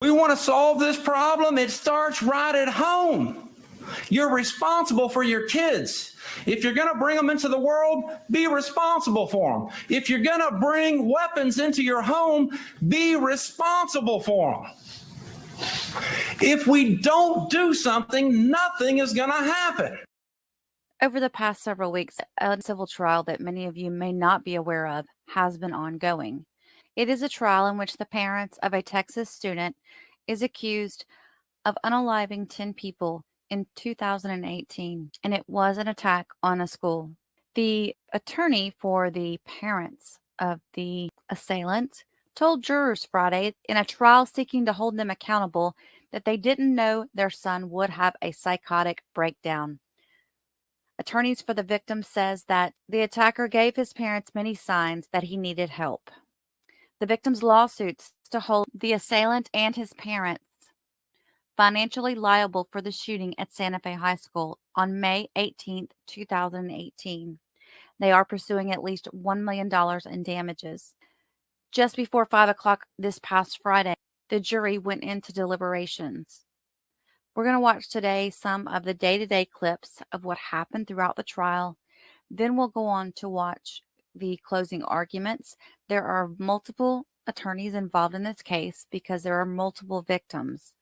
We want to solve this problem. It starts right at home. You're responsible for your kids. If you're going to bring them into the world, be responsible for them. If you're going to bring weapons into your home, be responsible for them. If we don't do something, nothing is going to happen. Over the past several weeks, a civil trial that many of you may not be aware of has been ongoing. It is a trial in which the parents of a Texas student is accused of unaliving 10 people in 2018, and it was an attack on a school. The attorney for the parents of the assailant told jurors Friday in a trial seeking to hold them accountable that they didn't know their son would have a psychotic breakdown. Attorneys for the victim says that the attacker gave his parents many signs that he needed help. The victim's lawsuits to hold the assailant and his parents financially liable for the shooting at Santa Fe High School on May 18, 2018. They are pursuing at least $1 million in damages. Just before 5 o'clock this past Friday, the jury went into deliberations. We're going to watch today some of the day-to-day clips of what happened throughout the trial. Then we'll go on to watch the closing arguments. There are multiple attorneys involved in this case because there are multiple victims.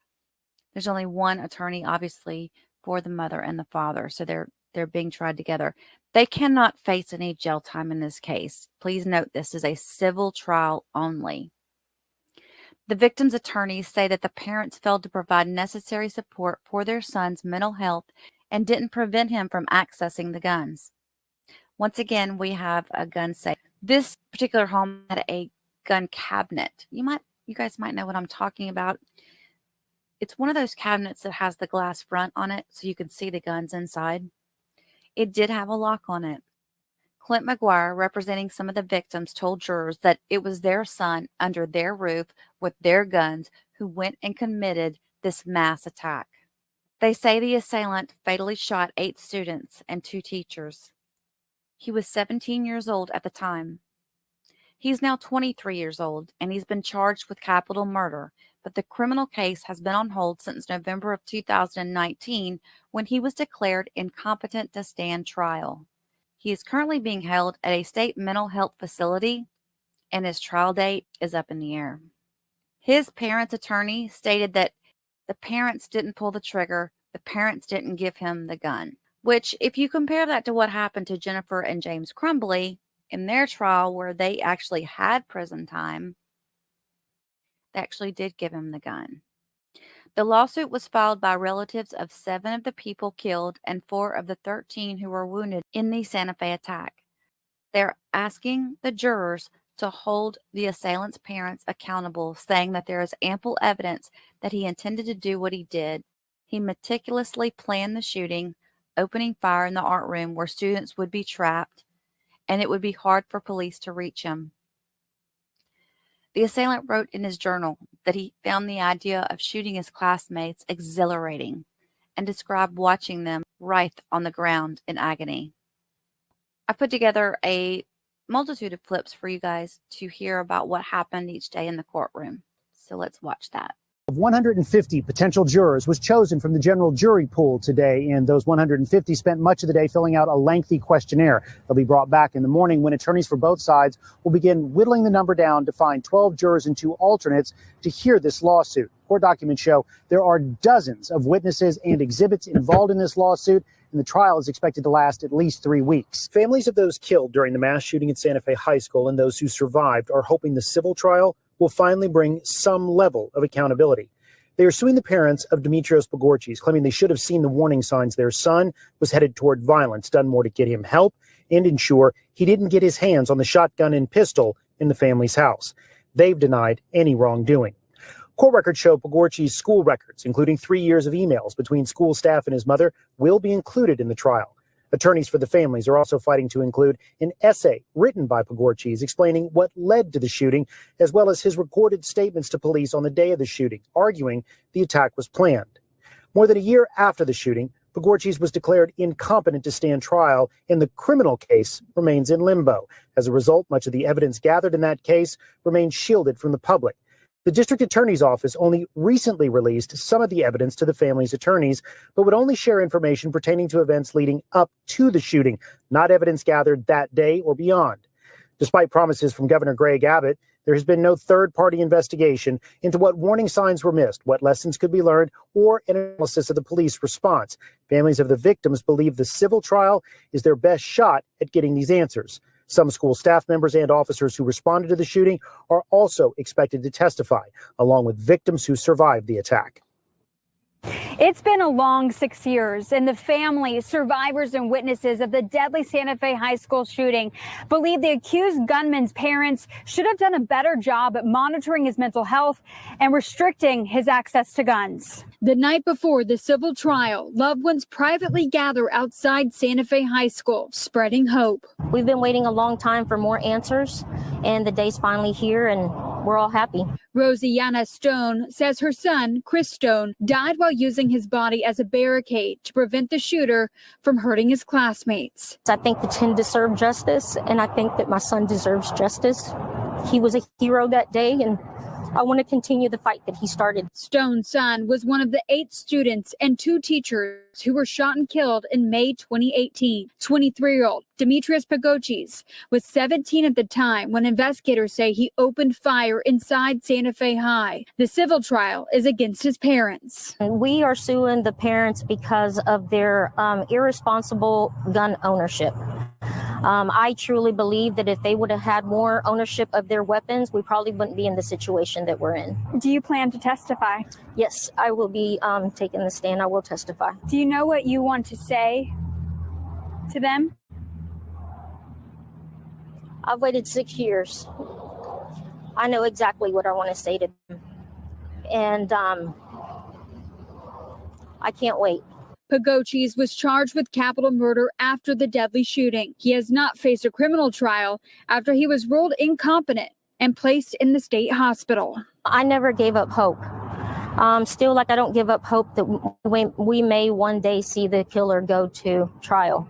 There's only one attorney, obviously, for the mother and the father, so they're being tried together. They cannot face any jail time in this case. Please note this is a civil trial only. The victim's attorneys say that the parents failed to provide necessary support for their son's mental health and didn't prevent him from accessing the guns. Once again, we have a gun safe. This particular home had a gun cabinet. You guys might know what I'm talking about. It's one of those cabinets that has the glass front on it so you can see the guns inside. It did have a lock on it. Clint McGuire, representing some of the victims, told jurors that it was their son under their roof with their guns who went and committed this mass attack. They say the assailant fatally shot 8 students and 2 teachers. He was 17 years old at the time. He's now 23 years old, and he's been charged with capital murder, but the criminal case has been on hold since November of 2019 when he was declared incompetent to stand trial. He is currently being held at a state mental health facility, and his trial date is up in the air. His parents' attorney stated that the parents didn't pull the trigger, the parents didn't give him the gun, which if you compare that to what happened to Jennifer and James Crumbley in their trial where they actually had prison time, they actually did give him the gun. The lawsuit was filed by relatives of 7 of the people killed and 4 of the 13 who were wounded in the Santa Fe attack. They're asking the jurors to hold the assailant's parents accountable, saying that there is ample evidence that he intended to do what he did. He meticulously planned the shooting, opening fire in the art room where students would be trapped, and it would be hard for police to reach him. The assailant wrote in his journal that he found the idea of shooting his classmates exhilarating and described watching them writhe on the ground in agony. I put together a multitude of clips for you guys to hear about what happened each day in the courtroom. So let's watch that. Of 150 potential jurors was chosen from the general jury pool today, and those 150 spent much of the day filling out a lengthy questionnaire. They'll be brought back in the morning when attorneys for both sides will begin whittling the number down to find 12 jurors and 2 alternates to hear this lawsuit. Court documents show there are dozens of witnesses and exhibits involved in this lawsuit, and the trial is expected to last at least 3 weeks. Families of those killed during the mass shooting at Santa Fe High School and those who survived are hoping the civil trial will finally bring some level of accountability. They are suing the parents of Dimitrios Pagourtzis, claiming they should have seen the warning signs their son was headed toward violence, done more to get him help, and ensure he didn't get his hands on the shotgun and pistol in the family's house. They've denied any wrongdoing. Court records show Pagourtzis' school records, including 3 years of emails between school staff and his mother, will be included in the trial. Attorneys for the families are also fighting to include an essay written by Pagourtzis explaining what led to the shooting, as well as his recorded statements to police on the day of the shooting, arguing the attack was planned. More than a year after the shooting, Pagourtzis was declared incompetent to stand trial, and the criminal case remains in limbo. As a result, much of the evidence gathered in that case remains shielded from the public. The district attorney's office only recently released some of the evidence to the family's attorneys, but would only share information pertaining to events leading up to the shooting, not evidence gathered that day or beyond. Despite promises from Governor Greg Abbott, there has been no third-party investigation into what warning signs were missed, what lessons could be learned, or an analysis of the police response. Families of the victims believe the civil trial is their best shot at getting these answers. Some school staff members and officers who responded to the shooting are also expected to testify, along with victims who survived the attack. It's been a long 6 years, and the families, survivors, and witnesses of the deadly Santa Fe High School shooting believe the accused gunman's parents should have done a better job at monitoring his mental health and restricting his access to guns. The night before the civil trial, loved ones privately gather outside Santa Fe High School, spreading hope. We've been waiting a long time for more answers, and the day's finally here, and we're all happy. Rosianna Stone says her son, Chris Stone, died while using his body as a barricade to prevent the shooter from hurting his classmates. I think the 10 deserve justice, and I think that my son deserves justice. He was a hero that day, and I want to continue the fight that he started. Stone's son was one of the 8 students and 2 teachers who were shot and killed in May 2018. 23-year-old Dimitrios Pagourtzis was 17 at the time when investigators say he opened fire inside Santa Fe High. The civil trial is against his parents. We are suing the parents because of their irresponsible gun ownership. I truly believe that if they would have had more ownership of their weapons, we probably wouldn't be in the situation that we're in. Do you plan to testify? Yes, I will be taking the stand. I will testify. Do you know what you want to say to them? I've waited 6 years. I know exactly what I want to say to them. And I can't wait. Pagourtzis was charged with capital murder after the deadly shooting. He has not faced a criminal trial after he was ruled incompetent and placed in the state hospital. I never gave up hope. Still, like I don't give up hope that we may one day see the killer go to trial.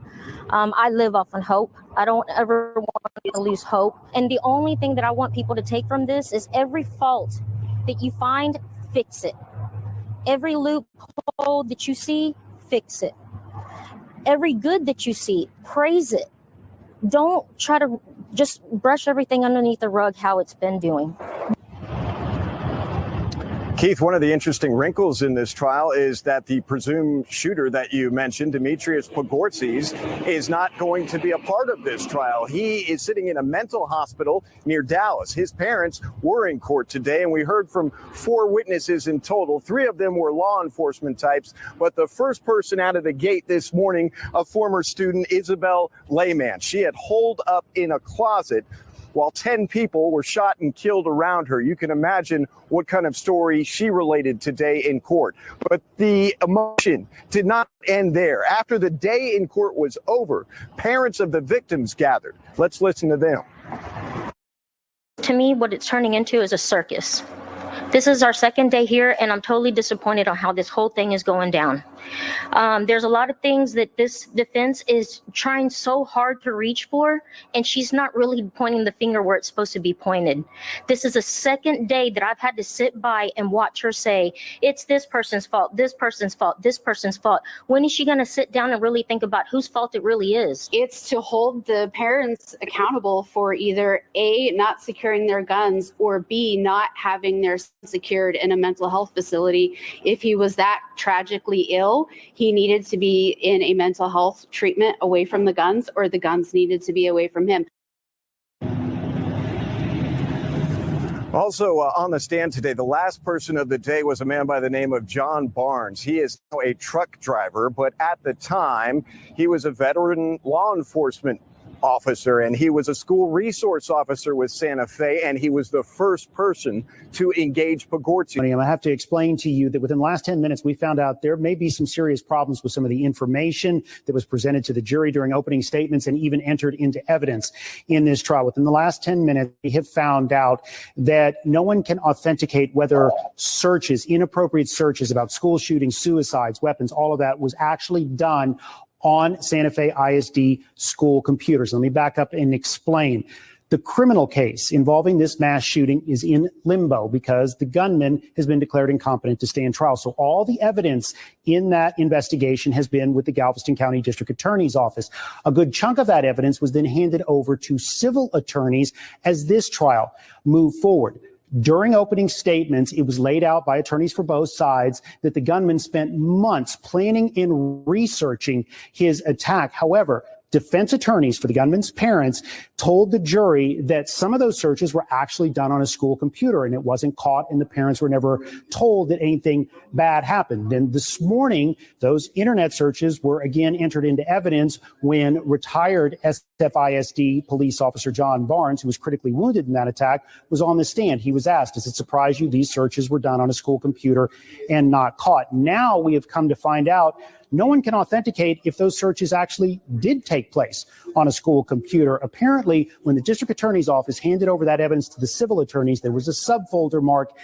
I live off on hope. I don't ever want to lose hope. And the only thing that I want people to take from this is every fault that you find, fix it. Every loophole that you see, fix it. Every good that you see, praise it. Don't try to just brush everything underneath the rug how it's been doing. Keith, one of the interesting wrinkles in this trial is that the presumed shooter that you mentioned, Dimitrios Pagourtzis, is not going to be a part of this trial. He is sitting in a mental hospital near Dallas. His parents were in court today, and we heard from 4 witnesses in total. 3 of them were law enforcement types, but the first person out of the gate this morning, a former student, Isabel Layman. She had holed up in a closet while 10 people were shot and killed around her. You can imagine what kind of story she related today in court. But the emotion did not end there. After the day in court was over, parents of the victims gathered. Let's listen to them. To me, what it's turning into is a circus. This is our second day here, and I'm totally disappointed on how this whole thing is going down. There's a lot of things that this defense is trying so hard to reach for, and she's not really pointing the finger where it's supposed to be pointed. This is the second day that I've had to sit by and watch her say, it's this person's fault, this person's fault, this person's fault. When is she going to sit down and really think about whose fault it really is? It's to hold the parents accountable for either A, not securing their guns, or B, not having their secured in a mental health facility. If he was that tragically ill, he needed to be in a mental health treatment away from the guns, or the guns needed to be away from him. Also on the stand today, the last person of the day was a man by the name of John Barnes. He is now a truck driver, but at the time, he was a veteran law enforcement officer, and he was a school resource officer with Santa Fe, and he was the first person to engage Pagourtzis. I have to explain to you that within the last 10 minutes, we found out there may be some serious problems with some of the information that was presented to the jury during opening statements and even entered into evidence in this trial. Within the last 10 minutes, we have found out that no one can authenticate whether searches, inappropriate searches about school shootings, suicides, weapons, all of that was actually done on Santa Fe ISD school computers. Let me back up and explain. The criminal case involving this mass shooting is in limbo because the gunman has been declared incompetent to stand trial. So all the evidence in that investigation has been with the Galveston County District Attorney's Office. A good chunk of that evidence was then handed over to civil attorneys as this trial moved forward. During opening statements, it was laid out by attorneys for both sides that the gunman spent months planning and researching his attack. However, defense attorneys for the gunman's parents told the jury that some of those searches were actually done on a school computer and it wasn't caught, and the parents were never told that anything bad happened. And this morning, those internet searches were again entered into evidence when retired SFISD police officer John Barnes, who was critically wounded in that attack, was on the stand. He was asked, does it surprise you these searches were done on a school computer and not caught? Now we have come to find out no one can authenticate if those searches actually did take place on a school computer. Apparently, when the district attorney's office handed over that evidence to the civil attorneys, there was a subfolder marked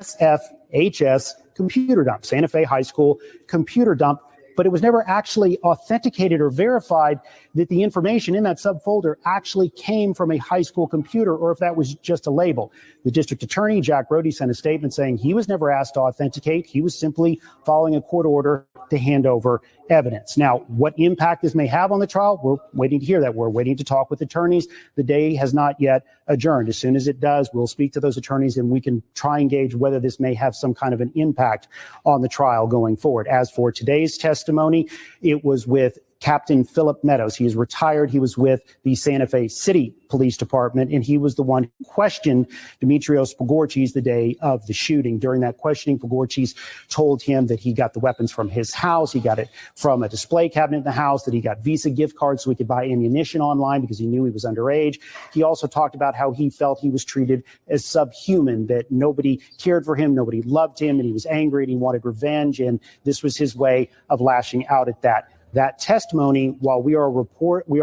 SFHS computer dump, Santa Fe High School computer dump, but it was never actually authenticated or verified that the information in that subfolder actually came from a high school computer or if that was just a label. The district attorney, Jack Rohde, sent a statement saying he was never asked to authenticate. He was simply following a court order to hand over evidence. Now, what impact this may have on the trial, we're waiting to hear that. We're waiting to talk with attorneys. The day has not yet adjourned. As soon as it does, we'll speak to those attorneys and we can try and gauge whether this may have some kind of an impact on the trial going forward. As for today's testimony, it was with Captain Philip Meadows. He is retired. He was with the Santa Fe City Police Department, and he was the one who questioned Dimitrios Pagourtzis the day of the shooting. During that questioning, Pagourtzis told him that he got the weapons from his house. He got it from a display cabinet in the house, that he got Visa gift cards so he could buy ammunition online because he knew he was underage. He also talked about how he felt he was treated as subhuman, that nobody cared for him, nobody loved him, and he was angry and he wanted revenge, and this was his way of lashing out at that. That testimony, while we are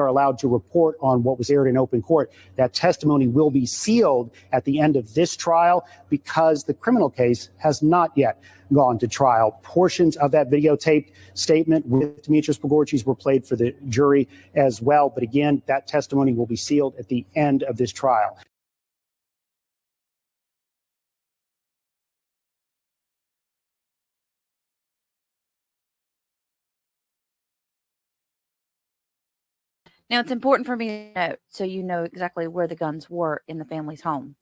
allowed to report on what was aired in open court, that testimony will be sealed at the end of this trial because the criminal case has not yet gone to trial. Portions of that videotaped statement with Dimitrios Pagourtzis were played for the jury as well. But again, that testimony will be sealed at the end of this trial. Now, it's important for me to note so you know exactly where the guns were in the family's home.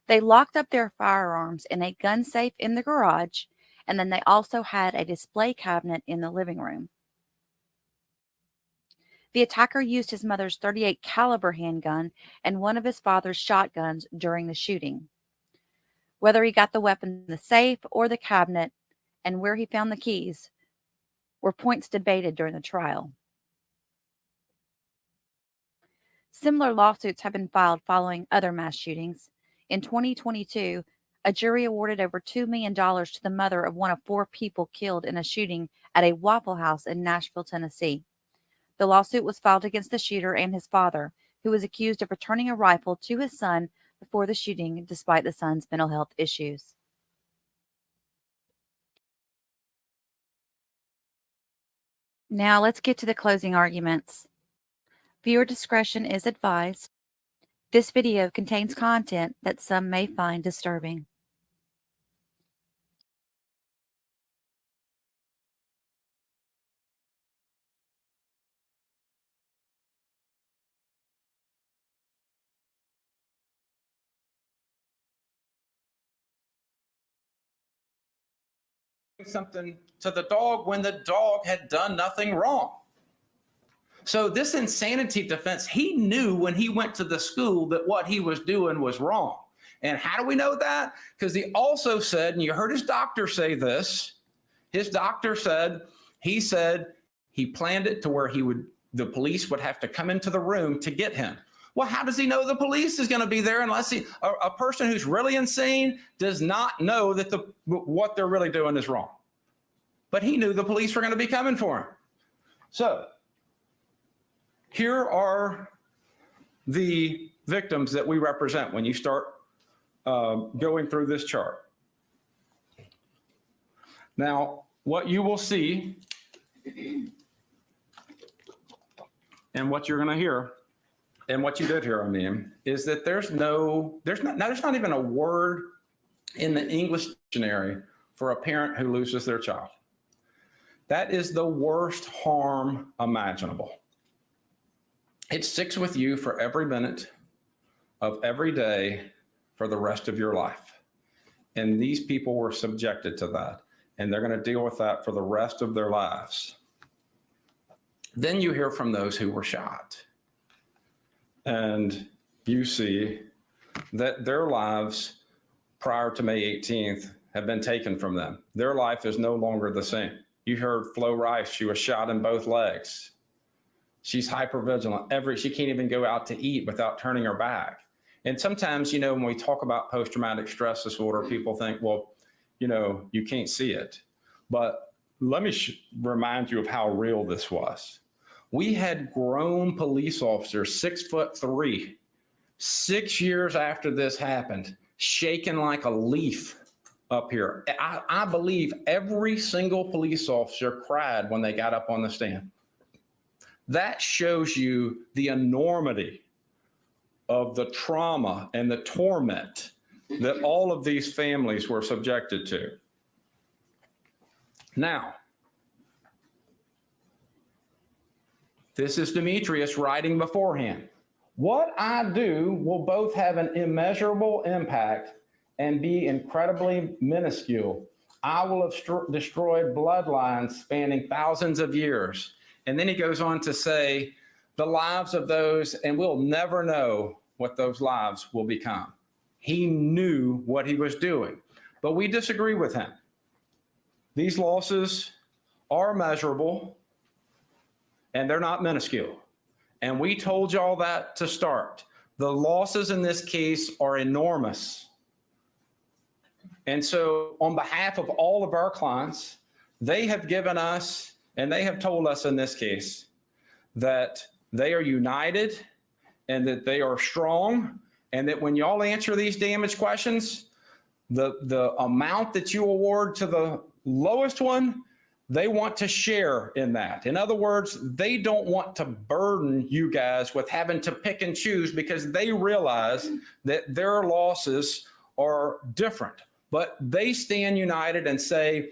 They locked up their firearms in a gun safe in the garage, and then they also had a display cabinet in the living room. The attacker used his mother's .38 caliber handgun and one of his father's shotguns during the shooting. Whether he got the weapon in the safe or the cabinet and where he found the keys were points debated during the trial. Similar lawsuits have been filed following other mass shootings. In 2022, a jury awarded over $2 million to the mother of one of 4 people killed in a shooting at a Waffle House in Nashville, Tennessee. The lawsuit was filed against the shooter and his father, who was accused of returning a rifle to his son before the shooting, despite the son's mental health issues. Now let's get to the closing arguments. Viewer discretion is advised. This video contains content that some may find disturbing. Something to the dog when the dog had done nothing wrong. So this insanity defense, he knew when he went to the school that what he was doing was wrong. And how do we know that? Because he also said, and you heard his doctor say this, his doctor said he planned it to where the police would have to come into the room to get him. Well, how does he know the police is going to be there unless a person who's really insane does not know that what they're really doing is wrong? But he knew the police were going to be coming for him. So here are the victims that we represent when you start going through this chart. Now, what you will see and what you're going to hear and what you did here, I mean, is that there's not even a word in the English dictionary for a parent who loses their child. That is the worst harm imaginable. It sticks with you for every minute of every day for the rest of your life. And these people were subjected to that, and they're going to deal with that for the rest of their lives. Then you hear from those who were shot, and you see that their lives prior to May 18th have been taken from them. Their life is no longer the same. You heard Flo Rice, she was shot in both legs. She's hypervigilant. She can't even go out to eat without turning her back. And sometimes, you know, when we talk about post-traumatic stress disorder, people think, well, you know, you can't see it. But let me remind you of how real this was. We had grown police officers, 6'3", 6 years after this happened, shaking like a leaf up here. I believe every single police officer cried when they got up on the stand. That shows you the enormity of the trauma and the torment that all of these families were subjected to. Now, this is Dimitrios writing beforehand. What I do will both have an immeasurable impact and be incredibly minuscule. I will have destroyed bloodlines spanning thousands of years. And then he goes on to say, the lives of those, and we'll never know what those lives will become. He knew what he was doing, but we disagree with him. These losses are measurable, and they're not minuscule. And we told y'all that to start. The losses in this case are enormous. And so on behalf of all of our clients, they have given us, and they have told us in this case, that they are united and that they are strong, and that when y'all answer these damage questions, the amount that you award to the lowest one, they want to share in that. In other words, they don't want to burden you guys with having to pick and choose, because they realize that their losses are different. But they stand united and say,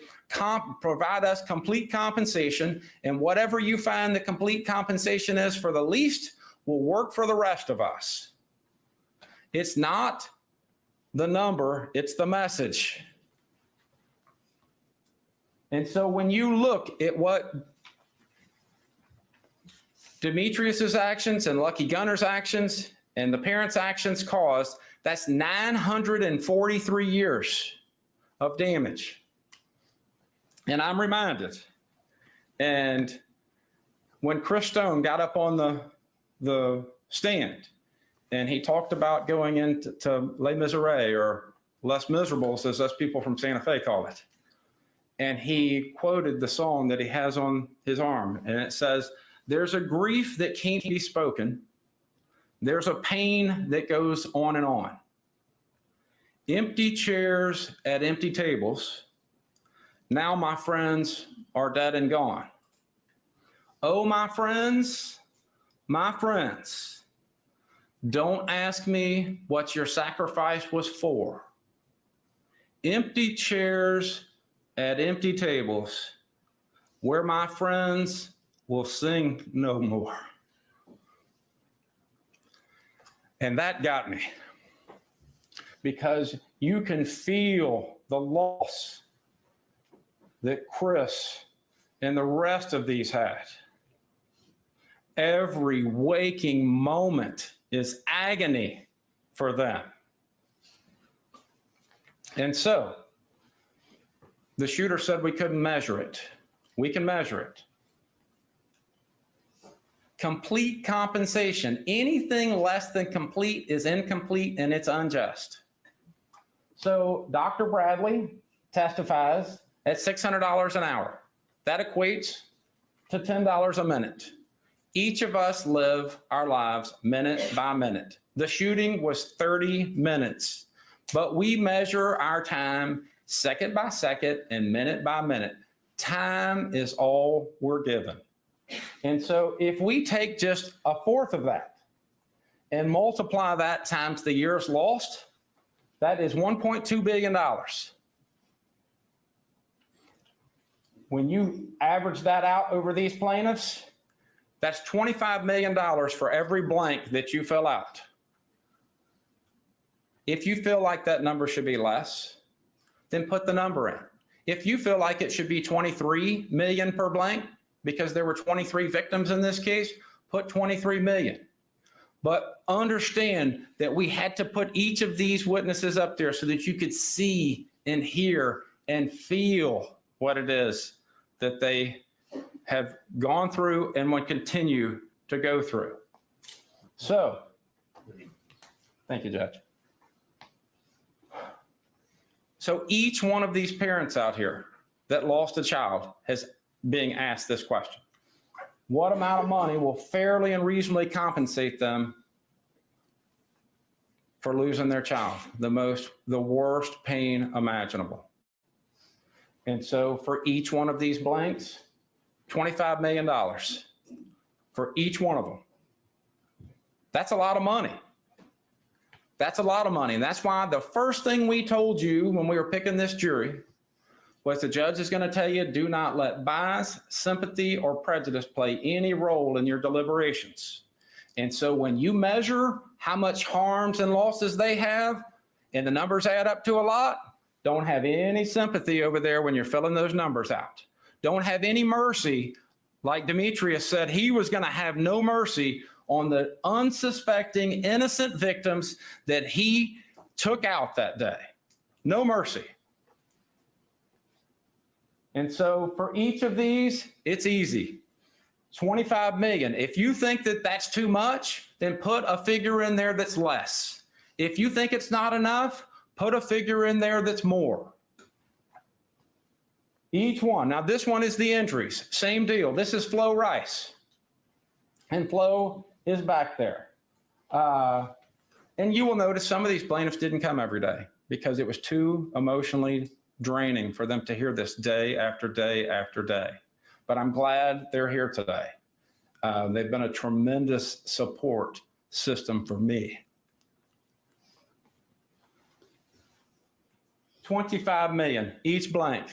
provide us complete compensation, and whatever you find the complete compensation is for the least will work for the rest of us. It's not the number, it's the message. And so when you look at what Dimitrios's actions and Lucky Gunner's actions and the parents' actions caused, that's 943 years of damage. And I'm reminded, and when Chris Stone got up on the stand and he talked about going into Les Miserables, or Les Miserables, as us people from Santa Fe call it, and he quoted the song that he has on his arm, and it says, there's a grief that can't be spoken. There's a pain that goes on and on. Empty chairs at empty tables. Now my friends are dead and gone. Oh, my friends, don't ask me what your sacrifice was for. Empty chairs at empty tables, where my friends will sing no more. And that got me, because you can feel the loss that Chris and the rest of these had. Every waking moment is agony for them. And so the shooter said we couldn't measure it. We can measure it. Complete compensation. Anything less than complete is incomplete, and it's unjust. So Dr. Bradley testifies at $600 an hour. That equates to $10 a minute. Each of us live our lives minute by minute. The shooting was 30 minutes, but we measure our time second by second and minute by minute. Time is all we're given. And so if we take just a fourth of that and multiply that times the years lost, that is $1.2 billion. When you average that out over these plaintiffs, that's $25 million for every blank that you fill out. If you feel like that number should be less, then put the number in. If you feel like it should be 23 million per blank, because there were 23 victims in this case, put 23 million. But understand that we had to put each of these witnesses up there so that you could see and hear and feel what it is that they have gone through and will continue to go through. So, thank you, Judge. So each one of these parents out here that lost a child is being asked this question. What amount of money will fairly and reasonably compensate them for losing their child? The worst pain imaginable. And so for each one of these blanks, $25 million for each one of them. That's a lot of money. That's a lot of money. And that's why the first thing we told you when we were picking this jury was the judge is going to tell you, do not let bias, sympathy, or prejudice play any role in your deliberations. And so when you measure how much harms and losses they have, and the numbers add up to a lot, don't have any sympathy over there when you're filling those numbers out. Don't have any mercy. Like Dimitrios said, he was going to have no mercy on the unsuspecting innocent victims that he took out that day. No mercy. And so for each of these, it's easy. 25 million. If you think that that's too much, then put a figure in there that's less. If you think it's not enough, put a figure in there that's more. Each one. Now this one is the injuries. Same deal. This is Flo Rice. And Flo is back there. And you will notice some of these plaintiffs didn't come every day because it was too emotionally draining for them to hear this day after day after day. But I'm glad they're here today. They've been a tremendous support system for me. 25 million each blank.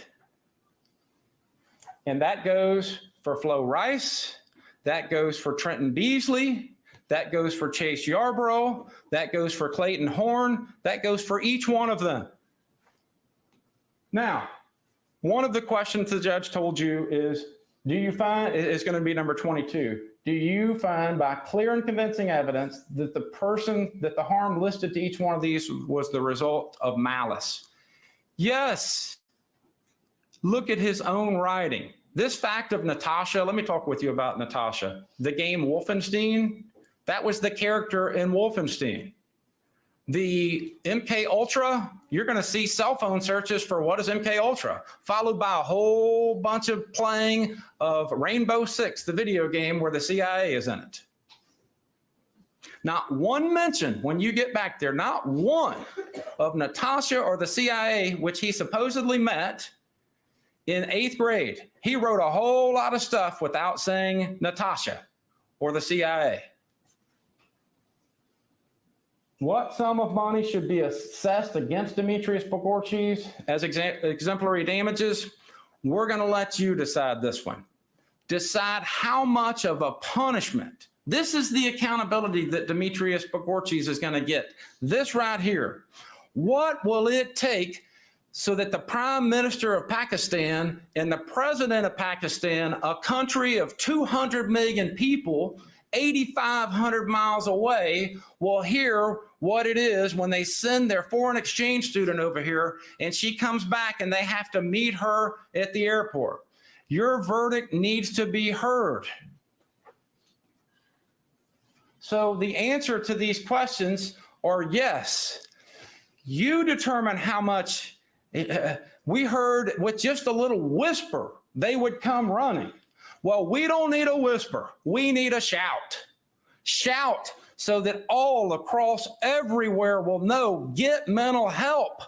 And that goes for Flo Rice, that goes for Trenton Beasley, that goes for Chase Yarborough, that goes for Clayton Horn, that goes for each one of them. Now, one of the questions the judge told you is, do you find, it's going to be number 22, do you find by clear and convincing evidence that the harm listed to each one of these was the result of malice? Yes. Look at his own writing. This fact of Natasha, let me talk with you about Natasha. The game Wolfenstein, that was the character in Wolfenstein. The MK Ultra, you're going to see cell phone searches for what is MK Ultra, followed by a whole bunch of playing of Rainbow Six, the video game where the CIA is in it. Not one mention when you get back there, not one of Natasha or the CIA, which he supposedly met in 8th grade. He wrote a whole lot of stuff without saying Natasha or the CIA. What sum of money should be assessed against Dimitrios Pagourtzis as exemplary damages? We're going to let you decide this one. Decide how much of a punishment. This is the accountability that Dimitrios Pagourtzis is going to get. This right here. What will it take so that the Prime Minister of Pakistan and the President of Pakistan, a country of 200 million people, 8,500 miles away, will hear what it is when they send their foreign exchange student over here and she comes back and they have to meet her at the airport? Your verdict needs to be heard. So the answer to these questions are yes. You determine how much. We heard with just a little whisper, they would come running. Well, we don't need a whisper. We need a shout. Shout so that all across everywhere will know, get mental help.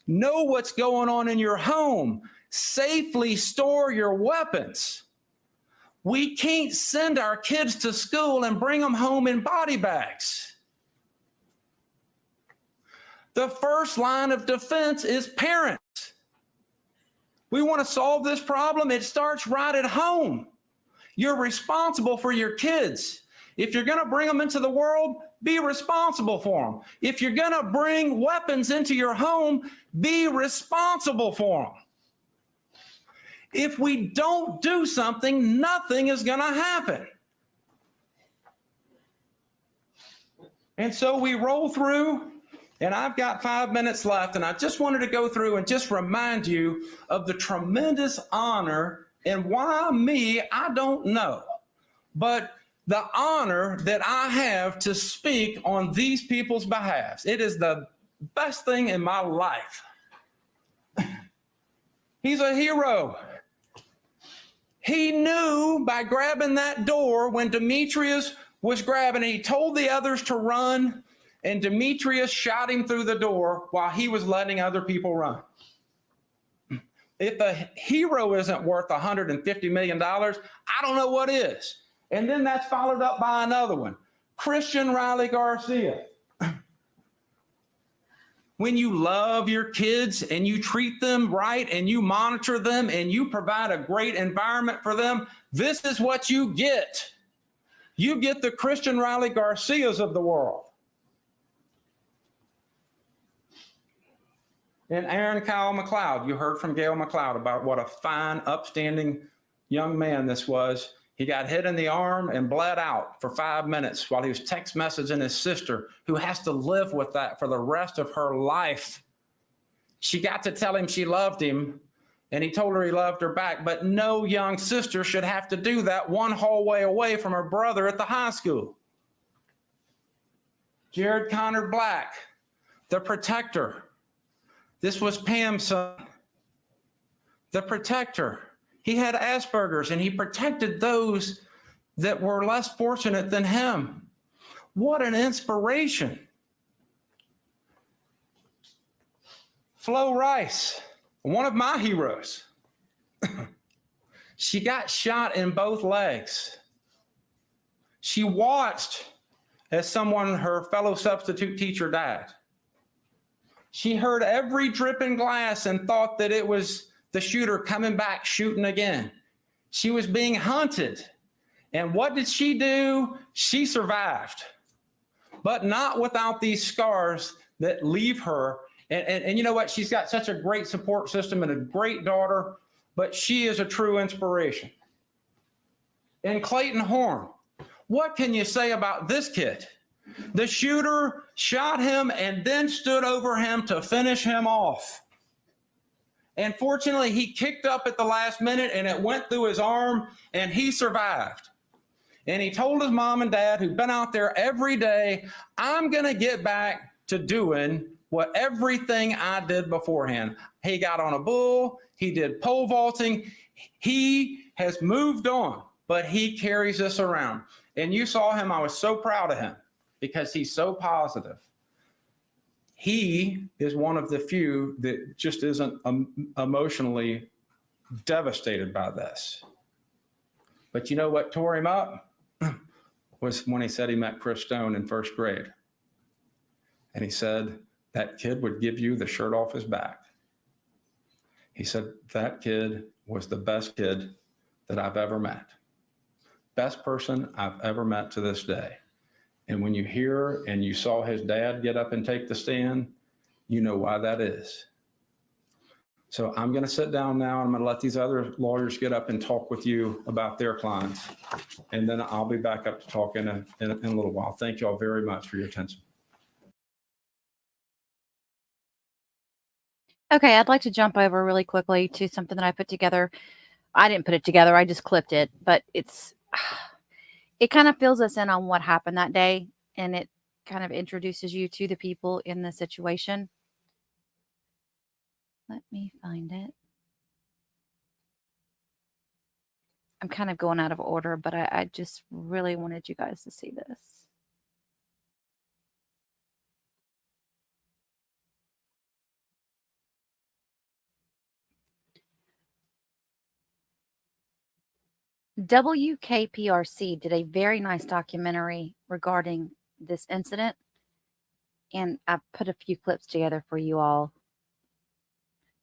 Know what's going on in your home. Safely store your weapons. We can't send our kids to school and bring them home in body bags. The first line of defense is parents. We want to solve this problem. It starts right at home. You're responsible for your kids. If you're going to bring them into the world, be responsible for them. If you're going to bring weapons into your home, be responsible for them. If we don't do something, nothing is going to happen. And so we roll through, and I've got 5 minutes left, and I just wanted to go through and just remind you of the tremendous honor, and why me, I don't know. But the honor that I have to speak on these people's behalf. It is the best thing in my life. He's a hero. He knew by grabbing that door when Dimitrios was grabbing it, he told the others to run, and Dimitrios shot him through the door while he was letting other people run. If a hero isn't worth $150 million, I don't know what is. And then that's followed up by another one, Christian Riley Garcia. When you love your kids and you treat them right and you monitor them and you provide a great environment for them, this is what you get. You get the Christian Riley Garcias of the world. And Aaron Kyle McLeod, you heard from Gail McLeod about what a fine, upstanding young man this was. He got hit in the arm and bled out for 5 minutes while he was text messaging his sister, who has to live with that for the rest of her life. She got to tell him she loved him, and he told her he loved her back, but no young sister should have to do that one hallway away from her brother at the high school. Jared Connor Black, the protector. This was Pam's son, the protector. He had Asperger's, and he protected those that were less fortunate than him. What an inspiration. Flo Rice, one of my heroes. She got shot in both legs. She watched as her fellow substitute teacher died. She heard every dripping glass and thought that it was the shooter coming back, shooting again. She was being hunted. And what did she do? She survived, but not without these scars that leave her. And you know what? She's got such a great support system and a great daughter, but she is a true inspiration. And Clayton Horn, what can you say about this kid? The shooter shot him and then stood over him to finish him off. And fortunately, he kicked up at the last minute and it went through his arm and he survived. And he told his mom and dad, who'd been out there every day, I'm going to get back to doing what everything I did beforehand. He got on a bull. He did pole vaulting. He has moved on, but he carries this around. And you saw him. I was so proud of him because he's so positive. He is one of the few that just isn't emotionally devastated by this. But you know what tore him up was when he said he met Chris Stone in first grade. And he said, that kid would give you the shirt off his back. He said, that kid was the best kid that I've ever met. Best person I've ever met to this day. And when you hear and you saw his dad get up and take the stand, you know why that is. So I'm going to sit down now. I'm going to let these other lawyers get up and talk with you about their clients. And then I'll be back up to talk in a little while. Thank you all very much for your attention. Okay, I'd like to jump over really quickly to something that I put together. I didn't put it together. I just clipped it, but it kind of fills us in on what happened that day, and it kind of introduces you to the people in the situation. Let me find it. I'm kind of going out of order, but I just really wanted you guys to see this. WKPRC did a very nice documentary regarding this incident, and I put a few clips together for you all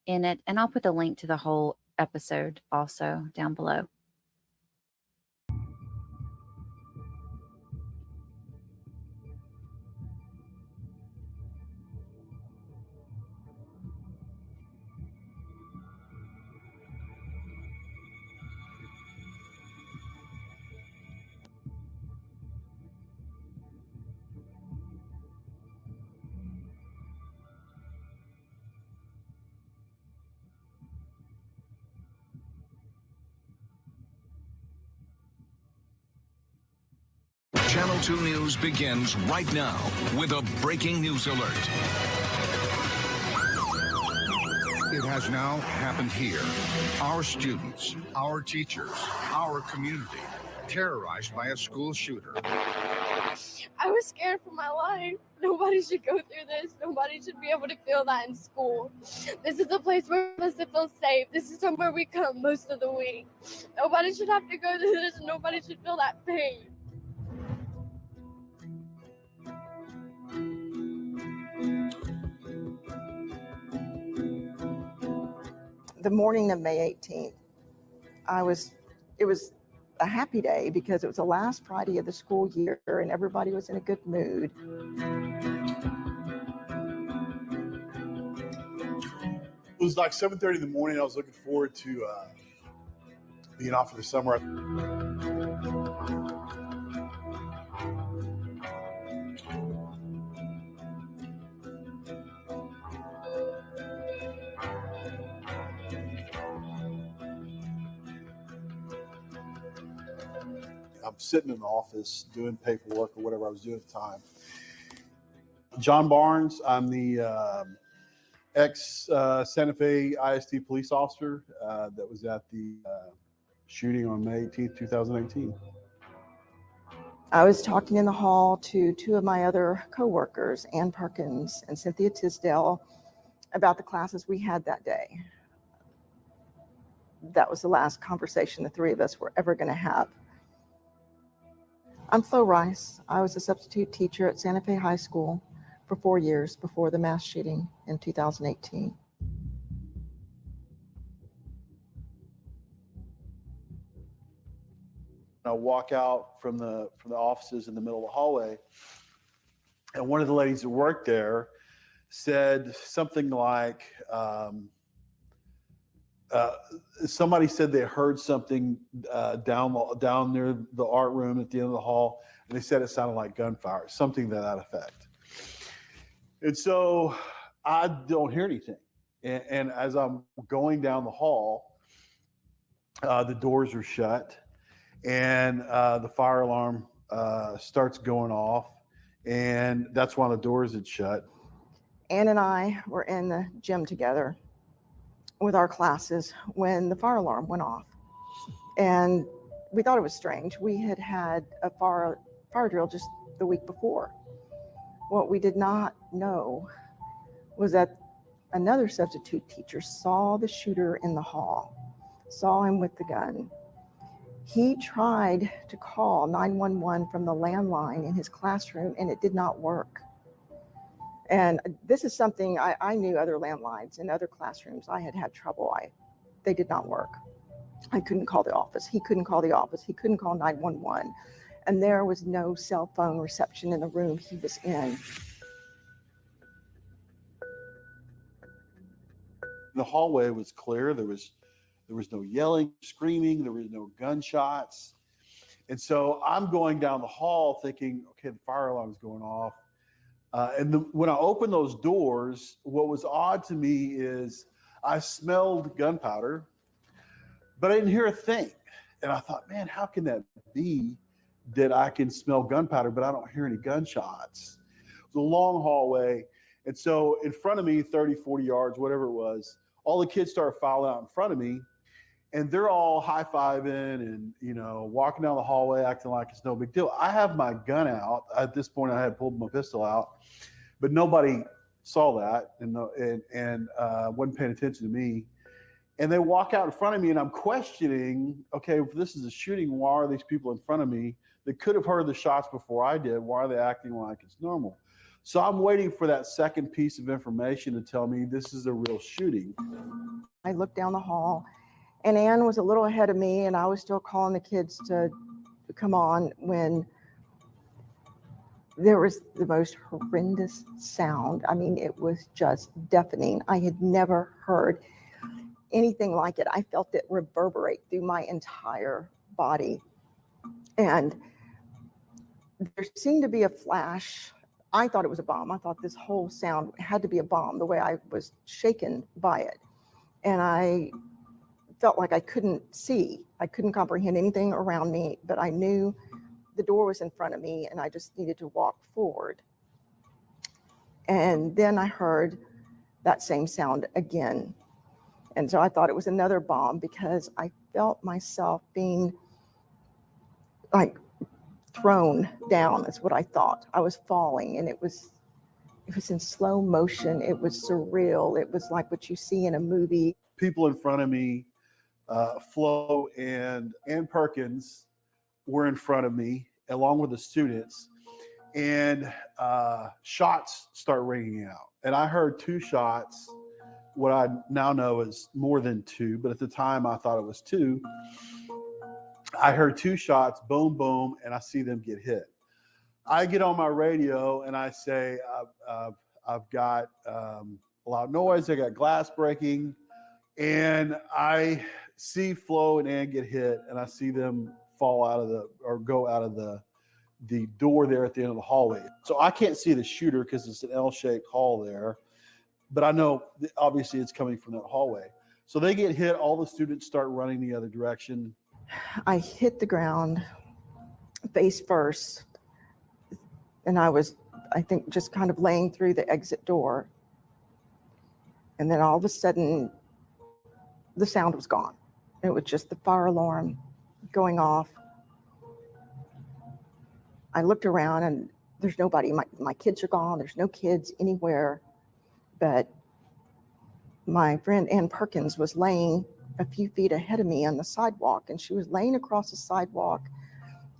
in it, and I'll put the link to the whole episode also down below. Channel 2 News begins right now with a breaking news alert. It has now happened here. Our students, our teachers, our community, terrorized by a school shooter. I was scared for my life. Nobody should go through this. Nobody should be able to feel that in school. This is a place where we're supposed to feel safe. This is somewhere we come most of the week. Nobody should have to go through this. Nobody should feel that pain. The morning of May 18th, it was a happy day because it was the last Friday of the school year and everybody was in a good mood. It was like 7:30 in the morning. I was looking forward to being off for the summer. I'm sitting in the office doing paperwork or whatever I was doing at the time. John Barnes, I'm the ex-Santa Fe ISD police officer that was at the shooting on May 18th, 2018. I was talking in the hall to two of my other coworkers, Ann Perkins and Cynthia Tisdale, about the classes we had that day. That was the last conversation the three of us were ever going to have. I'm Flo Rice. I was a substitute teacher at Santa Fe High School for 4 years before the mass shooting in 2018. I walk out from the offices in the middle of the hallway, and one of the ladies that worked there said something like, somebody said they heard something down near the art room at the end of the hall, and they said it sounded like gunfire, something to that effect. And so I don't hear anything. And as I'm going down the hall, the doors are shut, and the fire alarm starts going off, and that's when the doors had shut. Ann and I were in the gym together with our classes when the fire alarm went off. And we thought it was strange. We had had a fire drill just the week before. What we did not know was that another substitute teacher saw the shooter in the hall, saw him with the gun. He tried to call 911 from the landline in his classroom, and it did not work. And this is something I knew other landlines in other classrooms. I had trouble. They did not work. I couldn't call the office. He couldn't call the office. He couldn't call 911. And there was no cell phone reception in the room he was in. The hallway was clear. There was no yelling, screaming. There was no gunshots. And so I'm going down the hall thinking, okay, the fire alarm's going off. When I opened those doors, what was odd to me is I smelled gunpowder, but I didn't hear a thing. And I thought, man, how can that be that I can smell gunpowder, but I don't hear any gunshots? It was a long hallway. And so in front of me, 30, 40 yards, whatever it was, all the kids started filing out in front of me. And they're all high-fiving and, walking down the hallway, acting like it's no big deal. I have my gun out. At this point, I had pulled my pistol out, but nobody saw that and wasn't paying attention to me. And they walk out in front of me, and I'm questioning, okay, if this is a shooting, why are these people in front of me that could have heard the shots before I did? Why are they acting like it's normal? So I'm waiting for that second piece of information to tell me this is a real shooting. I looked down the hall, and Ann was a little ahead of me, and I was still calling the kids to come on when there was the most horrendous sound. I mean, it was just deafening. I had never heard anything like it. I felt it reverberate through my entire body. And there seemed to be a flash. I thought it was a bomb. I thought this whole sound had to be a bomb, the way I was shaken by it. And I felt like I couldn't see. I couldn't comprehend anything around me, but I knew the door was in front of me and I just needed to walk forward. And then I heard that same sound again. And so I thought it was another bomb because I felt myself being like thrown down, is what I thought. I was falling, and it was in slow motion. It was surreal. It was like what you see in a movie. People in front of me, Flo and Perkins were in front of me, along with the students, and shots start ringing out. And I heard 2 shots. What I now know is more than 2, but at the time I thought it was 2. I heard 2 shots, boom, boom, and I see them get hit. I get on my radio and I say, I've got a loud noise, I got glass breaking, and I see Flo and Ann get hit, and I see them fall out of go out of the door there at the end of the hallway. So I can't see the shooter because it's an L-shaped hall there, but I know obviously it's coming from that hallway. So they get hit, all the students start running the other direction. I hit the ground face first, and I was, I think, just kind of laying through the exit door. And then all of a sudden, the sound was gone. It was just the fire alarm going off. I looked around and there's nobody. My kids are gone. There's no kids anywhere. But my friend Ann Perkins was laying a few feet ahead of me on the sidewalk, and she was laying across the sidewalk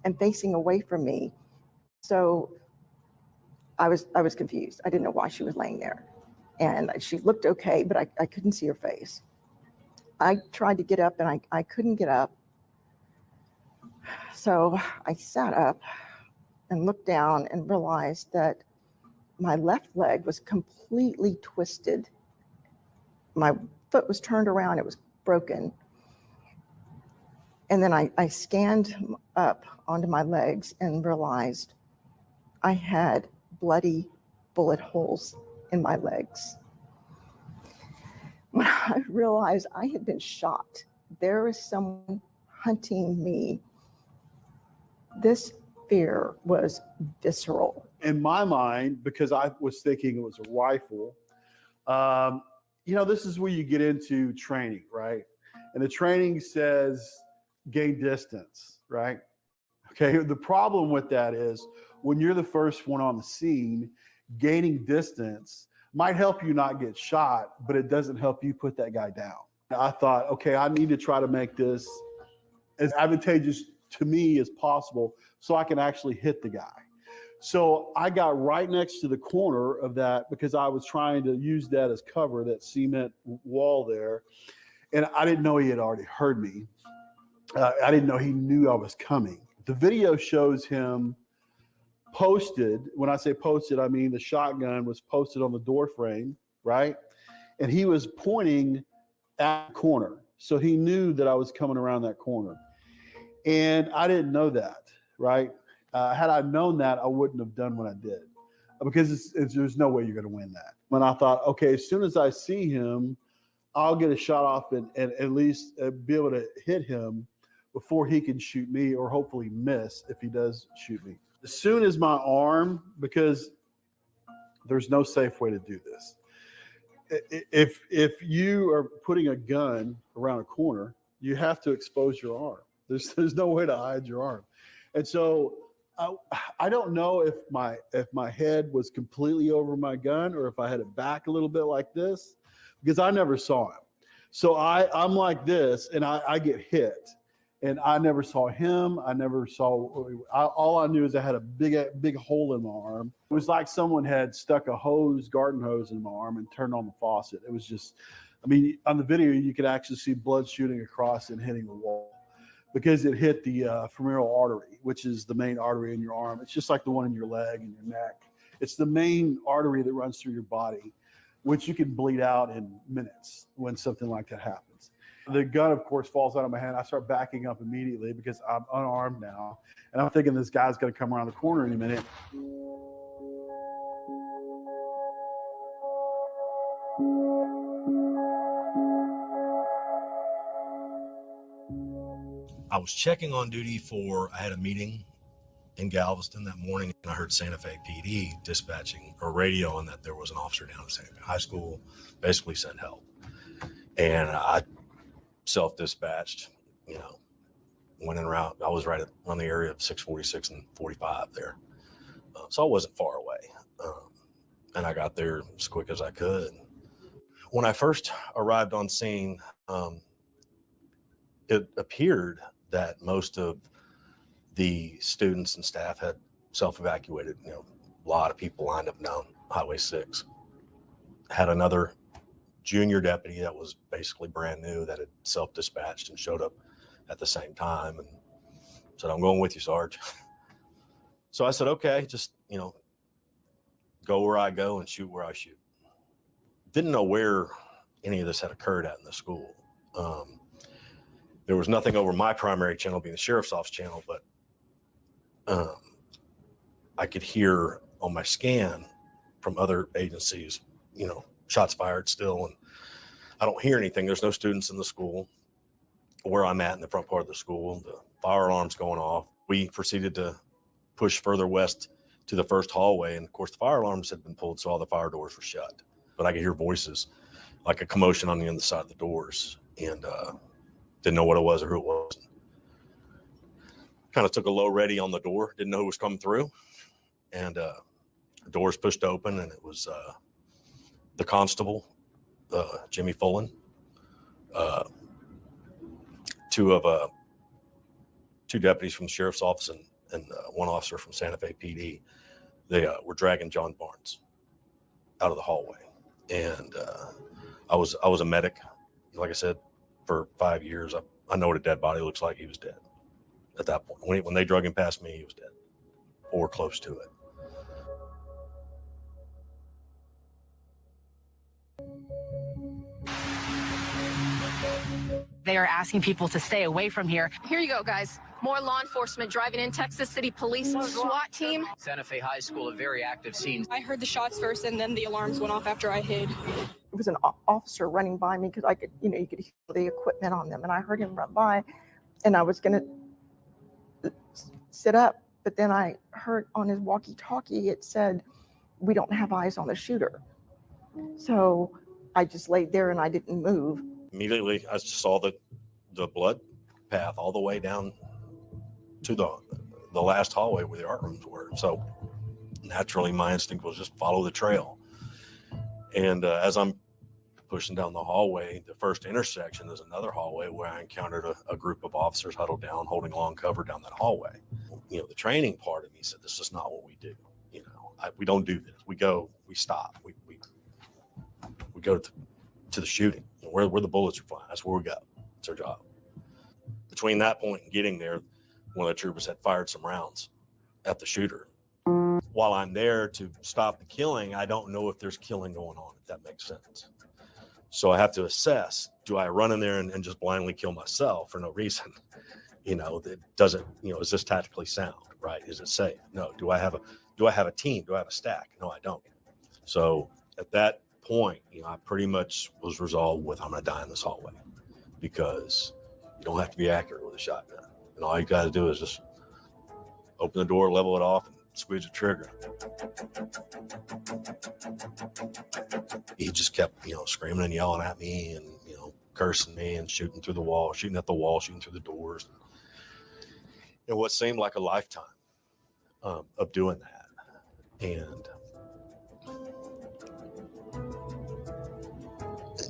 and facing away from me. So I was confused. I didn't know why she was laying there. And she looked okay, but I couldn't see her face. I tried to get up and I couldn't get up. So I sat up and looked down and realized that my left leg was completely twisted. My foot was turned around, it was broken. And then I scanned up onto my legs and realized I had bloody bullet holes in my legs. When I realized I had been shot, there was someone hunting me, this fear was visceral. In my mind, because I was thinking it was a rifle, this is where you get into training, right? And the training says gain distance, right? Okay, the problem with that is when you're the first one on the scene, gaining distance might help you not get shot, but it doesn't help you put that guy down. I thought, okay, I need to try to make this as advantageous to me as possible so I can actually hit the guy. So I got right next to the corner of that because I was trying to use that as cover, that cement wall there. And I didn't know he had already heard me. I didn't know he knew I was coming. The video shows him posted. When I say posted, I mean the shotgun was posted on the door frame, right? And he was pointing at the corner. So he knew that I was coming around that corner. And I didn't know that, right? Had I known that, I wouldn't have done what I did because there's no way you're going to win that. When I thought, okay, as soon as I see him, I'll get a shot off and at least be able to hit him before he can shoot me, or hopefully miss if he does shoot me. As soon as my arm, because there's no safe way to do this. If you are putting a gun around a corner, you have to expose your arm. There's no way to hide your arm. And so I don't know if my head was completely over my gun or if I had it back a little bit like this, because I never saw him. So I'm like this, and I get hit. And I never saw him. I never saw, all I knew is I had a big hole in my arm. It was like someone had stuck a garden hose in my arm and turned on the faucet. It was just, I mean, on the video, you could actually see blood shooting across and hitting the wall because it hit the femoral artery, which is the main artery in your arm. It's just like the one in your leg and your neck. It's the main artery that runs through your body, which you can bleed out in minutes when something like that happens. The gun, of course, falls out of my hand. I start backing up immediately because I'm unarmed now. And I'm thinking this guy's going to come around the corner in a minute. I was checking on duty I had a meeting in Galveston that morning, and I heard Santa Fe PD dispatching or radioing that there was an officer down at Santa Fe High School, basically sent help. And I self-dispatched, went en route. I was right on the area of 646 and 45 there. So I wasn't far away. And I got there as quick as I could. When I first arrived on scene, it appeared that most of the students and staff had self-evacuated. A lot of people lined up down Highway 6. Had another junior deputy that was basically brand new that had self-dispatched and showed up at the same time and said, "I'm going with you, Sarge." So I said, "Okay, just, go where I go and shoot where I shoot." Didn't know where any of this had occurred at in the school. There was nothing over my primary channel, being the sheriff's office channel, but I could hear on my scan from other agencies, shots fired still, and I don't hear anything. There's no students in the school where I'm at in the front part of the school. The fire alarm's going off. We proceeded to push further west to the first hallway, and of course the fire alarms had been pulled, so all the fire doors were shut. But I could hear voices, like a commotion on the other side of the doors, and didn't know what it was or who it was. Kind of took a low ready on the door, didn't know who was coming through, and the doors pushed open, and it was the constable, Jimmy Fullen, two deputies from the sheriff's office and one officer from Santa Fe PD. They were dragging John Barnes out of the hallway, and I was a medic, like I said, for 5 years. I know what a dead body looks like. He was dead at that point. When they drug him past me, he was dead or close to it. They are asking people to stay away from here. Here you go, guys. More law enforcement driving in. Texas City Police SWAT team. Santa Fe High School, a very active scene. I heard the shots first, and then the alarms went off after I hid. It was an officer running by me because I could, you could hear the equipment on them, and I heard him run by, and I was going to sit up, but then I heard on his walkie-talkie it said, "We don't have eyes on the shooter." So I just laid there and I didn't move. Immediately, I just saw the blood path all the way down to the last hallway where the art rooms were. So naturally, my instinct was just follow the trail. And as I'm pushing down the hallway, the first intersection is another hallway where I encountered a group of officers huddled down, holding long cover down that hallway. The training part of me said, this is not what we do. We don't do this. We go, we stop. We go to the shooting. Where the bullets are flying. That's where we go. It's our job. Between that point and getting there, one of the troopers had fired some rounds at the shooter. While I'm there to stop the killing, I don't know if there's killing going on, if that makes sense. So I have to assess, do I run in there and just blindly kill myself for no reason? That doesn't, is this tactically sound, right? Is it safe? No. Do I have a team? Do I have a stack? No, I don't. So at that point, I pretty much was resolved with, I'm going to die in this hallway, because you don't have to be accurate with a shotgun. And all you got to do is just open the door, level it off, and squeeze the trigger. He just kept, screaming and yelling at me and, cursing me and shooting through the wall, shooting at the wall, shooting through the doors. And what seemed like a lifetime of doing that. And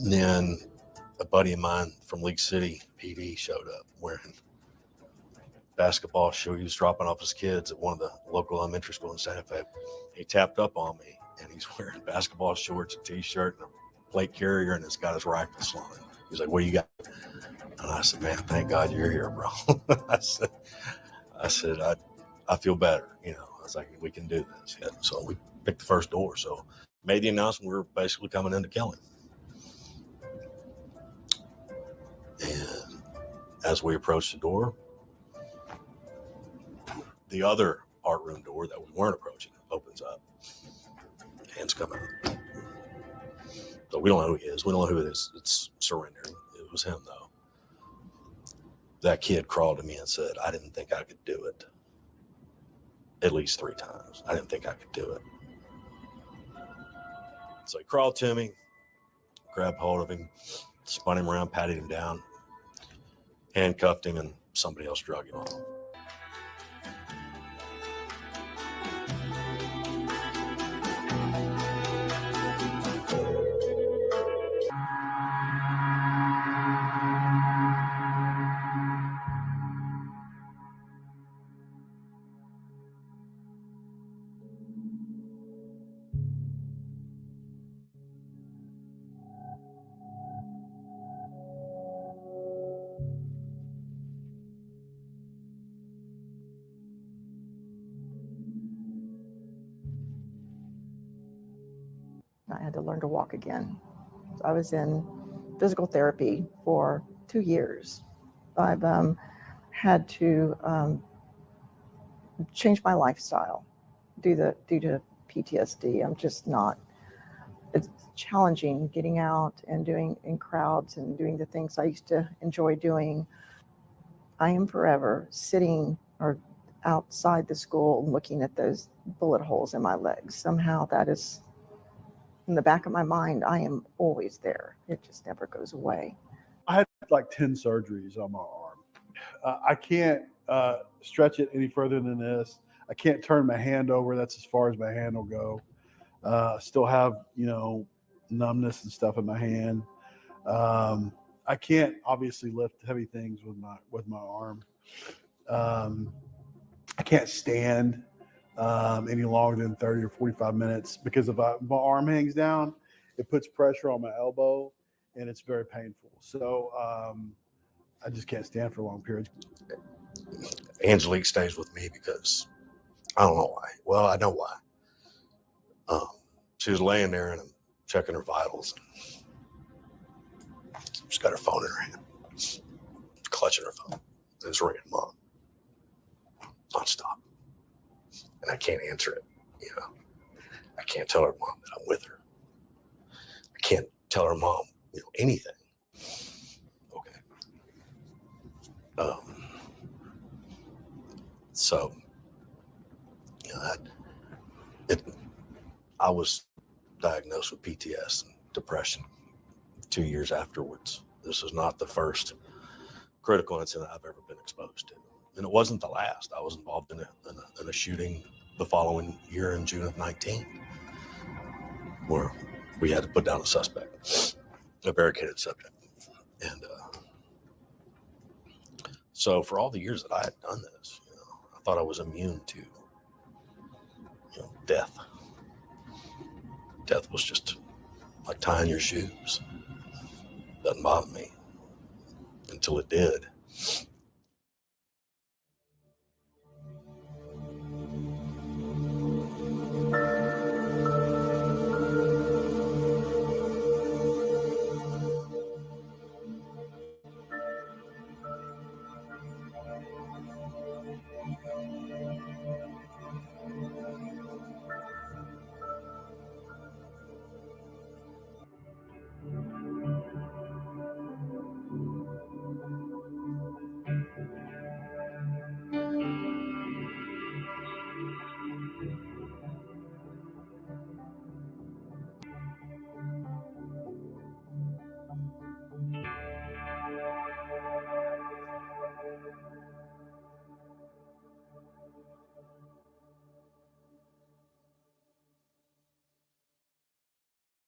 then a buddy of mine from League City PD showed up wearing basketball shoe. He was dropping off his kids at one of the local elementary schools in Santa Fe. He tapped up on me, and he's wearing basketball shorts, a T-shirt, and a plate carrier, and it's got his rifle slung. He's like, "What do you got?" And I said, "Man, thank God you're here, bro." I said, I feel better. You know, I was like, "We can do this." Yeah. So we picked the first door. So made the announcement we were basically coming in to kill him. And as we approached the door, the other art room door that we weren't approaching opens up. Hands come out. So we don't know who he is. We don't know who it is. It's surrendering. It was him, though. That kid crawled to me and said, "I didn't think I could do it." At least 3 times. I didn't think I could do it. So he crawled to me, grabbed hold of him, spun him around, patted him down, handcuffed him, and somebody else drug him off. I had to learn to walk again. I was in physical therapy for 2 years. I've had to change my lifestyle due to PTSD. I'm just not. It's challenging getting out and doing in crowds and doing the things I used to enjoy doing. I am forever sitting or outside the school looking at those bullet holes in my legs. Somehow that is in the back of my mind. I am always there. It just never goes away. I had like 10 surgeries on my arm. I can't stretch it any further than this. I can't turn my hand over. That's as far as my hand will go. Still have, numbness and stuff in my hand. I can't obviously lift heavy things with my arm. I can't stand any longer than 30 or 45 minutes because if my arm hangs down, it puts pressure on my elbow and it's very painful. So I just can't stand for long periods. Angelique stays with me because I don't know why. Well, I know why. She was laying there and I'm checking her vitals. She's got her phone in her hand, clutching her phone. And it's ringing, Mom, nonstop. And I can't answer it. I can't tell her mom that I'm with her. I can't tell her mom, anything. Okay. So, I was diagnosed with PTS and depression 2 years afterwards. This is not the first critical incident I've ever been exposed to. And it wasn't the last. I was involved in a shooting the following year in June of 19, where we had to put down a suspect, a barricaded subject. And so for all the years that I had done this, I thought I was immune to death. Death was just like tying your shoes. Doesn't bother me until it did.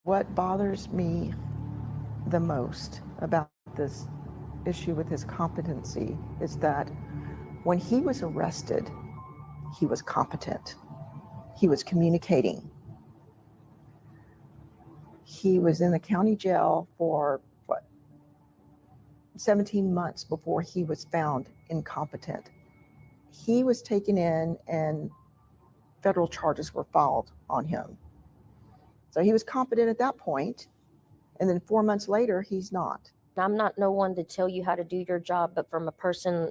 What bothers me the most about this issue with his competency is that when he was arrested, he was competent. He was communicating. He was in the county jail for 17 months before he was found incompetent. He was taken in and federal charges were filed on him. So he was competent at that point, and then 4 months later, he's not. I'm not no one to tell you how to do your job, but from a person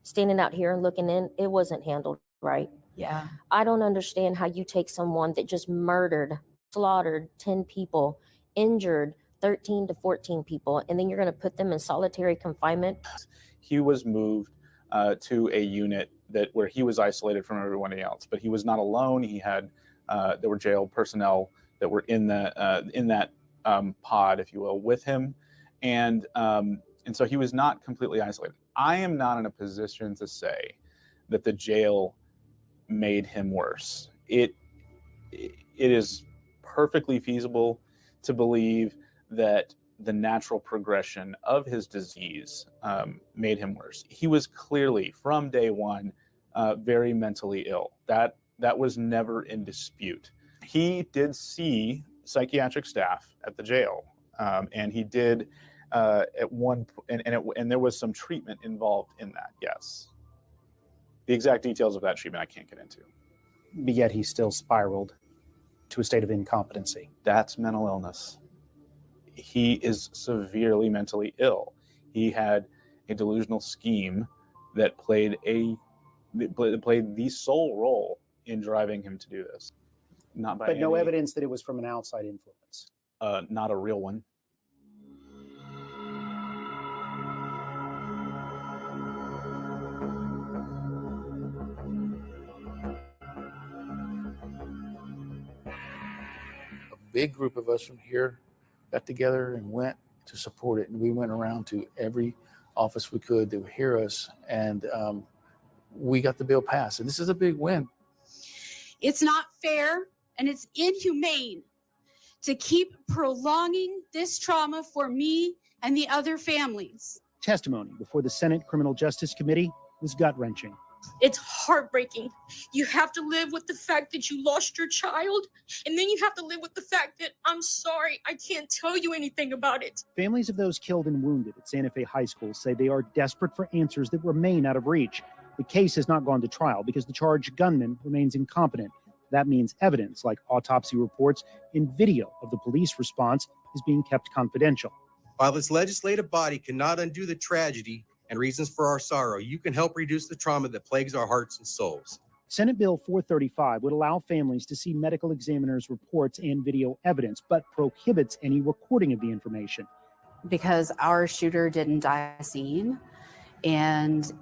standing out here and looking in, it wasn't handled right. Yeah. I don't understand how you take someone that just murdered, slaughtered 10 people, injured 13 to 14 people, and then you're going to put them in solitary confinement. He was moved to a unit where he was isolated from everyone else, but he was not alone. He had there were jail personnel that were in that pod, if you will, with him, and so he was not completely isolated. I am not in a position to say that the jail made him worse. It is perfectly feasible to believe that the natural progression of his disease made him worse. He was clearly, from day one, very mentally ill. That was never in dispute. He did see psychiatric staff at the jail, and he did at one and there was some treatment involved in that. Yes, the exact details of that treatment I can't get into. But yet he still spiraled to a state of incompetency. That's mental illness. He is severely mentally ill. He had a delusional scheme that played the sole role in driving him to do this. Not by But no evidence that it was from an outside influence. Not a real one. A big group of us from here got together and went to support it. And we went around to every office we could that would hear us. And we got the bill passed. And this is a big win. It's not fair and it's inhumane to keep prolonging this trauma for me and the other families. Testimony before the Senate Criminal Justice Committee was gut-wrenching. It's heartbreaking. You have to live with the fact that you lost your child, and then you have to live with the fact that I'm sorry, I can't tell you anything about it. Families of those killed and wounded at Santa Fe High School say they are desperate for answers that remain out of reach. The case has not gone to trial because the charged gunman remains incompetent. That means evidence like autopsy reports and video of the police response is being kept confidential. While this legislative body cannot undo the tragedy and reasons for our sorrow, you can help reduce the trauma that plagues our hearts and souls. Senate Bill 435 would allow families to see medical examiners' reports and video evidence, but prohibits any recording of the information. Because our shooter didn't die at the scene, and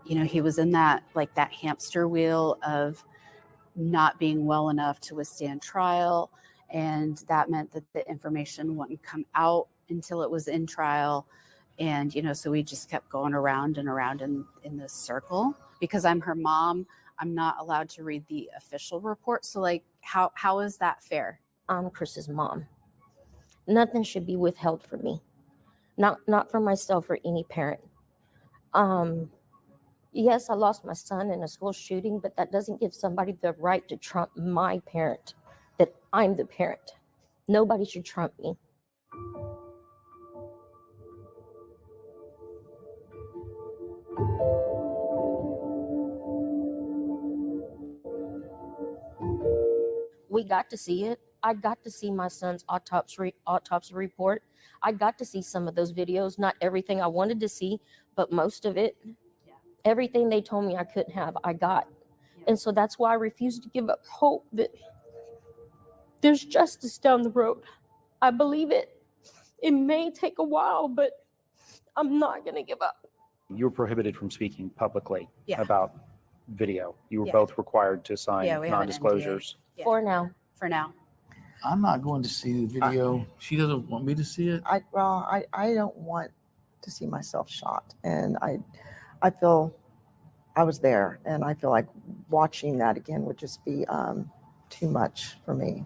he was in that hamster wheel of not being well enough to withstand trial, and that meant that the information wouldn't come out until it was in trial. And so we just kept going around and around in this circle. Because I'm her mom, I'm not allowed to read the official report. So how is that fair? I'm Chris's mom. Nothing should be withheld from me, not for myself or any parent. Yes, I lost my son in a school shooting, but that doesn't give somebody the right to trump my parent, that I'm the parent. Nobody should trump me. We got to see it. I got to see my son's autopsy report. I got to see some of those videos, not everything I wanted to see, but most of it. Yeah. Everything they told me I couldn't have, I got. Yeah. And so that's why I refuse to give up hope that there's justice down the road. I believe it. It may take a while, but I'm not going to give up. You were prohibited from speaking publicly about video. You were Yeah. both required to sign We have an non-disclosures. NDA. For now. For now. I'm not going to see the video. She doesn't want me to see it. I don't want to see myself shot, and I feel I was there, and I feel like watching that again would just be too much for me.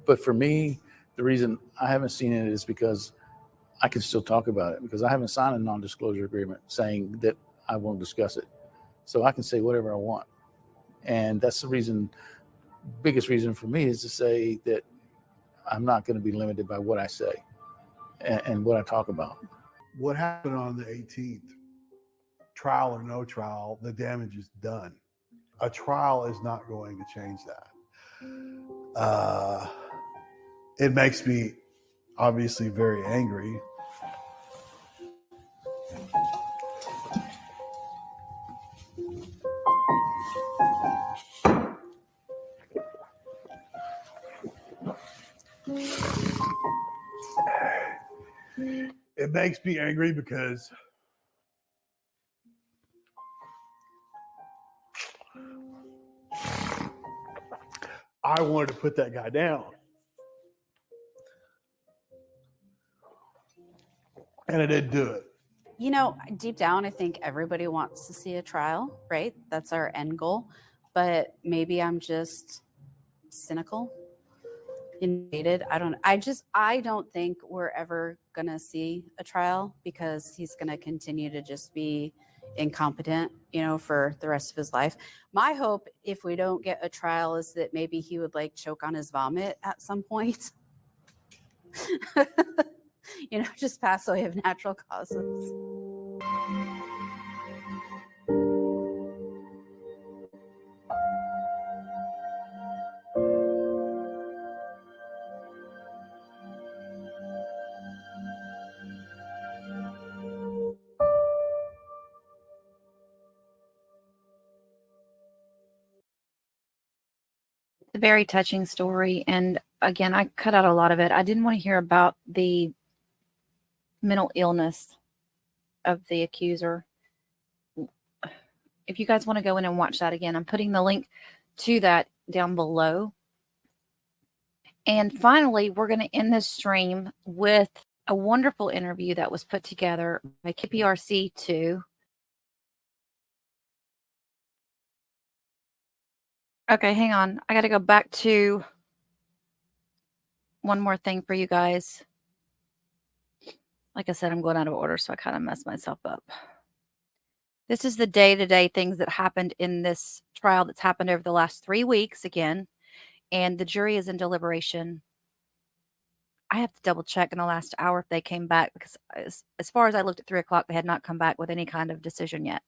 But for me, the reason I haven't seen it is because I can still talk about it because I haven't signed a non-disclosure agreement saying that I won't discuss it. So I can say whatever I want. And that's the reason, biggest reason for me is to say that I'm not going to be limited by what I say and what I talk about. What happened on the 18th, trial or no trial, the damage is done. A trial is not going to change that. It makes me obviously very angry. It makes me angry because I wanted to put that guy down. And I didn't do it. You know, deep down, I think everybody wants to see a trial, right? That's our end goal. But maybe I'm just cynical. I don't think we're ever going to see a trial because he's going to continue to just be incompetent, for the rest of his life. My hope, if we don't get a trial, is that maybe he would choke on his vomit at some point. Just pass away of natural causes. It's a very touching story. And again, I cut out a lot of it. I didn't want to hear about the mental illness of the accuser. If you guys want to go in and watch that again, I'm putting the link to that down below. And finally, we're going to end this stream with a wonderful interview that was put together by KPRC2. Okay, hang on. I got to go back to one more thing for you guys. Like I said, I'm going out of order, so I kind of messed myself up. This is the day-to-day things that happened in this trial that's happened over the last 3 weeks again, and the jury is in deliberation. I have to double check in the last hour if they came back because as far as I looked at 3 o'clock, they had not come back with any kind of decision yet.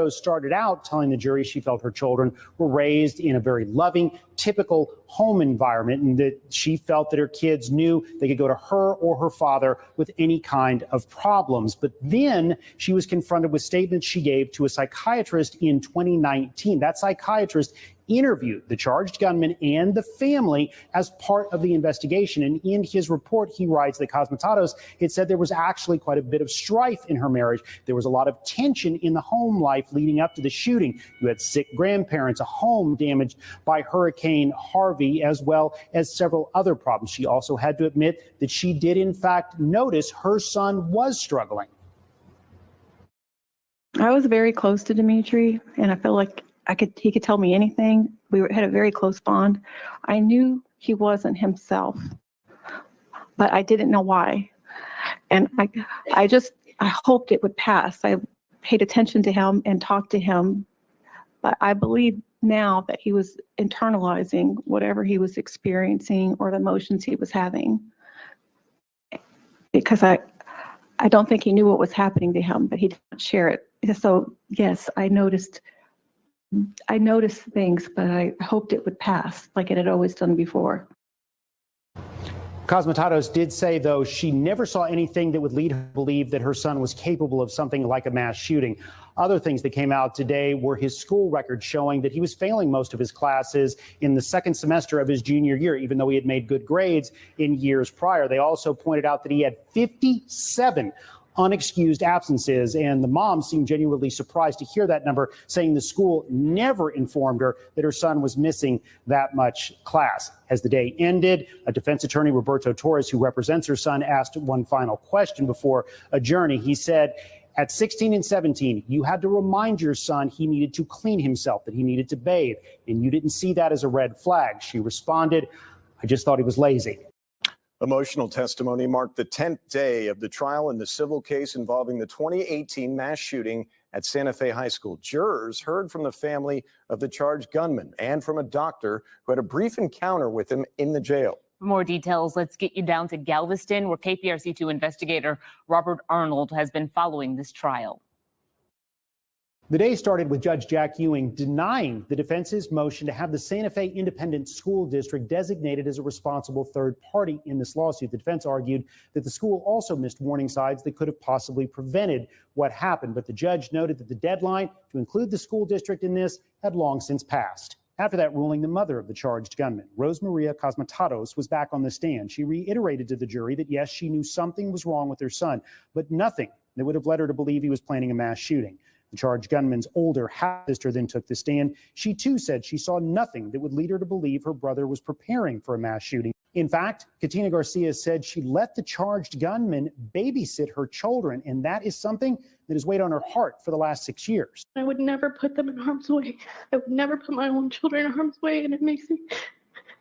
Started out telling the jury she felt her children were raised in a very loving, typical home environment, and that she felt that her kids knew they could go to her or her father with any kind of problems. But then she was confronted with statements she gave to a psychiatrist in 2019. That psychiatrist interviewed the charged gunman and the family as part of the investigation. And in his report, he writes that Cosmetatos had said there was actually quite a bit of strife in her marriage. There was a lot of tension in the home life leading up to the shooting. You had sick grandparents, a home damaged by Hurricane Harvey, as well as several other problems. She also had to admit that she did, in fact, notice her son was struggling. I was very close to Dimitri, and I feel like he could tell me anything. We had a very close bond. I knew he wasn't himself, but I didn't know why. And I hoped it would pass. I paid attention to him and talked to him, but I believe now that he was internalizing whatever he was experiencing or the emotions he was having. Because I don't think he knew what was happening to him, but he didn't share it. So yes, I noticed things, but I hoped it would pass like it had always done before. Cosmetatos did say, though, she never saw anything that would lead her to believe that her son was capable of something like a mass shooting. Other things that came out today were his school records showing that he was failing most of his classes in the second semester of his junior year, even though he had made good grades in years prior. They also pointed out that he had 57 unexcused absences, and the mom seemed genuinely surprised to hear that number, saying the school never informed her that her son was missing that much class. As the day ended, a defense attorney, Roberto Torres, who represents her son, asked one final question before adjourning. He said, at 16 and 17, you had to remind your son he needed to clean himself, that he needed to bathe, and you didn't see that as a red flag. She responded, I just thought he was lazy. Emotional testimony marked the 10th day of the trial in the civil case involving the 2018 mass shooting at Santa Fe High School. Jurors heard from the family of the charged gunman and from a doctor who had a brief encounter with him in the jail. For more details, let's get you down to Galveston, where KPRC2 investigator Robert Arnold has been following this trial. The day started with Judge Jack Ewing denying the defense's motion to have the Santa Fe Independent School District designated as a responsible third party in this lawsuit. The defense argued that the school also missed warning signs that could have possibly prevented what happened, but the judge noted that the deadline to include the school district in this had long since passed. After that ruling, the mother of the charged gunman, Rose Maria Cosmatatos, was back on the stand. She reiterated to the jury that, yes, she knew something was wrong with her son, but nothing that would have led her to believe he was planning a mass shooting. The charged gunman's older half-sister then took the stand. She too said she saw nothing that would lead her to believe her brother was preparing for a mass shooting. In fact, Katina Garcia said she let the charged gunman babysit her children, and that is something that has weighed on her heart for the last 6 years. I would never put them in harm's way. I would never put my own children in harm's way, and it makes me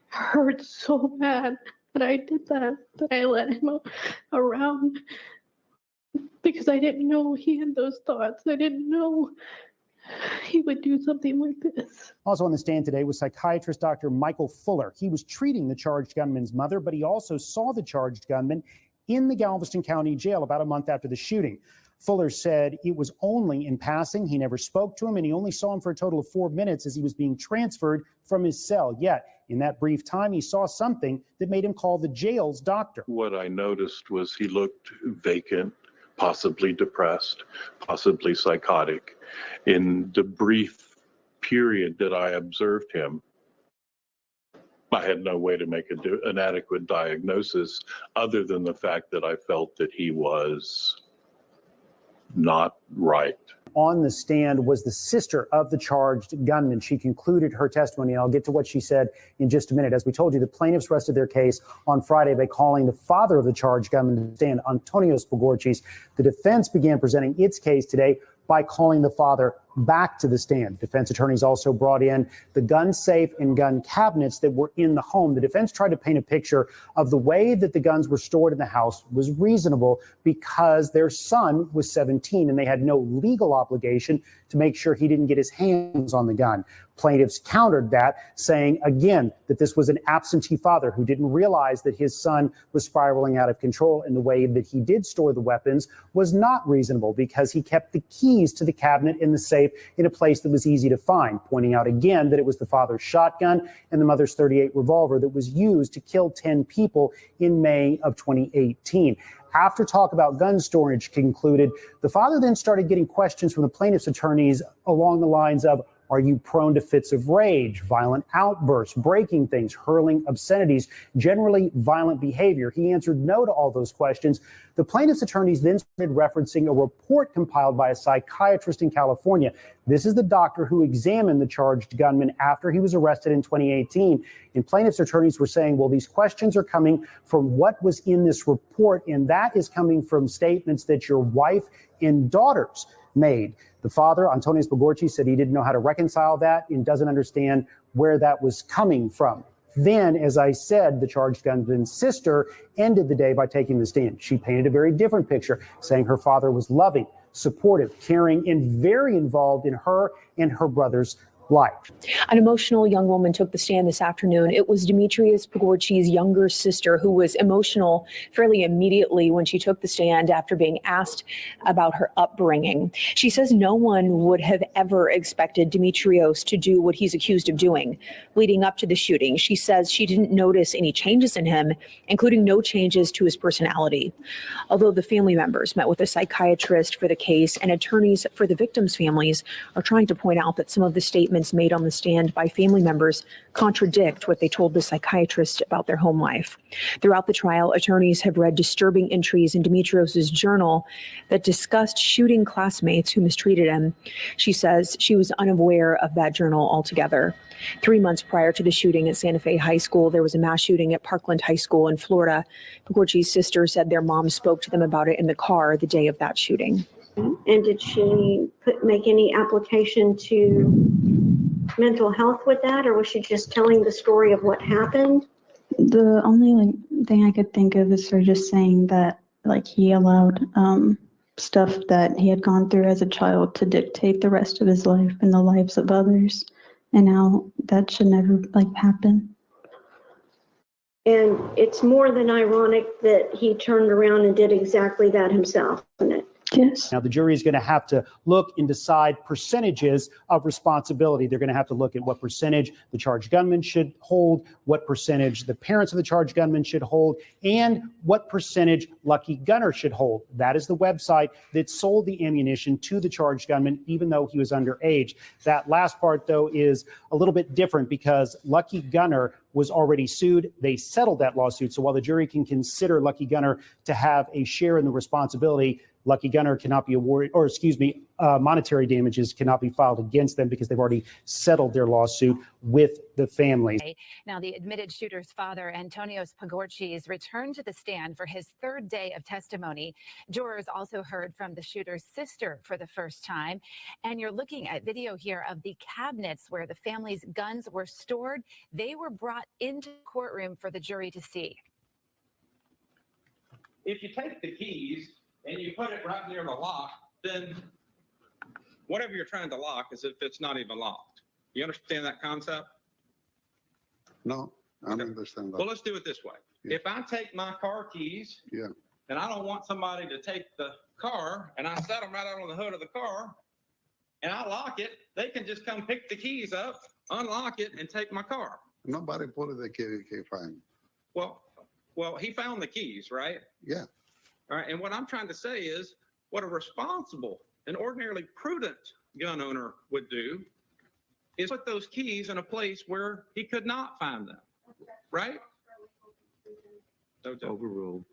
hurt so bad that I did that I let him around. Because I didn't know he had those thoughts. I didn't know he would do something like this. Also on the stand today was psychiatrist Dr. Michael Fuller. He was treating the charged gunman's mother, but he also saw the charged gunman in the Galveston County Jail about a month after the shooting. Fuller said it was only in passing. He never spoke to him, and he only saw him for a total of 4 minutes as he was being transferred from his cell. Yet, in that brief time, he saw something that made him call the jail's doctor. What I noticed was he looked vacant, possibly depressed, possibly psychotic. In the brief period that I observed him, I had no way to make an adequate diagnosis other than the fact that I felt that he was not right. On the stand was the sister of the charged gunman. She concluded her testimony, and I'll get to what she said in just a minute. As we told you, the plaintiffs rested their case on Friday by calling the father of the charged gunman to the stand, Dimitrios Pagourtzis. The defense began presenting its case today by calling the father back to the stand. Defense attorneys also brought in the gun safe and gun cabinets that were in the home. The defense tried to paint a picture of the way that the guns were stored in the house was reasonable because their son was 17 and they had no legal obligation to make sure he didn't get his hands on the gun. Plaintiffs countered that, saying again that this was an absentee father who didn't realize that his son was spiraling out of control, and the way that he did store the weapons was not reasonable because he kept the keys to the cabinet in the safe in a place that was easy to find, pointing out again that it was the father's shotgun and the mother's .38 revolver that was used to kill 10 people in May of 2018. After talk about gun storage concluded, the father then started getting questions from the plaintiff's attorneys along the lines of, are you prone to fits of rage, violent outbursts, breaking things, hurling obscenities, generally violent behavior? He answered no to all those questions. The plaintiff's attorneys then started referencing a report compiled by a psychiatrist in California. This is the doctor who examined the charged gunman after he was arrested in 2018. And plaintiff's attorneys were saying, well, these questions are coming from what was in this report, and that is coming from statements that your wife and daughters made. The father, Dimitrios Pagourtzis, said he didn't know how to reconcile that and doesn't understand where that was coming from. Then, as I said, the charged gunman's sister ended the day by taking the stand. She painted a very different picture, saying her father was loving, supportive, caring, and very involved in her and her brother's life. An emotional young woman took the stand this afternoon. It was Dimitrios Pagourtzis' younger sister who was emotional fairly immediately when she took the stand after being asked about her upbringing. She says no one would have ever expected Dimitrios to do what he's accused of doing. Leading up to the shooting, she says she didn't notice any changes in him, including no changes to his personality. Although the family members met with a psychiatrist for the case and attorneys for the victims' families are trying to point out that some of the statements made on the stand by family members contradict what they told the psychiatrist about their home life. Throughout the trial, attorneys have read disturbing entries in Dimitrios' journal that discussed shooting classmates who mistreated him. She says she was unaware of that journal altogether. 3 months prior to the shooting at Santa Fe High School, there was a mass shooting at Parkland High School in Florida. Pagourtzis' sister said their mom spoke to them about it in the car the day of that shooting. And did she make any application to mental health with that, or was she just telling the story of what happened? The only thing I could think of is her just saying that, like, he allowed stuff that he had gone through as a child to dictate the rest of his life and the lives of others. And now that should never, like, happen. And it's more than ironic that he turned around and did exactly that himself, isn't it? Yes. Now, the jury is going to have to look and decide percentages of responsibility. They're going to have to look at what percentage the charged gunman should hold, what percentage the parents of the charged gunman should hold, and what percentage Lucky Gunner should hold. That is the website that sold the ammunition to the charged gunman, even though he was underage. That last part, though, is a little bit different because Lucky Gunner was already sued. They settled that lawsuit. So while the jury can consider Lucky Gunner to have a share in the responsibility, Lucky Gunner cannot be awarded, or monetary damages cannot be filed against them because they've already settled their lawsuit with the families. Now, the admitted shooter's father, Dimitrios Pagourtzis, returned to the stand for his third day of testimony. Jurors also heard from the shooter's sister for the first time. And you're looking at video here of the cabinets where the family's guns were stored. They were brought into the courtroom for the jury to see. If you take the keys and you put it right near the lock, then whatever you're trying to lock is if it's not even locked. You understand that concept? No, I don't understand that. Well, let's do it this way. Yeah. If I take my car keys and I don't want somebody to take the car and I set them right out on the hood of the car and I lock it, they can just come pick the keys up, unlock it, and take my car. Nobody put the key fine. Well, he found the keys, right? Yeah. All right, and what I'm trying to say is what a responsible and ordinarily prudent gun owner would do is put those keys in a place where he could not find them, right? Overruled.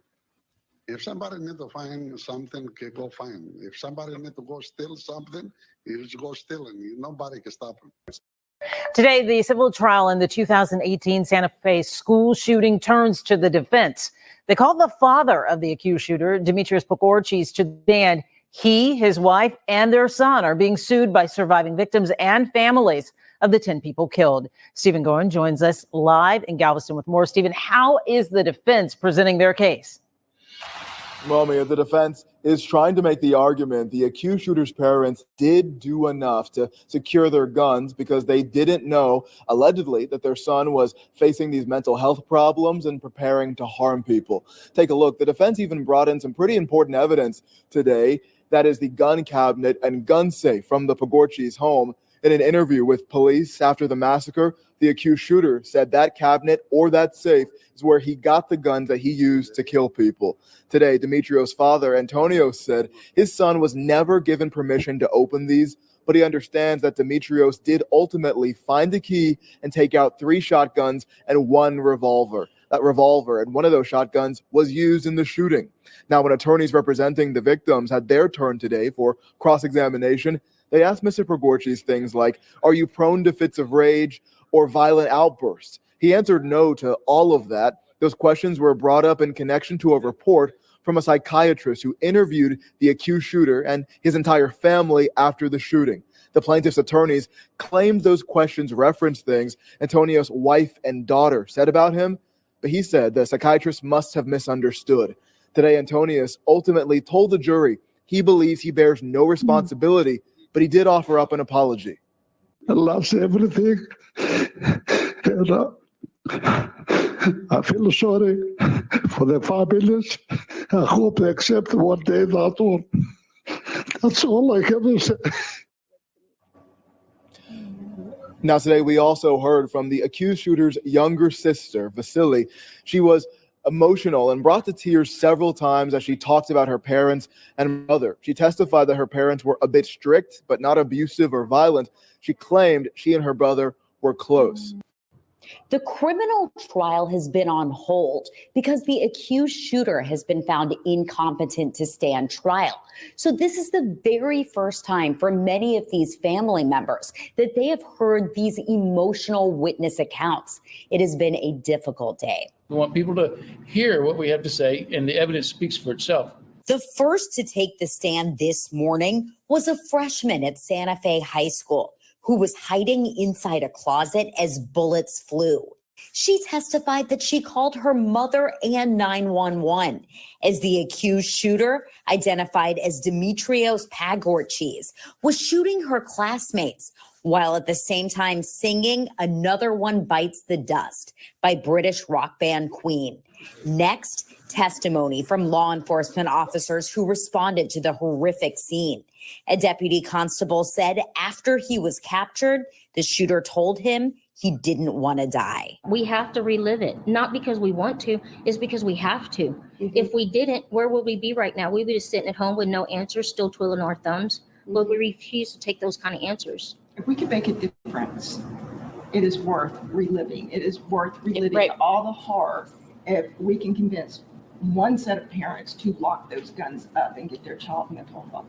If somebody need to find something, go find. If somebody need to go steal something, he just go stealing. Nobody can stop him. Today, the civil trial in the 2018 Santa Fe school shooting turns to the defense. They called the father of the accused shooter, Dimitrios Pagourtzis, to the stand. He, his wife, and their son are being sued by surviving victims and families of the 10 people killed. Stephen Gorin joins us live in Galveston with more. Stephen, how is the defense presenting their case? Well, Mia, the defense is trying to make the argument the accused shooter's parents did do enough to secure their guns because they didn't know, allegedly, that their son was facing these mental health problems and preparing to harm people. Take a look. The defense even brought in some pretty important evidence today. That is the gun cabinet and gun safe from the Pagourtzis' home. In an interview with police after the massacre, the accused shooter said that cabinet or that safe is where he got the guns that he used to kill people. Today, Dimitrios' father, Antonios, said his son was never given permission to open these, but he understands that Dimitrios did ultimately find the key and take out 3 shotguns and 1 revolver. That revolver and one of those shotguns was used in the shooting. Now, when attorneys representing the victims had their turn today for cross-examination, they asked Mr. Pagourtzis things like, are you prone to fits of rage or violent outbursts? He answered no to all of that. Those questions were brought up in connection to a report from a psychiatrist who interviewed the accused shooter and his entire family after the shooting. The plaintiff's attorneys claimed those questions referenced things Antonios' wife and daughter said about him, but he said the psychiatrist must have misunderstood. Today, Antonios ultimately told the jury he believes he bears no responsibility, but he did offer up an apology. I lost everything. And, I feel sorry for the families. I hope they accept what they not on. That's all I can say. Now, today, we also heard from the accused shooter's younger sister, Vasily. She was emotional and brought to tears several times as she talked about her parents and mother. She testified that her parents were a bit strict, but not abusive or violent. She claimed she and her brother were close. The criminal trial has been on hold because the accused shooter has been found incompetent to stand trial. So this is the very first time for many of these family members that they have heard these emotional witness accounts. It has been a difficult day. We want people to hear what we have to say, and the evidence speaks for itself. The first to take the stand this morning was a freshman at Santa Fe High School who was hiding inside a closet as bullets flew. She testified that she called her mother and 911 as the accused shooter, identified as Dimitrios Pagourtzis, was shooting her classmates while at the same time singing Another One Bites the Dust by British rock band Queen. Next, testimony from law enforcement officers who responded to the horrific scene. A deputy constable said after he was captured, the shooter told him he didn't want to die. We have to relive it, not because we want to, it's because we have to. If we didn't, where would we be right now? We'd be just sitting at home with no answers, still twiddling our thumbs, but we refuse to take those kind of answers. If we can make a difference, it is worth reliving. It is worth reliving all the horror if we can convince one set of parents to lock those guns up and get their child mental health.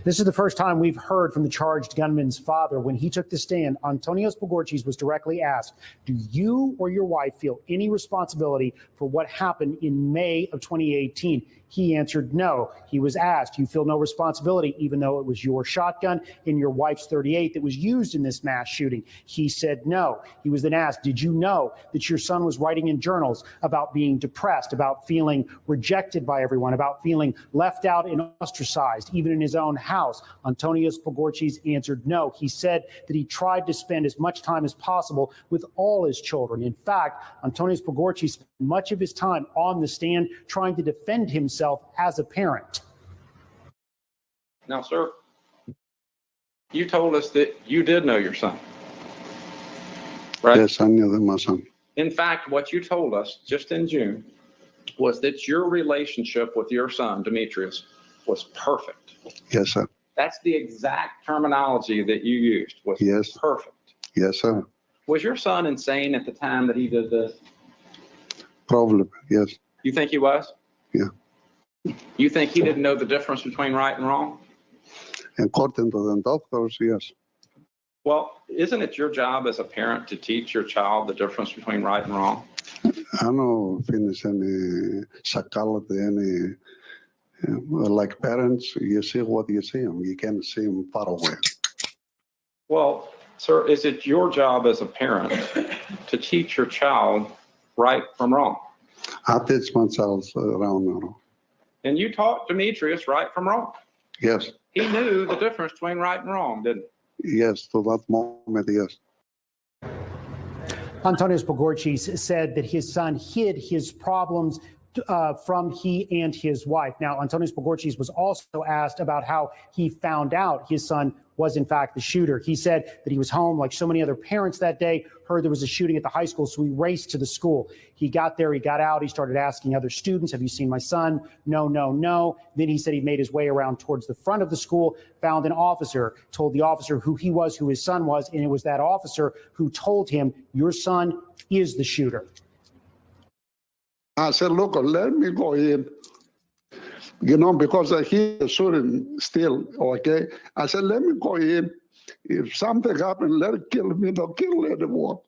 This is the first time we've heard from the charged gunman's father. When he took the stand, Dimitrios Pagourtzis was directly asked, do you or your wife feel any responsibility for what happened in May of 2018? He answered no. He was asked, you feel no responsibility, even though it was your shotgun and your wife's .38 that was used in this mass shooting? He said no. He was then asked, did you know that your son was writing in journals about being depressed, about feeling rejected by everyone, about feeling left out and ostracized, even in his own house? Dimitrios Pagourtzis answered no. He said that he tried to spend as much time as possible with all his children. In fact, Dimitrios Pagourtzis spent much of his time on the stand trying to defend himself as a parent. Now, sir, you told us that you did know your son, right? Yes, I knew my son. In fact, what you told us just in June was that your relationship with your son, Dimitrios, was perfect. Yes, sir. That's the exact terminology that you used, was Yes. perfect. Yes, sir. Was your son insane at the time that he did this? Probably, yes. You think he was? Yeah. You think he didn't know the difference between right and wrong? According to the doctors, yes. Well, isn't it your job as a parent to teach your child the difference between right and wrong? I don't finish any psychology, any, like parents, you see what you see them. You can't see them far away. Well, sir, is it your job as a parent to teach your child right from wrong? I teach myself around now. And you taught Dimitrios right from wrong. Yes. He knew the difference between right and wrong, didn't he? Yes, to that moment, yes. Dimitrios Pagourtzis said that his son hid his problems from he and his wife. Now, Dimitrios Pagourtzis was also asked about how he found out his son was in fact the shooter. He said that he was home like so many other parents that day, heard there was a shooting at the high school, so he raced to the school. He got there, he got out, he started asking other students, have you seen my son? No, no, no. Then he said he made his way around towards the front of the school, found an officer, told the officer who he was, who his son was, and it was that officer who told him, your son is the shooter. I said, look, let me go in, because he's shooting still, okay? I said, let me go in. If something happens, let it kill me, don't kill anyone.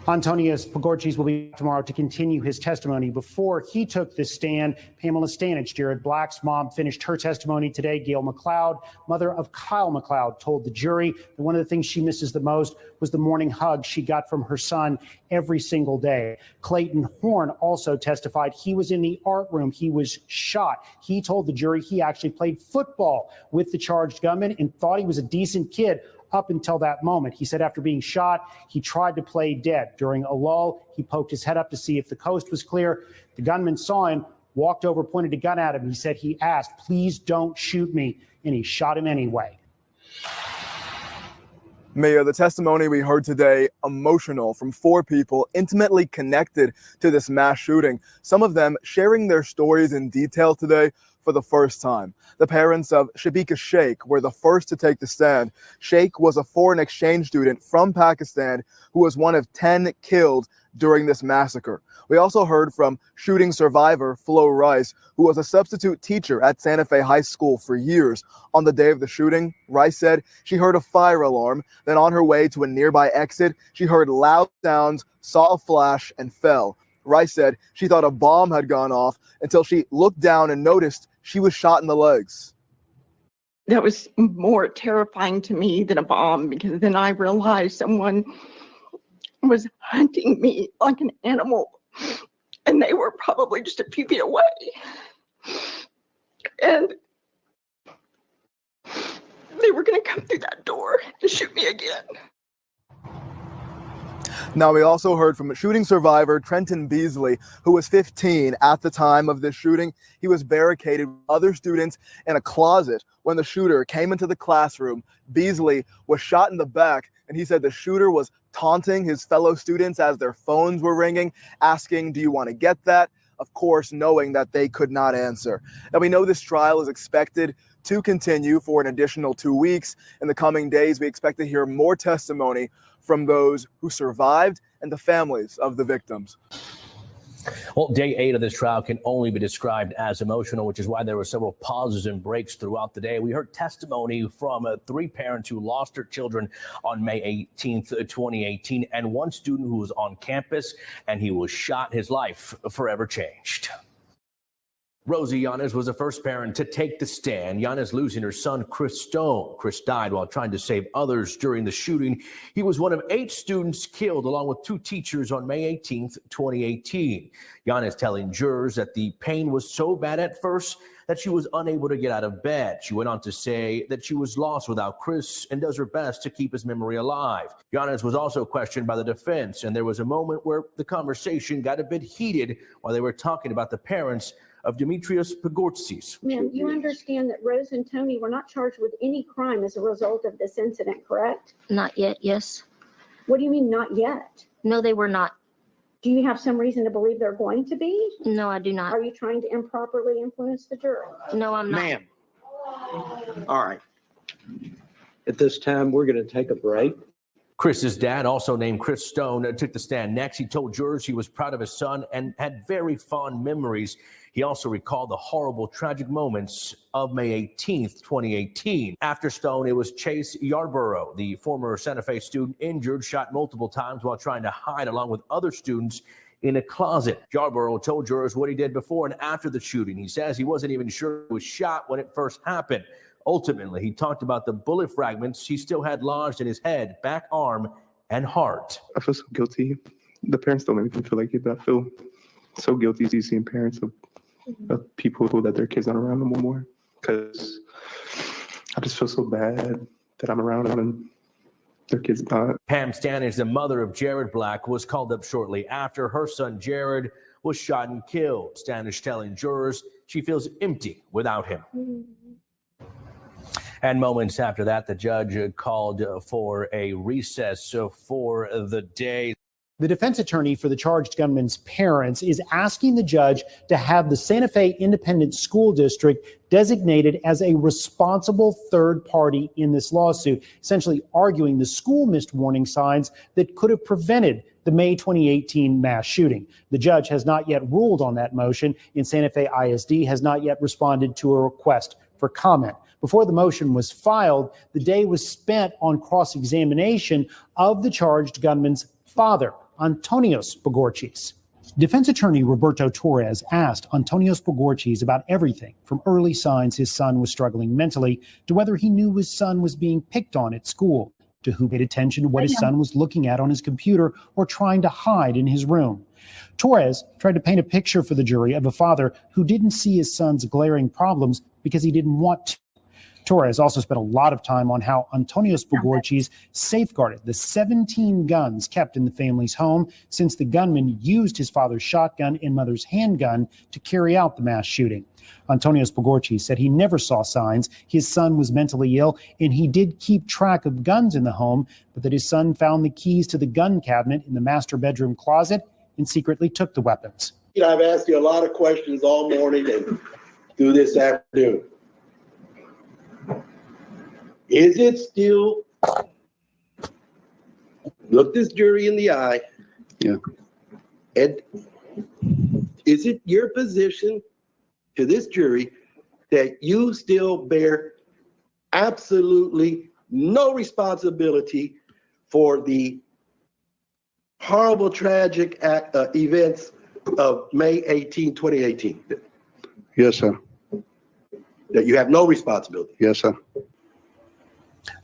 Dimitrios Pagourtzis will be back tomorrow to continue his testimony. Before he took the stand, Pamela Stanich, Jared Black's mom, finished her testimony today. Gail McLeod, mother of Kyle McLeod, told the jury that one of the things she misses the most was the morning hug she got from her son every single day. Clayton Horn also testified he was in the art room. He was shot. He told the jury he actually played football with the charged gunman and thought he was a decent kid up until that moment. He said after being shot, he tried to play dead. During a lull, he poked his head up to see if the coast was clear. The gunman saw him, walked over, pointed a gun at him. He said he asked, please don't shoot me, and he shot him anyway. Mia, the testimony we heard today, emotional from 4 people intimately connected to this mass shooting, some of them sharing their stories in detail today for the first time. The parents of Shabika Sheikh were the first to take the stand. Sheikh was a foreign exchange student from Pakistan who was one of 10 killed during this massacre. We also heard from shooting survivor Flo Rice, who was a substitute teacher at Santa Fe High School for years. On the day of the shooting, Rice said she heard a fire alarm. Then on her way to a nearby exit, she heard loud sounds, saw a flash, and fell. Rice said she thought a bomb had gone off until she looked down and noticed she was shot in the legs. That was more terrifying to me than a bomb, because then I realized someone was hunting me like an animal, and they were probably just a few feet away. And they were going to come through that door to shoot me again. Now, we also heard from a shooting survivor, Trenton Beasley, who was 15 at the time of this shooting. He was barricaded with other students in a closet when the shooter came into the classroom. Beasley was shot in the back, and he said the shooter was taunting his fellow students as their phones were ringing, asking, "Do you want to get that?" Of course, knowing that they could not answer. Now, we know this trial is expected to continue for an additional 2 weeks. In the coming days, we expect to hear more testimony from those who survived and the families of the victims. Well, day 8 of this trial can only be described as emotional, which is why there were several pauses and breaks throughout the day. We heard testimony from 3 parents who lost their children on May 18th, 2018, and 1 student who was on campus and he was shot. His life forever changed. Rosie Yanez was the first parent to take the stand. Yanez losing her son, Chris Stone. Chris died while trying to save others during the shooting. He was one of 8 students killed, along with 2 teachers on May 18th, 2018. Yanez telling jurors that the pain was so bad at first that she was unable to get out of bed. She went on to say that she was lost without Chris and does her best to keep his memory alive. Yanez was also questioned by the defense, and there was a moment where the conversation got a bit heated while they were talking about the parents of Dimitrios Pagourtzis. Ma'am, you understand that Rose and Tony were not charged with any crime as a result of this incident, correct? Not yet, yes. What do you mean, not yet? No, they were not. Do you have some reason to believe they're going to be? No, I do not. Are you trying to improperly influence the jury? No, I'm not. Ma'am. All right. At this time, we're going to take a break. Chris's dad, also named Chris Stone, took the stand next. He told jurors he was proud of his son and had very fond memories. He also recalled the horrible, tragic moments of May 18th, 2018. After Stone, it was Chase Yarborough, the former Santa Fe student injured, shot multiple times while trying to hide along with other students in a closet. Yarborough told jurors what he did before and after the shooting. He says he wasn't even sure he was shot when it first happened. Ultimately, he talked about the bullet fragments he still had lodged in his head, back arm, and heart. I feel so guilty. The parents don't make me feel like it, but I feel so guilty seeing parents of people who let their kids not around no more, because I just feel so bad that I'm around and their kids not. Pam Stanish, the mother of Jared Black, was called up shortly after her son Jared was shot and killed. Stanish telling jurors she feels empty without him. And moments after that, the judge called for a recess for the day. The defense attorney for the charged gunman's parents is asking the judge to have the Santa Fe Independent School District designated as a responsible third party in this lawsuit, essentially arguing the school missed warning signs that could have prevented the May 2018 mass shooting. The judge has not yet ruled on that motion, and Santa Fe ISD has not yet responded to a request for comment. Before the motion was filed, the day was spent on cross-examination of the charged gunman's father, Antonios Pagourtzis. Defense attorney Roberto Torres asked Antonios Pagourtzis about everything from early signs his son was struggling mentally to whether he knew his son was being picked on at school, to who paid attention to what his son was looking at on his computer or trying to hide in his room. Torres tried to paint a picture for the jury of a father who didn't see his son's glaring problems because he didn't want to. Torres also spent a lot of time on how Antonios Pagourtzis safeguarded the 17 guns kept in the family's home since the gunman used his father's shotgun and mother's handgun to carry out the mass shooting. Antonios Pagourtzis said he never saw signs his son was mentally ill, and he did keep track of guns in the home, but that his son found the keys to the gun cabinet in the master bedroom closet and secretly took the weapons. I've asked you a lot of questions all morning and through this afternoon. Is it still, look this jury in the eye. Yeah. And is it your position to this jury that you still bear absolutely no responsibility for the horrible, tragic events of May 18, 2018? Yes, sir. That you have no responsibility? Yes, sir.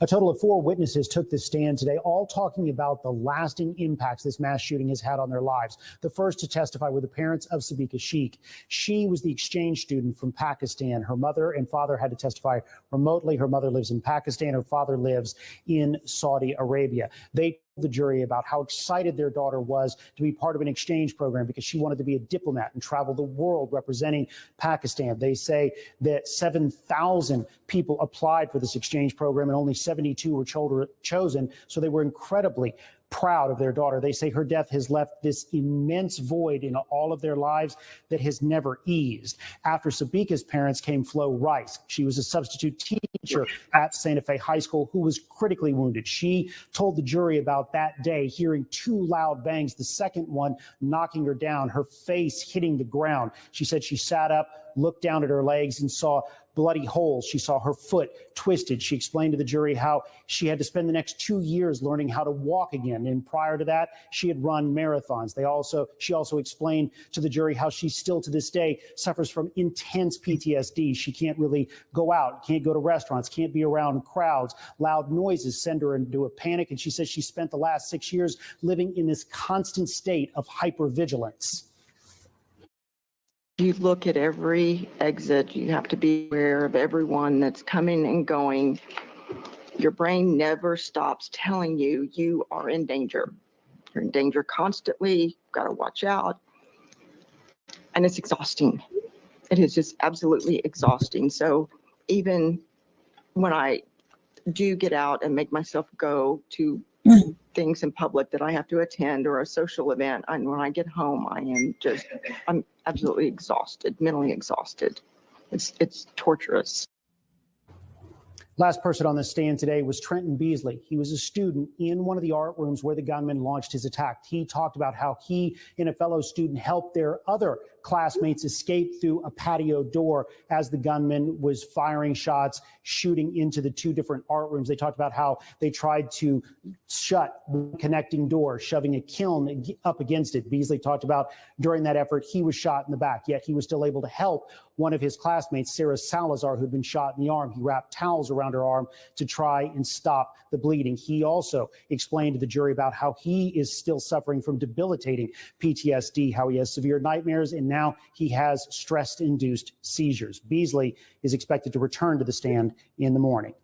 A total of 4 witnesses took the stand today, all talking about the lasting impacts this mass shooting has had on their lives. The first to testify were the parents of Sabika Sheikh. She was the exchange student from Pakistan. Her mother and father had to testify remotely. Her mother lives in Pakistan. Her father lives in Saudi Arabia. They told the jury about how excited their daughter was to be part of an exchange program because she wanted to be a diplomat and travel the world representing Pakistan. They say that 7,000 people applied for this exchange program and only 72 were chosen. So they were incredibly proud of their daughter. They say her death has left this immense void in all of their lives that has never eased. After Sabika's parents came Flo Rice. She was a substitute teacher at Santa Fe High School who was critically wounded. She told the jury about that day hearing 2 loud bangs, the second one knocking her down, her face hitting the ground. She said she sat up, looked down at her legs and saw bloody holes. She saw her foot twisted. She explained to the jury how she had to spend the next 2 years learning how to walk again. And prior to that, she had run marathons. She also explained to the jury how she still to this day suffers from intense PTSD. She can't really go out, can't go to restaurants, can't be around crowds. Loud noises send her into a panic. And she says she spent the last 6 years living in this constant state of hypervigilance. You look at every exit, you have to be aware of everyone that's coming and going. Your brain never stops telling you you are in danger. You're in danger constantly, got to watch out. And it's exhausting. It is just absolutely exhausting. So even when I do get out and make myself go to things in public that I have to attend or a social event, and when I get home, I'm absolutely exhausted, mentally exhausted. It's torturous. Last person on the stand today was Trenton Beasley. He was a student in one of the art rooms where the gunman launched his attack. He talked about how he and a fellow student helped their other classmates escape through a patio door as the gunman was firing shots, shooting into the 2 different art rooms. They talked about how they tried to shut the connecting door, shoving a kiln up against it. Beasley talked about during that effort, he was shot in the back, yet he was still able to help one of his classmates, Sarah Salazar, who'd been shot in the arm. He wrapped towels around her arm to try and stop the bleeding. He also explained to the jury about how he is still suffering from debilitating PTSD, how he has severe nightmares, and now he has stress-induced seizures. Beasley is expected to return to the stand in the morning.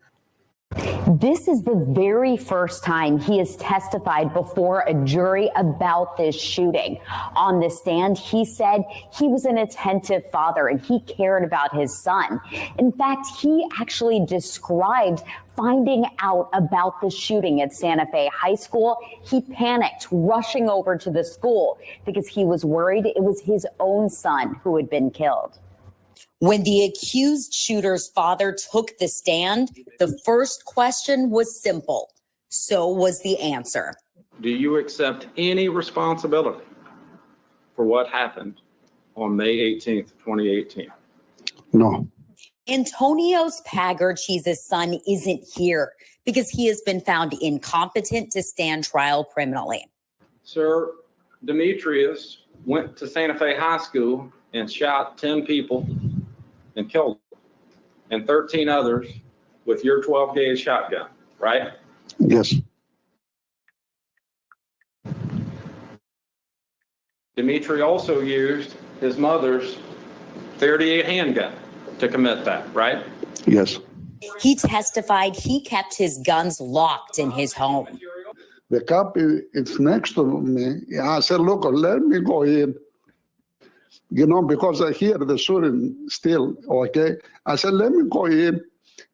This is the very first time he has testified before a jury about this shooting. On the stand, he said he was an attentive father and he cared about his son. In fact, he actually described finding out about the shooting at Santa Fe High School. He panicked, rushing over to the school because he was worried it was his own son who had been killed. When the accused shooter's father took the stand, the first question was simple. So was the answer. Do you accept any responsibility for what happened on May 18th, 2018? No. Dimitrios Pagourtzis' son isn't here because he has been found incompetent to stand trial criminally. Sir, Dimitrios went to Santa Fe High School and shot 10 people and killed them, and 13 others with your 12-gauge shotgun, right? Yes. Dimitri also used his mother's .38 handgun to commit that, right? Yes. He testified he kept his guns locked in his home. The cop is next to me. I said, look, let me go in. You know, because I hear the shooting still, okay? I said, let me go in.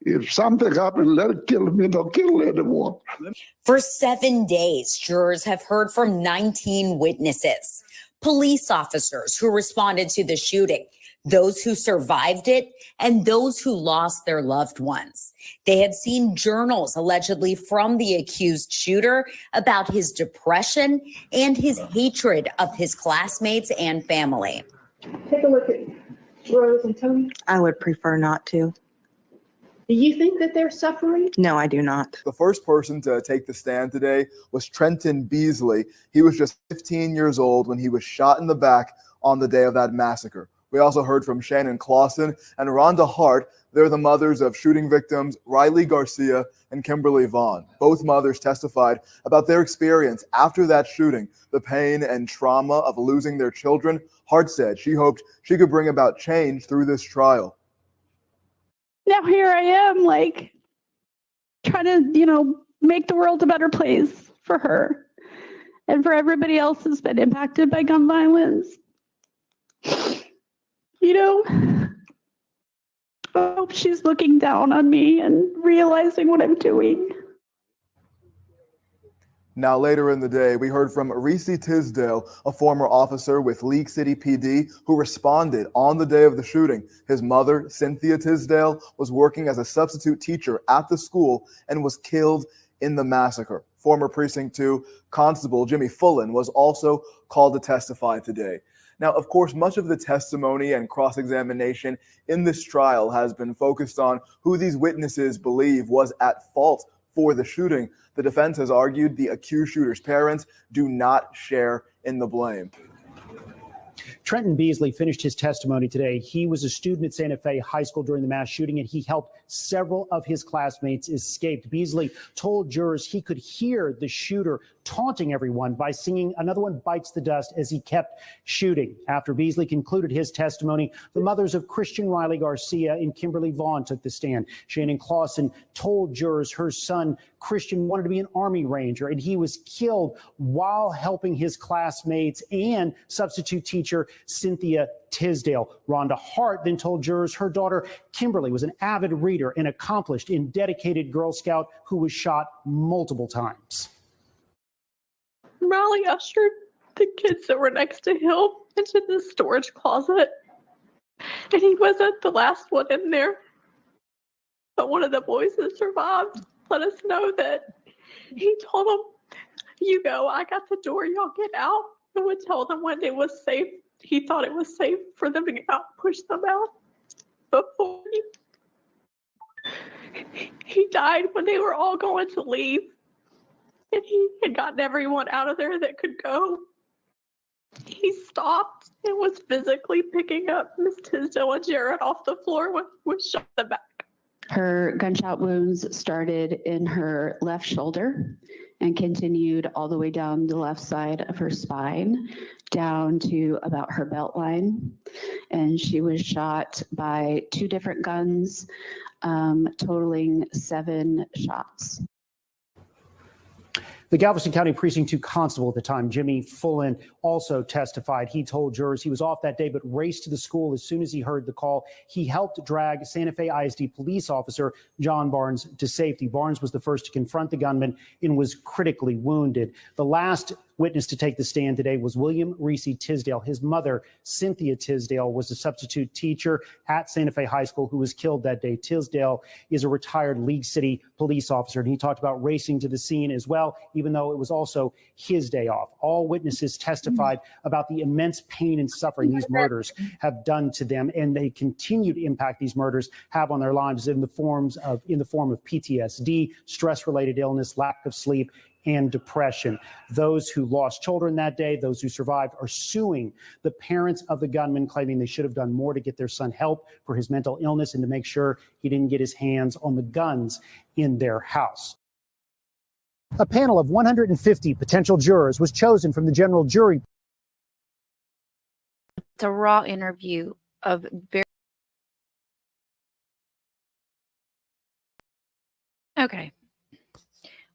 If something happens, let it kill me, don't kill anyone. For 7 days, jurors have heard from 19 witnesses, police officers who responded to the shooting, those who survived it, and those who lost their loved ones. They have seen journals allegedly from the accused shooter about his depression and his hatred of his classmates and family. Take a look at Rose and Tony. I would prefer not to. Do you think that they're suffering? No, I do not. The first person to take the stand today was Trenton Beasley. He was just 15 years old when he was shot in the back on the day of that massacre. We also heard from Shannon Clausen and Rhonda Hart. They're the mothers of shooting victims Riley Garcia and Kimberly Vaughn. Both mothers testified about their experience after that shooting, the pain and trauma of losing their children. Hart said she hoped she could bring about change through this trial. Now here I am, like, trying to, make the world a better place for her and for everybody else that's been impacted by gun violence. I hope she's looking down on me and realizing what I'm doing. Now, later in the day, we heard from Reese Tisdale, a former officer with League City PD who responded on the day of the shooting. His mother, Cynthia Tisdale, was working as a substitute teacher at the school and was killed in the massacre. Former Precinct 2 Constable Jimmy Fullen was also called to testify today. Now, of course, much of the testimony and cross-examination in this trial has been focused on who these witnesses believe was at fault for the shooting. The defense has argued the accused shooter's parents do not share in the blame. Trenton Beasley finished his testimony today. He was a student at Santa Fe High School during the mass shooting, and he helped several of his classmates escape. Beasley told jurors he could hear the shooter taunting everyone by singing "Another One Bites the Dust" as he kept shooting. After Beasley concluded his testimony, the mothers of Christian Riley Garcia and Kimberly Vaughn took the stand. Shannon Clausen told jurors her son Christian wanted to be an Army Ranger, and he was killed while helping his classmates and substitute teacher Cynthia Tisdale. Rhonda Hart then told jurors her daughter Kimberly was an avid reader, an accomplished and dedicated Girl Scout who was shot multiple times. Riley ushered the kids that were next to him into the storage closet, and he wasn't the last one in there. But one of the boys that survived let us know that he told them, "You go, I got the door, y'all get out," and would tell them when it was safe. He thought it was safe for them to get out and push them out. Before he died when they were all going to leave, and he had gotten everyone out of there that could go. He stopped and was physically picking up Miss Tisdale and Jared off the floor when he was shot in the back. Her gunshot wounds started in her left shoulder and continued all the way down the left side of her spine, down to about her belt line. And she was shot by 2 different guns, totaling 7 shots. The Galveston County Precinct 2 Constable at the time, Jimmy Fullen, also testified. He told jurors he was off that day but raced to the school as soon as he heard the call. He helped drag Santa Fe ISD police officer John Barnes to safety. Barnes was the first to confront the gunman and was critically wounded. The last witness to take the stand today was William Reese Tisdale. His mother, Cynthia Tisdale, was a substitute teacher at Santa Fe High School who was killed that day. Tisdale is a retired League City police officer, and he talked about racing to the scene as well, even though it was also his day off. All witnesses testified about the immense pain and suffering these murders have done to them, and they continue to impact these murders have on their lives in the form of PTSD, stress-related illness, lack of sleep, and depression. Those who lost children that day, those who survived, are suing the parents of the gunman, claiming they should have done more to get their son help for his mental illness and to make sure he didn't get his hands on the guns in their house. A panel of 150 potential jurors was chosen from the general jury. It's a raw interview of very. Okay.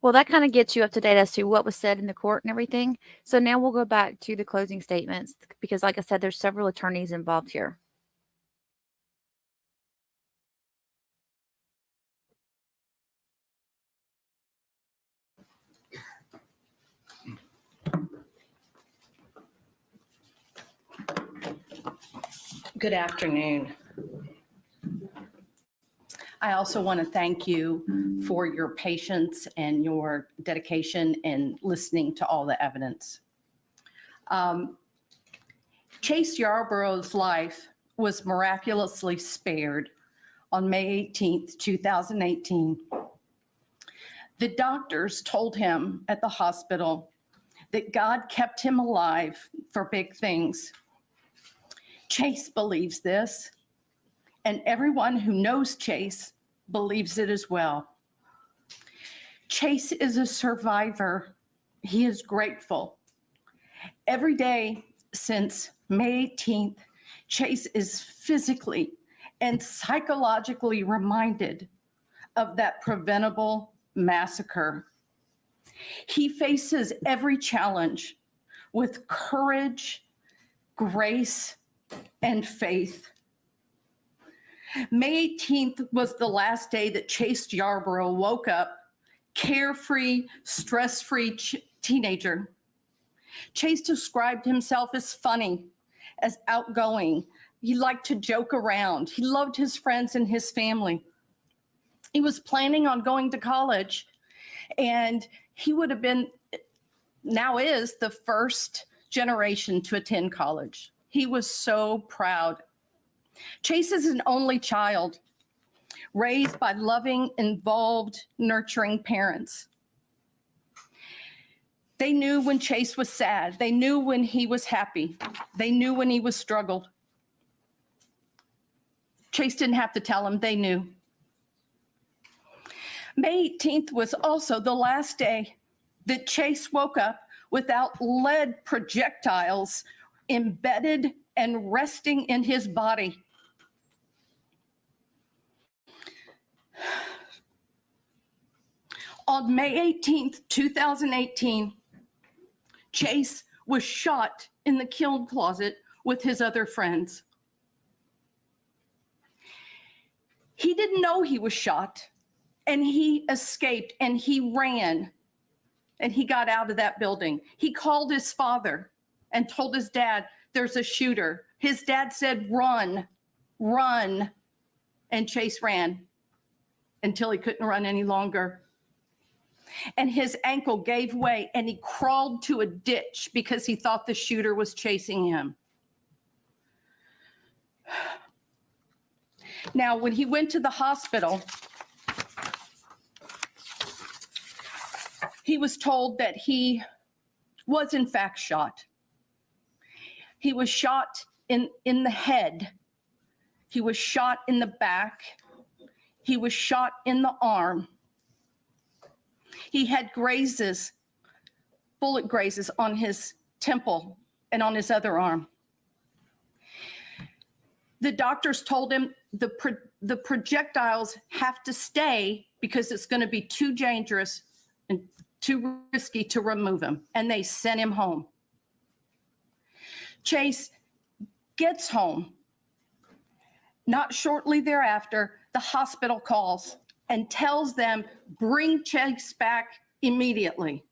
Well, that kind of gets you up to date as to what was said in the court and everything. So now we'll go back to the closing statements because, like I said, there's several attorneys involved here. Good afternoon. I also want to thank you for your patience and your dedication in listening to all the evidence. Chase Yarborough's life was miraculously spared on May 18th, 2018. The doctors told him at the hospital that God kept him alive for big things. Chase believes this, and everyone who knows Chase believes it as well. Chase is a survivor. He is grateful. Every day since May 18th, Chase is physically and psychologically reminded of that preventable massacre. He faces every challenge with courage, grace, and faith. May 18th was the last day that Chase Yarborough woke up, carefree, stress-free teenager. Chase described himself as funny, as outgoing. He liked to joke around. He loved his friends and his family. He was planning on going to college, and he would have been, now is, the first generation to attend college. He was so proud. Chase is an only child, raised by loving, involved, nurturing parents. They knew when Chase was sad. They knew when he was happy. They knew when he was struggled. Chase didn't have to tell them, they knew. May 18th was also the last day that Chase woke up without lead projectiles embedded and resting in his body. On May 18th, 2018, Chase was shot in the kiln closet with his other friends. He didn't know he was shot, and he escaped, and he ran, and he got out of that building. He called his father and told his dad, there's a shooter. His dad said, run, run, and Chase ran until he couldn't run any longer. And his ankle gave way, and he crawled to a ditch because he thought the shooter was chasing him. Now, when he went to the hospital, he was told that he was in fact shot. He was shot in the head. He was shot in the back. He was shot in the arm. He had grazes, bullet grazes on his temple and on his other arm. The doctors told him the projectiles have to stay because it's going to be too dangerous and too risky to remove him, and they sent him home. Chase gets home. Not shortly thereafter, the hospital calls and tells them, bring Chase back immediately.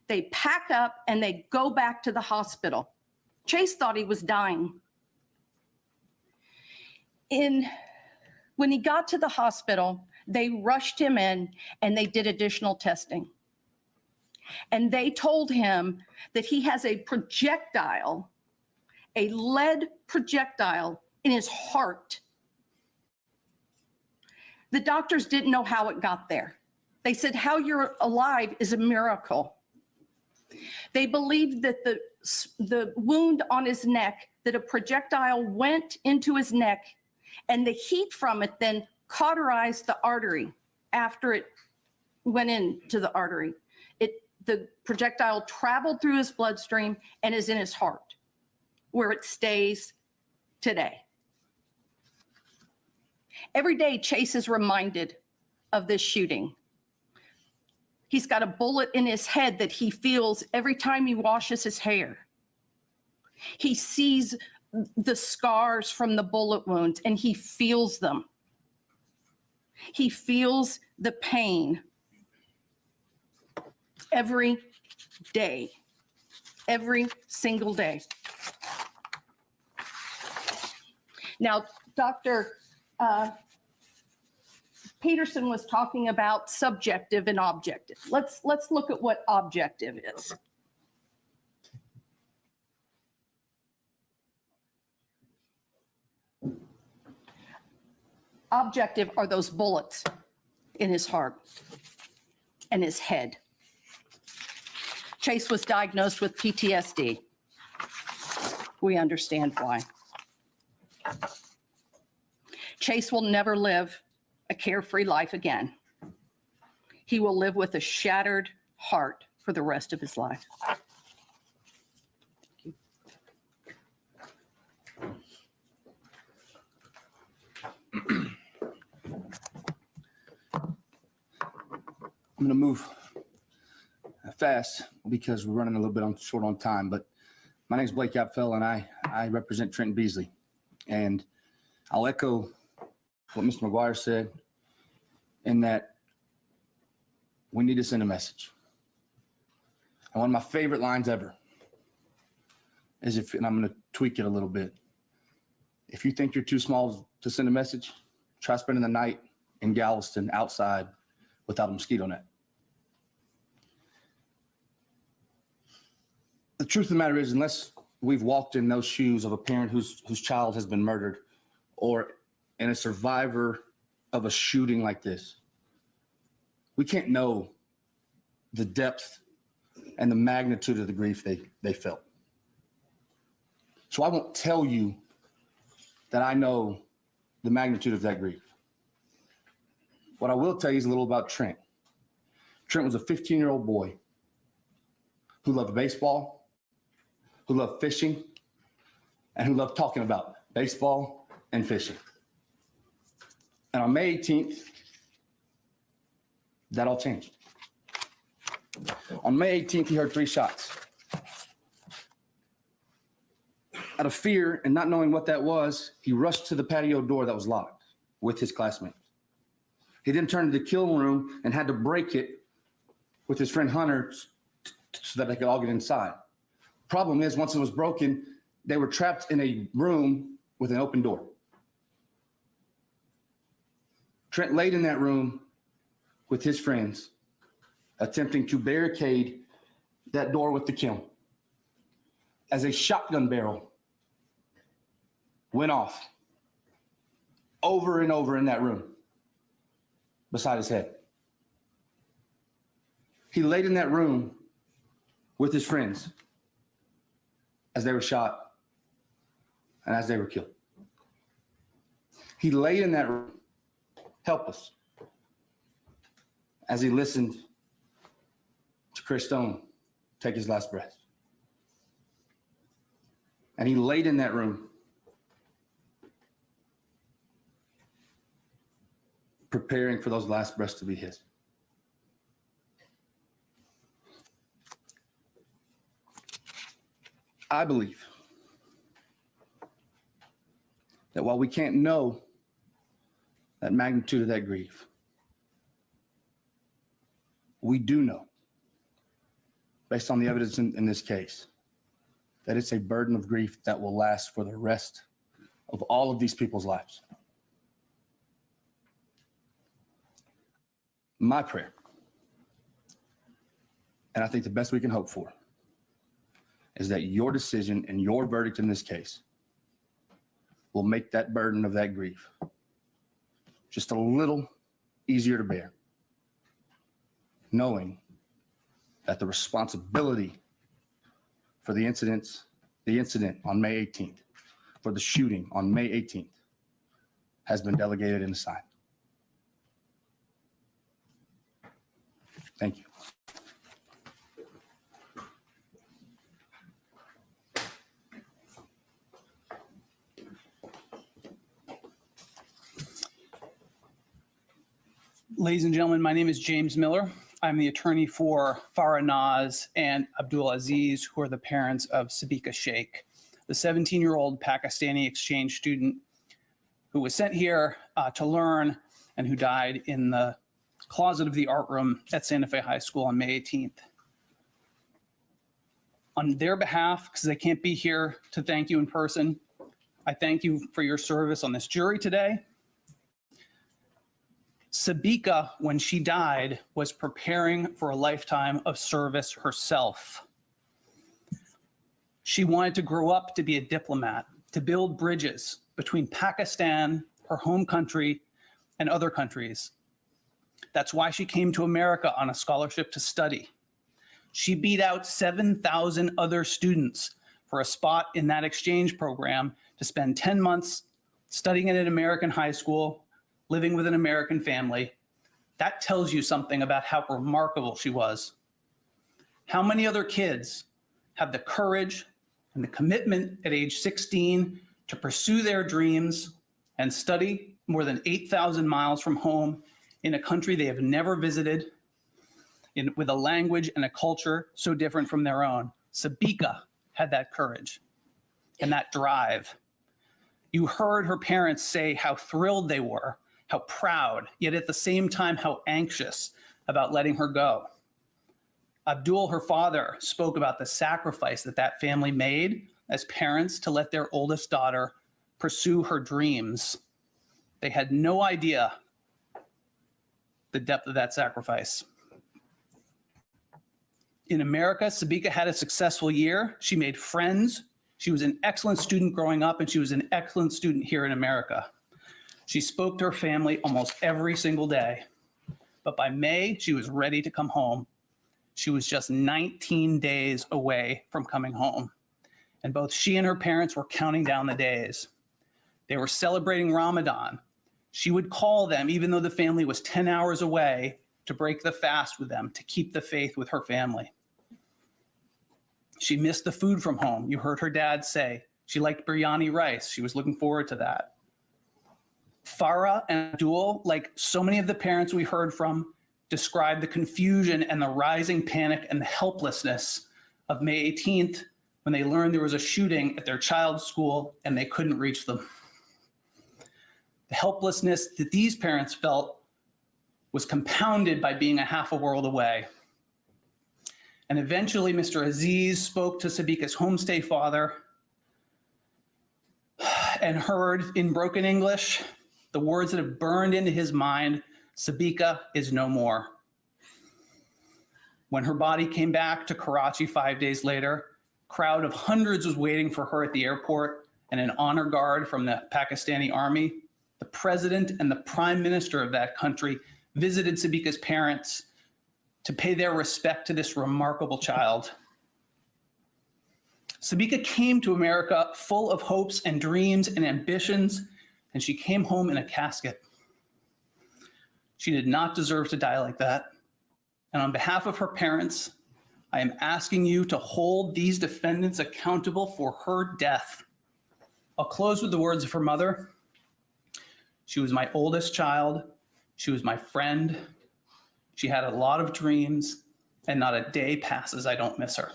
They pack up and they go back to the hospital. Chase thought he was dying. When he got to the hospital, they rushed him in and they did additional testing. And they told him that he has a projectile, a lead projectile in his heart. The doctors didn't know how it got there. They said, how you're alive is a miracle. They believed that the wound on his neck, that a projectile went into his neck, and the heat from it then cauterized the artery after it went into the artery. The projectile traveled through his bloodstream and is in his heart, where it stays today. Every day, Chase is reminded of this shooting. He's got a bullet in his head that he feels every time he washes his hair. He sees the scars from the bullet wounds and he feels them. He feels the pain every day, every single day. Now, Dr. Peterson was talking about subjective and objective. Let's look at what objective is. Objective are those bullets in his heart and his head. Chase was diagnosed with PTSD. We understand why. Chase will never live a carefree life again. He will live with a shattered heart for the rest of his life. I'm going to move fast because we're running a little bit short on time, but my name is Blake Apfel and I represent Trenton Beasley. And I'll echo what Mr. McGuire said in that we need to send a message. And one of my favorite lines ever is and I'm going to tweak it a little bit. If you think you're too small to send a message, try spending the night in Galveston outside without a mosquito net. The truth of the matter is, unless we've walked in those shoes of a parent whose child has been murdered or in a survivor of a shooting like this, we can't know the depth and the magnitude of the grief they felt. So I won't tell you that I know the magnitude of that grief. What I will tell you is a little about Trent. Trent was a 15-year-old boy who loved baseball, who loved fishing, and who loved talking about baseball and fishing. And on May 18th, that all changed. On May 18th, he heard 3 shots. Out of fear and not knowing what that was, he rushed to the patio door that was locked with his classmates. He then turned to the kill room and had to break it with his friend Hunter so that they could all get inside. Problem is, once it was broken, they were trapped in a room with an open door. Trent laid in that room with his friends, attempting to barricade that door with the kiln as a shotgun barrel went off over and over in that room beside his head. He laid in that room with his friends as they were shot and as they were killed. He laid in that room, helpless, as he listened to Chris Stone take his last breath. And he laid in that room, preparing for those last breaths to be his. I believe that while we can't know that magnitude of that grief, we do know, based on the evidence in this case, that it's a burden of grief that will last for the rest of all of these people's lives. My prayer, and I think the best we can hope for, is that your decision and your verdict in this case will make that burden of that grief just a little easier to bear, knowing that the responsibility for the incident on May 18th, for the shooting on May 18th, has been delegated and assigned. Thank you. Ladies and gentlemen, my name is James Miller. I'm the attorney for Farah Naz and Abdul Aziz, who are the parents of Sabika Sheikh, the 17-year-old Pakistani exchange student who was sent here to learn and who died in the closet of the art room at Santa Fe High School on May 18th. On their behalf, because they can't be here to thank you in person, I thank you for your service on this jury today. Sabika, when she died, was preparing for a lifetime of service herself. She wanted to grow up to be a diplomat, to build bridges between Pakistan, her home country, and other countries. That's why she came to America on a scholarship to study. She beat out 7,000 other students for a spot in that exchange program to spend 10 months studying in an American high school, living with an American family. That tells you something about how remarkable she was. How many other kids have the courage and the commitment at age 16 to pursue their dreams and study more than 8,000 miles from home in a country they have never visited, with a language and a culture so different from their own? Sabika had that courage and that drive. You heard her parents say how thrilled they were, how proud, yet at the same time how anxious about letting her go. Abdul, her father, spoke about the sacrifice that that family made as parents to let their oldest daughter pursue her dreams. They had no idea the depth of that sacrifice. In America, Sabika had a successful year. She made friends. She was an excellent student growing up, and she was an excellent student here in America. She spoke to her family almost every single day. But by May, she was ready to come home. She was just 19 days away from coming home. And both she and her parents were counting down the days. They were celebrating Ramadan. She would call them, even though the family was 10 hours away, to break the fast with them, to keep the faith with her family. She missed the food from home. You heard her dad say she liked biryani rice. She was looking forward to that. Farah and Abdul, like so many of the parents we heard from, described the confusion and the rising panic and the helplessness of May 18th when they learned there was a shooting at their child's school and they couldn't reach them. The helplessness that these parents felt was compounded by being a half a world away. And eventually, Mr. Aziz spoke to Sabika's homestay father and heard in broken English the words that have burned into his mind, "Sabika is no more." When her body came back to Karachi 5 days later, a crowd of hundreds was waiting for her at the airport, and an honor guard from the Pakistani army. The president and the prime minister of that country visited Sabika's parents to pay their respect to this remarkable child. Sabika came to America full of hopes and dreams and ambitions, and she came home in a casket. She did not deserve to die like that. And on behalf of her parents, I am asking you to hold these defendants accountable for her death. I'll close with the words of her mother. She was my oldest child. She was my friend. She had a lot of dreams, and not a day passes I don't miss her.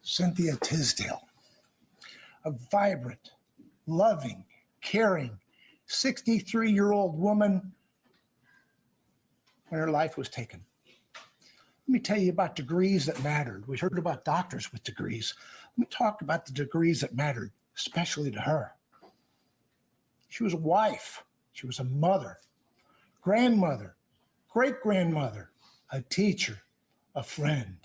Cynthia Tisdale, a vibrant, loving, caring, 63-year-old woman when her life was taken. Let me tell you about degrees that mattered. We heard about doctors with degrees. Let me talk about the degrees that mattered, especially to her. She was a wife. She was a mother, grandmother, great-grandmother, a teacher, a friend.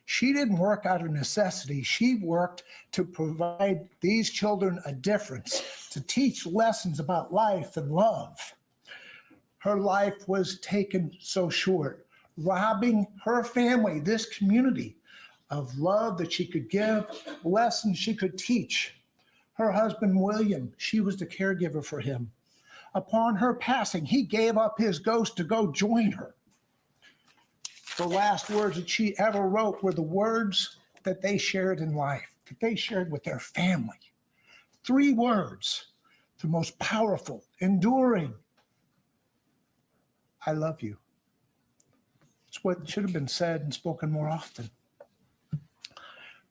She didn't work out of necessity. She worked to provide these children a difference, to teach lessons about life and love. Her life was taken so short, robbing her family, this community, of love that she could give, lessons she could teach. Her husband, William, she was the caregiver for him. Upon her passing, he gave up his ghost to go join her. The last words that she ever wrote were the words that they shared in life, that they shared with their family. 3 words, the most powerful, enduring. I love you. It's what should have been said and spoken more often.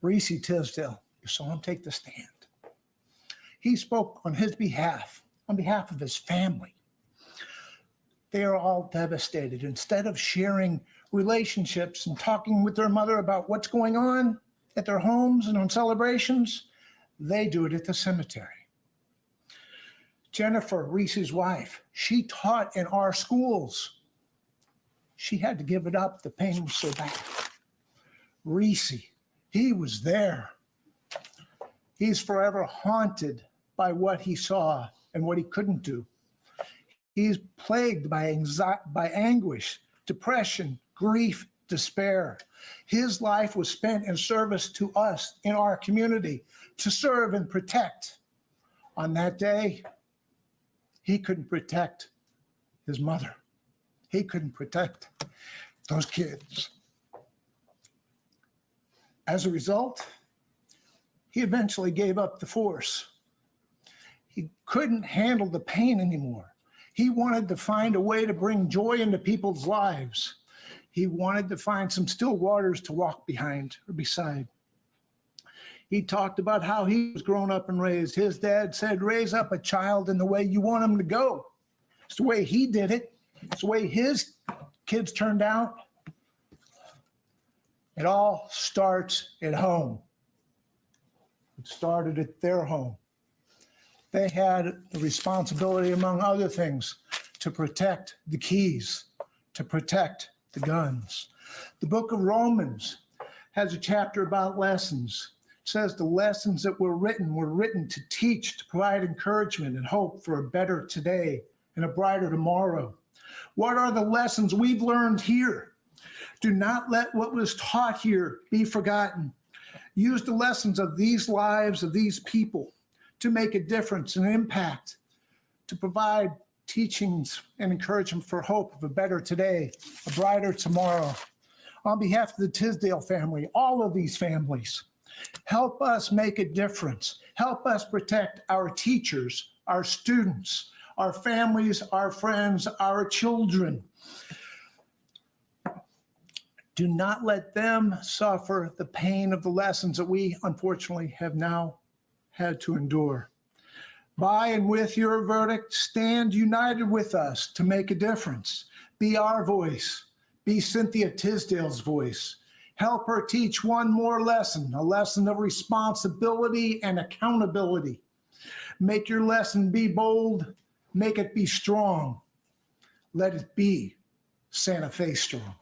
Reese Tisdale, you saw him take the stand. He spoke on his behalf, on behalf of his family. They are all devastated. Instead of sharing relationships and talking with their mother about what's going on at their homes and on celebrations, they do it at the cemetery. Jennifer, Reese's wife, she taught in our schools. She had to give it up. The pain was so bad. Reese, he was there. He's forever haunted by what he saw and what he couldn't do. He's plagued by anxiety, by anguish, depression, grief, despair. His life was spent in service to us in our community, to serve and protect. On that day, he couldn't protect his mother. He couldn't protect those kids. As a result, he eventually gave up the force. He couldn't handle the pain anymore. He wanted to find a way to bring joy into people's lives. He wanted to find some still waters to walk behind or beside. He talked about how he was grown up and raised. His dad said, raise up a child in the way you want him to go. It's the way he did it. It's the way his kids turned out. It all starts at home. It started at their home. They had the responsibility, among other things, to protect the keys, to protect the guns. The book of Romans has a chapter about lessons. It says the lessons that were written to teach, to provide encouragement and hope for a better today and a brighter tomorrow. What are the lessons we've learned here? Do not let what was taught here be forgotten. Use the lessons of these lives, of these people, to make a difference, an impact, to provide teachings and encouragement for hope of a better today, a brighter tomorrow. On behalf of the Tisdale family, all of these families, help us make a difference. Help us protect our teachers, our students, our families, our friends, our children. Do not let them suffer the pain of the lessons that we unfortunately have now had to endure. By and with your verdict, stand united with us to make a difference. Be our voice. Be Cynthia Tisdale's voice. Help her teach one more lesson, a lesson of responsibility and accountability. Make your lesson be bold. Make it be strong. Let it be Santa Fe strong.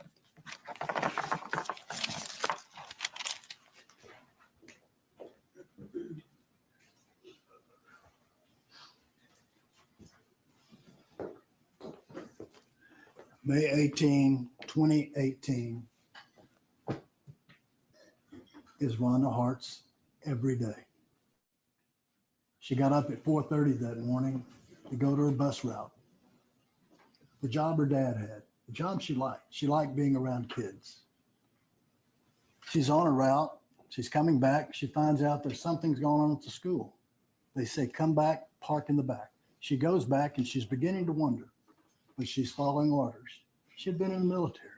May 18, 2018 is Rhonda Hart's every day. She got up at 4:30 that morning to go to her bus route. The job her dad had, the job she liked. She liked being around kids. She's on her route. She's coming back. She finds out there's something's going on at the school. They say, come back, park in the back. She goes back and she's beginning to wonder, but she's following orders. She had been in the military.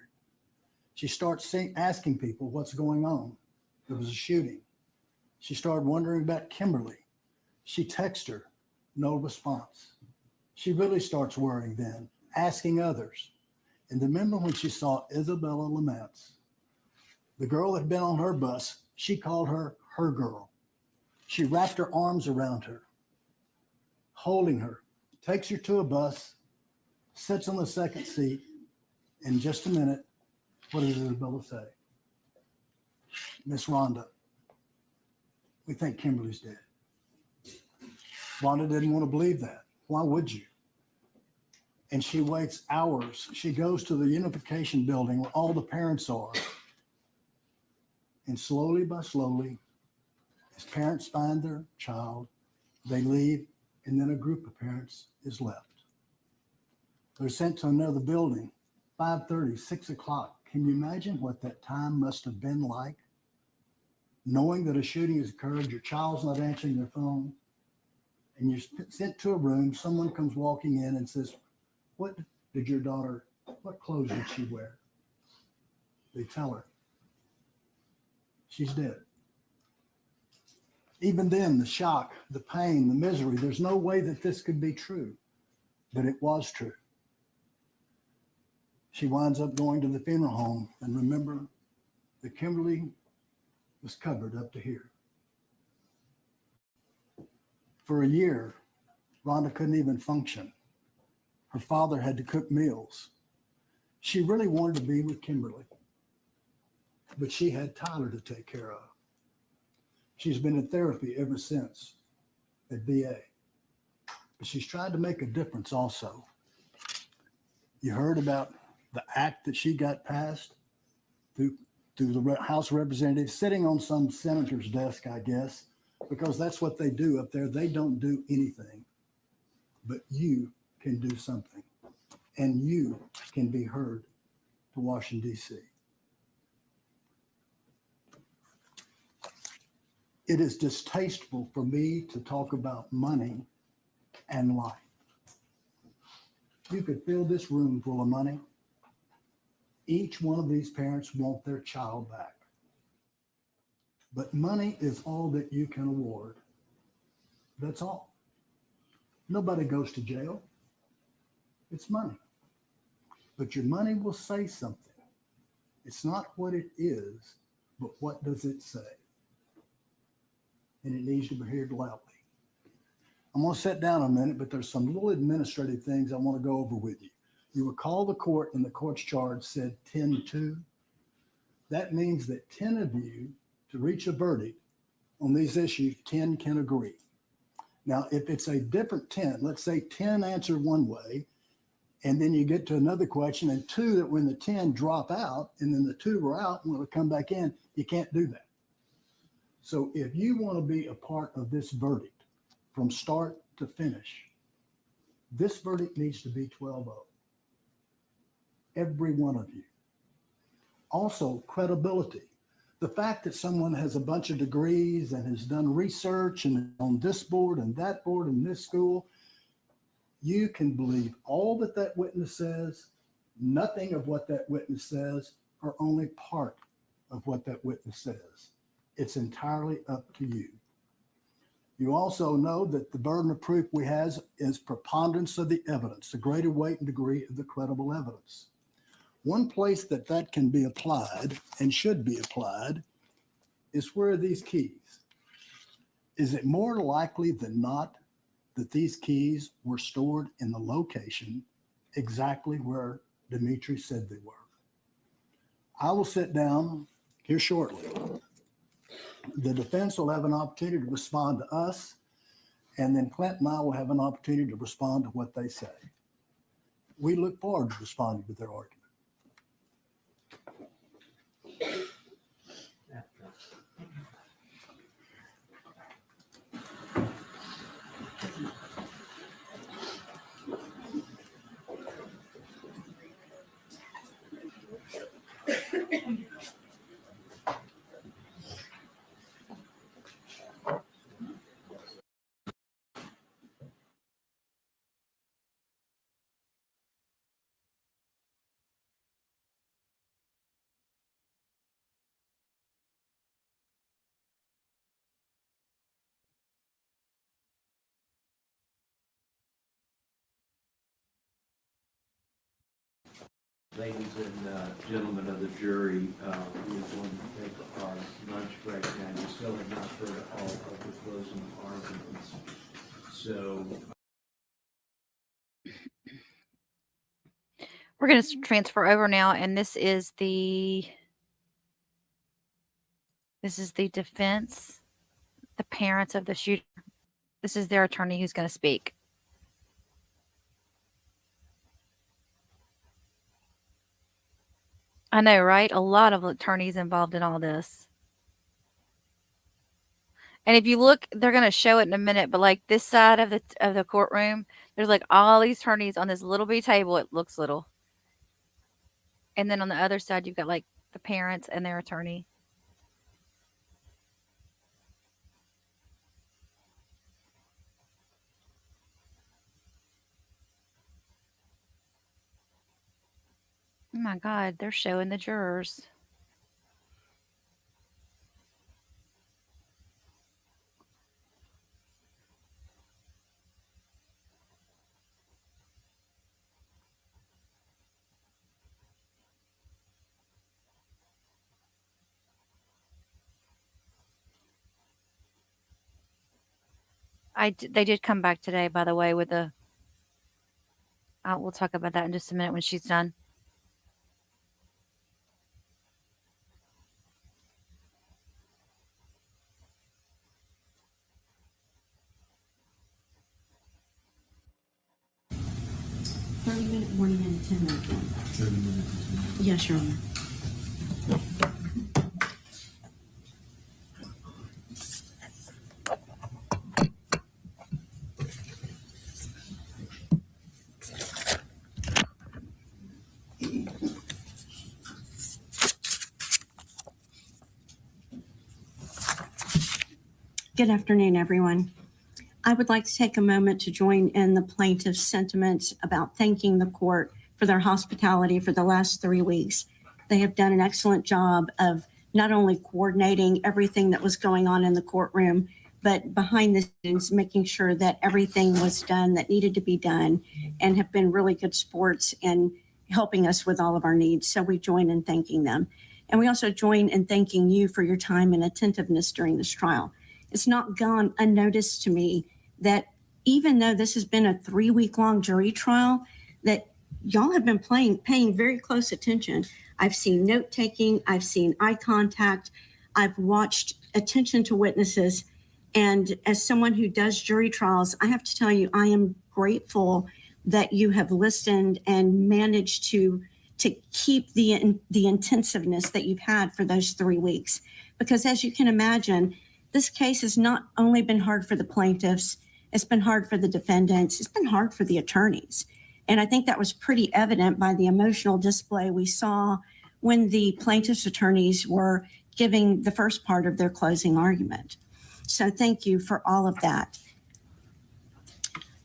She starts asking people what's going on. There was a shooting. She started wondering about Kimberly. She texts her, no response. She really starts worrying then, asking others. And remember when she saw Isabella Lamance, the girl that had been on her bus, she called her girl. She wrapped her arms around her, holding her, takes her to a bus, sits on the second seat. In just a minute, what does Isabella say? Miss Rhonda, we think Kimberly's dead. Rhonda didn't want to believe that. Why would you? And she waits hours. She goes to the unification building where all the parents are. And slowly by slowly, as parents find their child, they leave, and then a group of parents is left. They're sent to another building, 5:30, 6 o'clock. Can you imagine what that time must have been like? Knowing that a shooting has occurred, your child's not answering their phone, and you're sent to a room, someone comes walking in and says, what clothes did she wear? They tell her, she's dead. Even then, the shock, the pain, the misery, there's no way that this could be true, but it was true. She winds up going to the funeral home, and remember that Kimberly was covered up to here. For a year, Rhonda couldn't even function. Her father had to cook meals. She really wanted to be with Kimberly, but she had Tyler to take care of. She's been in therapy ever since at VA. But she's tried to make a difference also. You heard about the act that she got passed through the House of Representatives, sitting on some senator's desk, I guess, because that's what they do up there. They don't do anything, but you can do something, and you can be heard to Washington, D.C. It is distasteful for me to talk about money and life. You could fill this room full of money. Each one of these parents want their child back. But money is all that you can award. That's all. Nobody goes to jail. It's money. But your money will say something. It's not what it is, but what does it say? And it needs to be heard loudly. I'm going to sit down a minute, but there's some little administrative things I want to go over with you. You recall the court, and the court's charge said 10-2. That means that 10 of you, to reach a verdict on these issues, 10 can agree. Now, if it's a different 10, let's say 10 answer one way, and then you get to another question, and 2 that when the 10 drop out, and then the 2 were out and will come back in, you can't do that. So if you want to be a part of this verdict from start to finish, this verdict needs to be 12-0. Every one of you. Also, credibility. The fact that someone has a bunch of degrees and has done research and on this board and that board and this school, you can believe all that that witness says, nothing of what that witness says, or only part of what that witness says. It's entirely up to you. You also know that the burden of proof we have is preponderance of the evidence, the greater weight and degree of the credible evidence. One place that that can be applied and should be applied is where are these keys? Is it more likely than not that these keys were stored in the location exactly where Dimitrios said they were? I will sit down here shortly. The defense will have an opportunity to respond to us, and then Clint and I will have an opportunity to respond to what they say. We look forward to responding to their argument. Ladies and gentlemen of the jury, we are going to take our lunch break now. You still have not heard all of the closing arguments. So We're going to transfer over now, and this is the defense, the parents of the shooter. This is their attorney who's going to speak. I know, right? A lot of attorneys involved in all this. And if you look, they're going to show it in a minute, but like this side of the courtroom, there's like all these attorneys on this little bitty table. It looks little. And then on the other side, you've got like the parents and their attorney. Oh my God, they're showing the jurors. They did come back today, by the way, with the. We'll talk about that in just a minute when she's done. 30-minute warning and a 10-minute warning. 30 minutes. Yes, Your Honor. Good afternoon, everyone. I would like to take a moment to join in the plaintiff's sentiments about thanking the court for their hospitality for the last 3 weeks. They have done an excellent job of not only coordinating everything that was going on in the courtroom, but behind the scenes, making sure that everything was done that needed to be done, and have been really good sports in helping us with all of our needs. So we join in thanking them. And we also join in thanking you for your time and attentiveness during this trial. It's not gone unnoticed to me that even though this has been a 3-week-long jury trial, that y'all have been paying very close attention. I've seen note-taking, I've seen eye contact, I've watched attention to witnesses. And as someone who does jury trials, I have to tell you, I am grateful that you have listened and managed to keep the intensiveness that you've had for those 3 weeks. Because as you can imagine, this case has not only been hard for the plaintiffs, it's been hard for the defendants, it's been hard for the attorneys. And I think that was pretty evident by the emotional display we saw when the plaintiffs' attorneys were giving the first part of their closing argument. So thank you for all of that.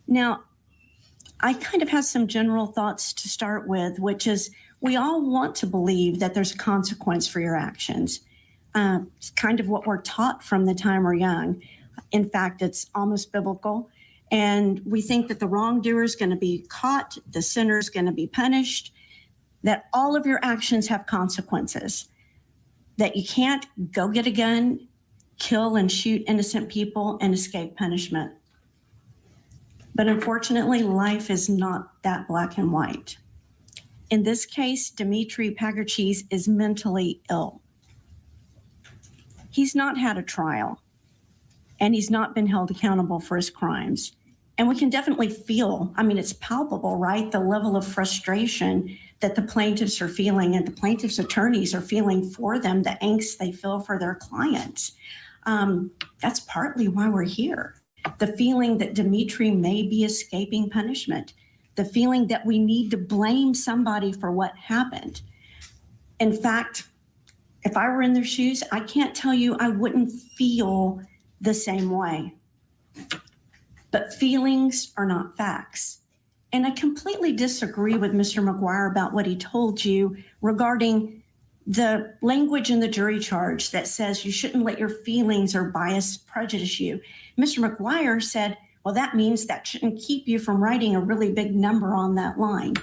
Now, I kind of have some general thoughts to start with, which is we all want to believe that there's a consequence for your actions. It's kind of what we're taught from the time we're young. In fact, it's almost biblical. And we think that the wrongdoer is going to be caught, the sinner is going to be punished, that all of your actions have consequences, that you can't go get a gun, kill and shoot innocent people and escape punishment. But unfortunately, life is not that black and white. In this case, Dimitrios Pagourtzis is mentally ill. He's not had a trial, and he's not been held accountable for his crimes. And we can definitely feel, I mean, it's palpable, right? The level of frustration that the plaintiffs are feeling and the plaintiffs' attorneys are feeling for them, the angst they feel for their clients. That's partly why we're here. The feeling that Dimitri may be escaping punishment, the feeling that we need to blame somebody for what happened. In fact, if I were in their shoes, I can't tell you I wouldn't feel the same way. But feelings are not facts. And I completely disagree with Mr. McGuire about what he told you regarding the language in the jury charge that says you shouldn't let your feelings or bias prejudice you. Mr. McGuire said, well, that means that shouldn't keep you from writing a really big number on that line.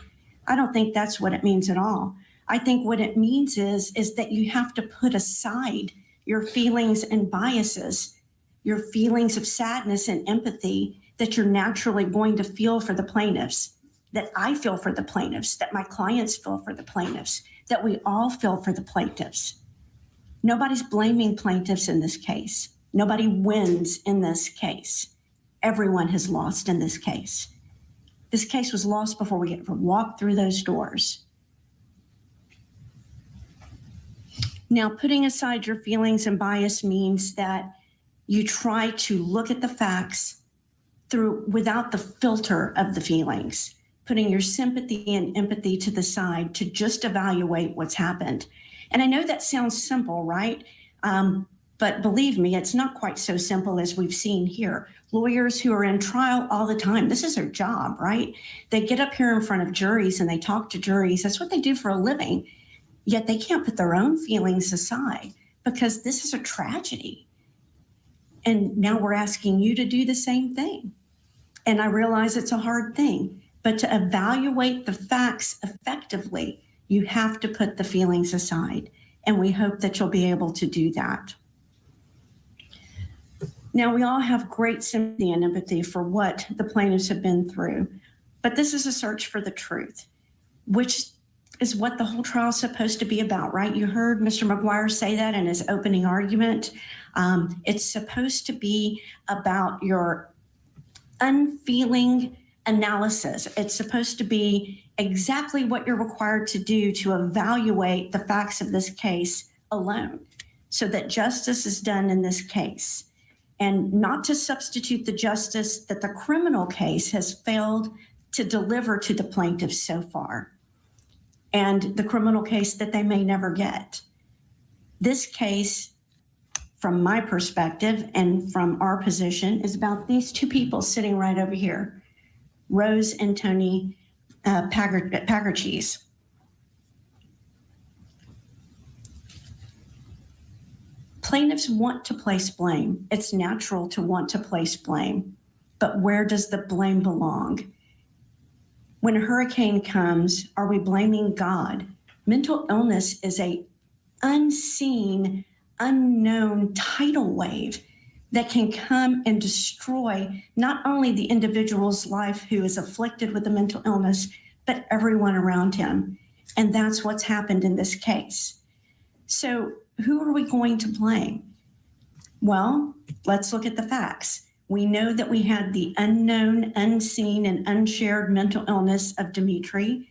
I don't think that's what it means at all. I think what it means is that you have to put aside your feelings and biases, your feelings of sadness and empathy that you're naturally going to feel for the plaintiffs, that I feel for the plaintiffs, that my clients feel for the plaintiffs, that we all feel for the plaintiffs. Nobody's blaming plaintiffs in this case. Nobody wins in this case. Everyone has lost in this case. This case was lost before we ever walked through those doors. Now, putting aside your feelings and bias means that you try to look at the facts without the filter of the feelings, putting your sympathy and empathy to the side to just evaluate what's happened. And I know that sounds simple, right? But believe me, it's not quite so simple as we've seen here. Lawyers who are in trial all the time, this is their job, right? They get up here in front of juries and they talk to juries. That's what they do for a living. Yet they can't put their own feelings aside because this is a tragedy. And now we're asking you to do the same thing. And I realize it's a hard thing, but to evaluate the facts effectively, you have to put the feelings aside. And we hope that you'll be able to do that. Now, we all have great sympathy and empathy for what the plaintiffs have been through, but this is a search for the truth, which is what the whole trial is supposed to be about, right? You heard Mr. McGuire say that in his opening argument. It's supposed to be about your unfeeling analysis. It's supposed to be exactly what you're required to do to evaluate the facts of this case alone, so that justice is done in this case, and not to substitute the justice that the criminal case has failed to deliver to the plaintiff so far, and the criminal case that they may never get. This case, from my perspective and from our position, is about these two people sitting right over here, Rose and Tony Pagourtzis. Plaintiffs want to place blame. It's natural to want to place blame, but where does the blame belong? When a hurricane comes, are we blaming God? Mental illness is a unseen, unknown tidal wave that can come and destroy not only the individual's life who is afflicted with a mental illness, but everyone around him. And that's what's happened in this case. So who are we going to blame? Well, let's look at the facts. We know that we had the unknown, unseen, and unshared mental illness of Dimitri.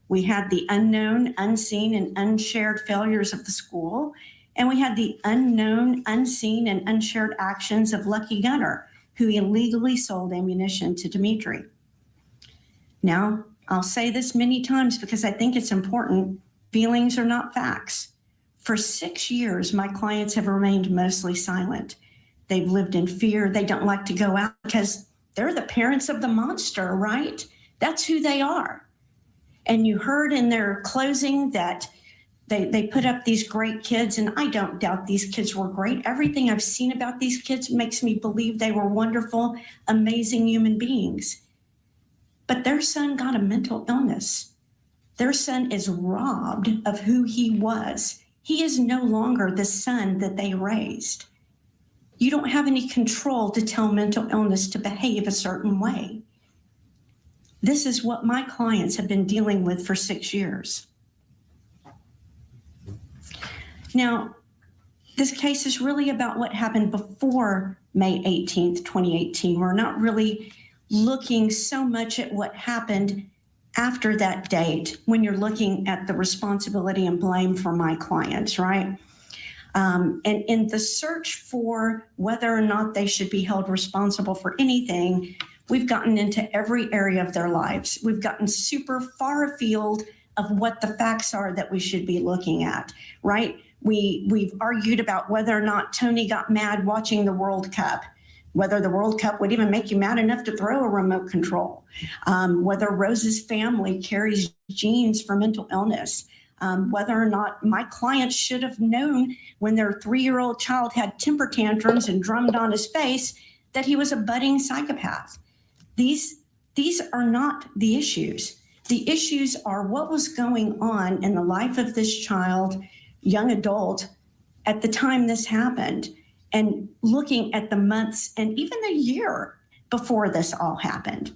We had the unknown, unseen, and unshared failures of the school. And we had the unknown, unseen, and unshared actions of Lucky Gunner, who illegally sold ammunition to Dimitri. Now, I'll say this many times because I think it's important. Feelings are not facts. For 6 years, my clients have remained mostly silent. They've lived in fear. They don't like to go out because they're the parents of the monster, right? That's who they are. And you heard in their closing that they put up these great kids, and I don't doubt these kids were great. Everything I've seen about these kids makes me believe they were wonderful, amazing human beings. But their son got a mental illness. Their son is robbed of who he was. He is no longer the son that they raised. You don't have any control to tell mental illness to behave a certain way. This is what my clients have been dealing with for 6 years. Now, this case is really about what happened before May 18th, 2018. We're not really looking so much at what happened after that date when you're looking at the responsibility and blame for my clients, right? And in the search for whether or not they should be held responsible for anything, we've gotten into every area of their lives. We've gotten super far afield of what the facts are that we should be looking at, right? We've argued about whether or not Tony got mad watching the World Cup, whether the World Cup would even make you mad enough to throw a remote control, whether Rose's family carries genes for mental illness, whether or not my client should have known when their 3-year-old child had temper tantrums and drummed on his face that he was a budding psychopath. These are not the issues. The issues are what was going on in the life of this child, young adult, at the time this happened, and looking at the months and even the year before this all happened.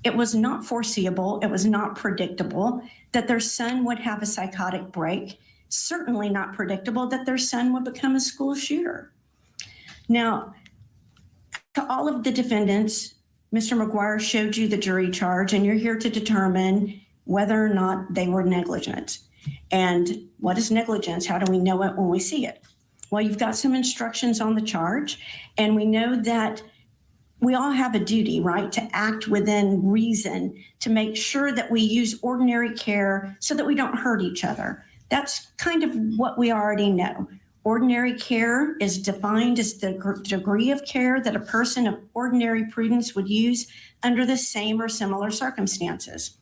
It was not foreseeable. It was not predictable that their son would have a psychotic break. Certainly not predictable that their son would become a school shooter. Now, to all of the defendants, Mr. McGuire showed you the jury charge, and you're here to determine whether or not they were negligent. And what is negligence? How do we know it when we see it? Well, you've got some instructions on the charge, and we know that we all have a duty, right, to act within reason, to make sure that we use ordinary care so that we don't hurt each other. That's kind of what we already know. Ordinary care is defined as the degree of care that a person of ordinary prudence would use under the same or similar circumstances.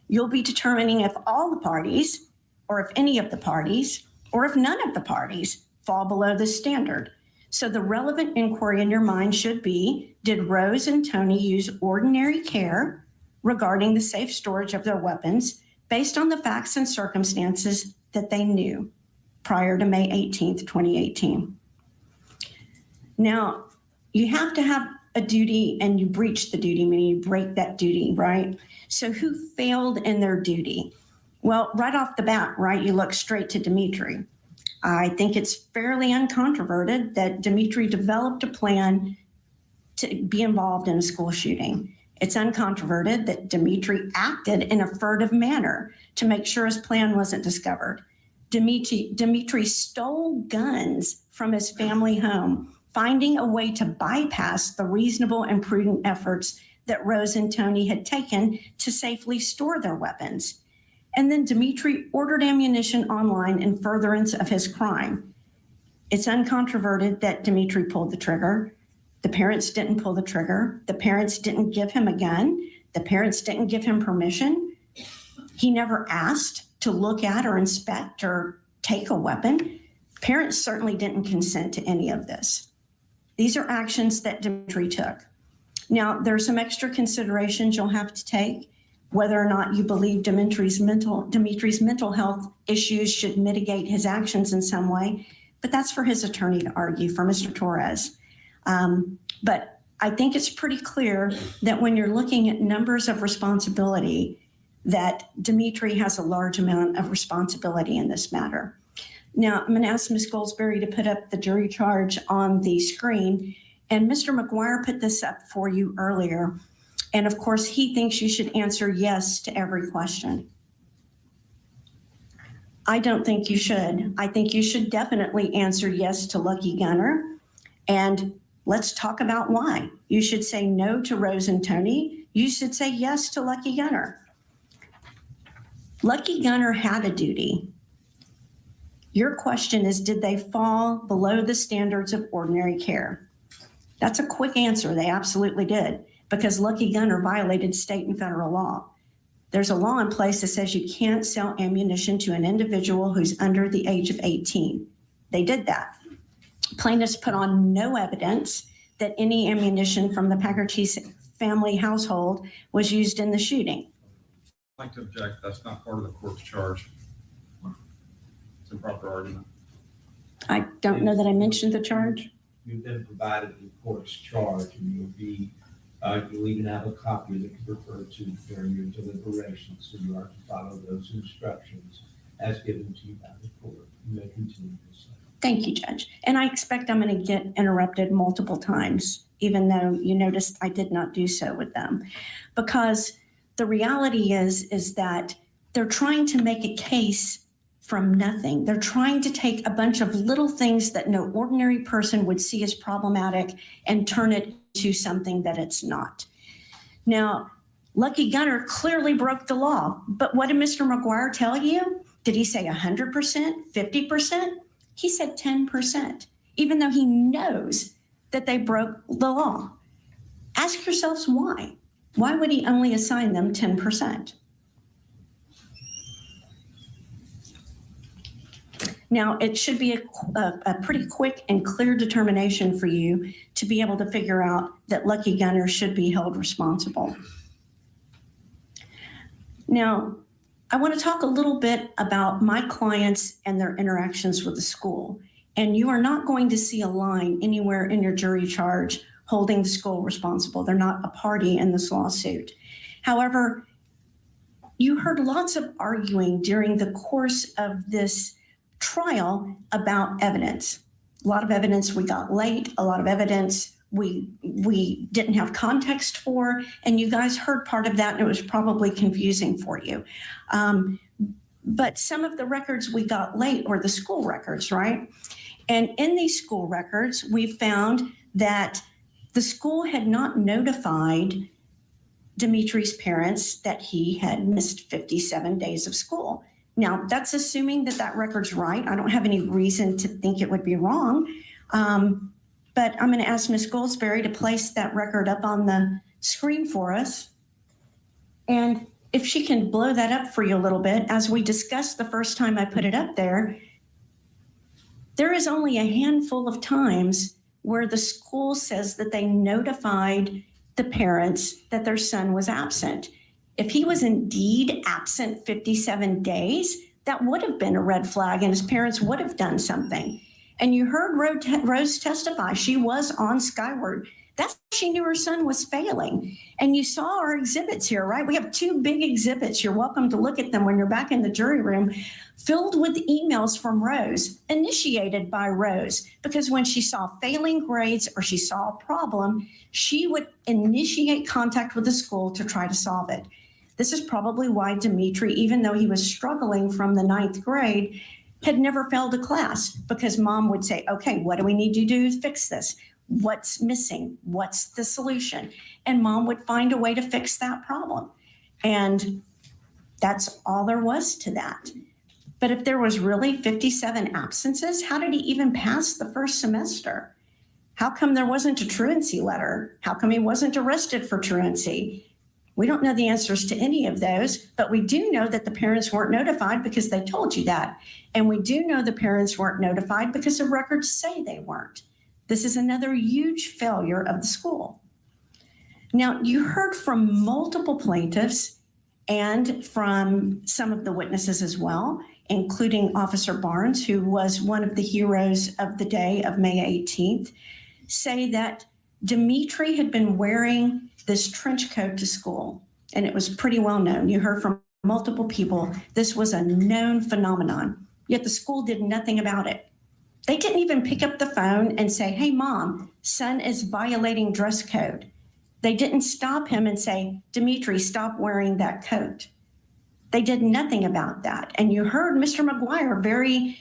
You'll be determining if all the parties, or if any of the parties, or if none of the parties fall below this standard. So the relevant inquiry in your mind should be, did Rose and Tony use ordinary care regarding the safe storage of their weapons based on the facts and circumstances that they knew prior to May 18th, 2018? Now, you have to have a duty and you breach the duty, meaning you break that duty, right? So who failed in their duty? Well, right off the bat, right, you look straight to Dimitri. I think it's fairly uncontroverted that Dimitri developed a plan to be involved in a school shooting. It's uncontroverted that Dimitri acted in a furtive manner to make sure his plan wasn't discovered. Dimitri stole guns from his family home, finding a way to bypass the reasonable and prudent efforts that Rose and Tony had taken to safely store their weapons. And then Dimitri ordered ammunition online in furtherance of his crime. It's uncontroverted that Dimitri pulled the trigger. The parents didn't pull the trigger. The parents didn't give him a gun. The parents didn't give him permission. He never asked to look at or inspect or take a weapon. Parents certainly didn't consent to any of this. These are actions that Dimitri took. Now, there are some extra considerations you'll have to take, whether or not you believe Dimitri's mental health issues should mitigate his actions in some way, but that's for his attorney to argue, for Mr. Torres. But I think it's pretty clear that when you're looking at numbers of responsibility, that Dimitri has a large amount of responsibility in this matter. Now, I'm going to ask Ms. Goldsberry to put up the jury charge on the screen. And Mr. McGuire put this up for you earlier. And of course, he thinks you should answer yes to every question. I don't think you should. I think you should definitely answer yes to Lucky Gunner. And let's talk about why. You should say no to Rose and Tony. You should say yes to Lucky Gunner. Lucky Gunner had a duty. Your question is, did they fall below the standards of ordinary care? That's a quick answer. They absolutely did, because Lucky Gunner violated state and federal law. There's a law in place that says you can't sell ammunition to an individual who's under the age of 18. They did that. Plaintiffs put on no evidence that any ammunition from the Pagourtzis family household was used in the shooting. I'd like to object. That's not part of the court's charge. It's a proper argument. I don't know that I mentioned the charge. You've been provided the court's charge, and you'll even have a copy that can refer to during your deliberations. So you are to follow those instructions as given to you by the court. You may continue to say. Thank you, Judge. And I expect I'm going to get interrupted multiple times, even though you noticed I did not do so with them. Because the reality is that they're trying to make a case from nothing. They're trying to take a bunch of little things that no ordinary person would see as problematic and turn it into something that it's not. Now, Lucky Gunner clearly broke the law, but what did Mr. McGuire tell you? Did he say 100%, 50%? He said 10%, even though he knows that they broke the law. Ask yourselves why. Why would he only assign them 10%? Now, it should be a pretty quick and clear determination for you to be able to figure out that Lucky Gunner should be held responsible. Now, I want to talk a little bit about my clients and their interactions with the school. And you are not going to see a line anywhere in your jury charge holding the school responsible. They're not a party in this lawsuit. However, you heard lots of arguing during the course of this trial about evidence. A lot of evidence we got late, a lot of evidence we didn't have context for, and you guys heard part of that, and it was probably confusing for you. But some of the records we got late were the school records, right? And in these school records, we found that the school had not notified Dimitri's parents that he had missed 57 days of school. Now, that's assuming that that record's right. I don't have any reason to think it would be wrong. But I'm going to ask Ms. Goldsberry to place that record up on the screen for us. And if she can blow that up for you a little bit, as we discussed the first time I put it up there, there is only a handful of times where the school says that they notified the parents that their son was absent. If he was indeed absent 57 days, that would have been a red flag and his parents would have done something. And you heard Rose testify. She was on Skyward That's how she knew her son was failing. And you saw our exhibits here, right? We have 2 big exhibits. You're welcome to look at them when you're back in the jury room, filled with emails from Rose, initiated by Rose, because when she saw failing grades or she saw a problem, she would initiate contact with the school to try to solve it. This is probably why Dimitri, even though he was struggling from the 9th grade, had never failed a class, because mom would say, okay, what do we need to do to fix this? What's missing? What's the solution? And mom would find a way to fix that problem. And that's all there was to that. But if there was really 57 absences, how did he even pass the first semester? How come there wasn't a truancy letter? How come he wasn't arrested for truancy? We don't know the answers to any of those, but we do know that the parents weren't notified because they told you that. And we do know the parents weren't notified because the records say they weren't. This is another huge failure of the school. Now, you heard from multiple plaintiffs and from some of the witnesses as well, including Officer Barnes, who was one of the heroes of the day of May 18th, say that Dimitri had been wearing this trench coat to school, and it was pretty well known. You heard from multiple people. This was a known phenomenon, yet the school did nothing about it. They didn't even pick up the phone and say, hey, mom, son is violating dress code. They didn't stop him and say, Dimitri, stop wearing that coat. They did nothing about that. And you heard Mr. McGuire very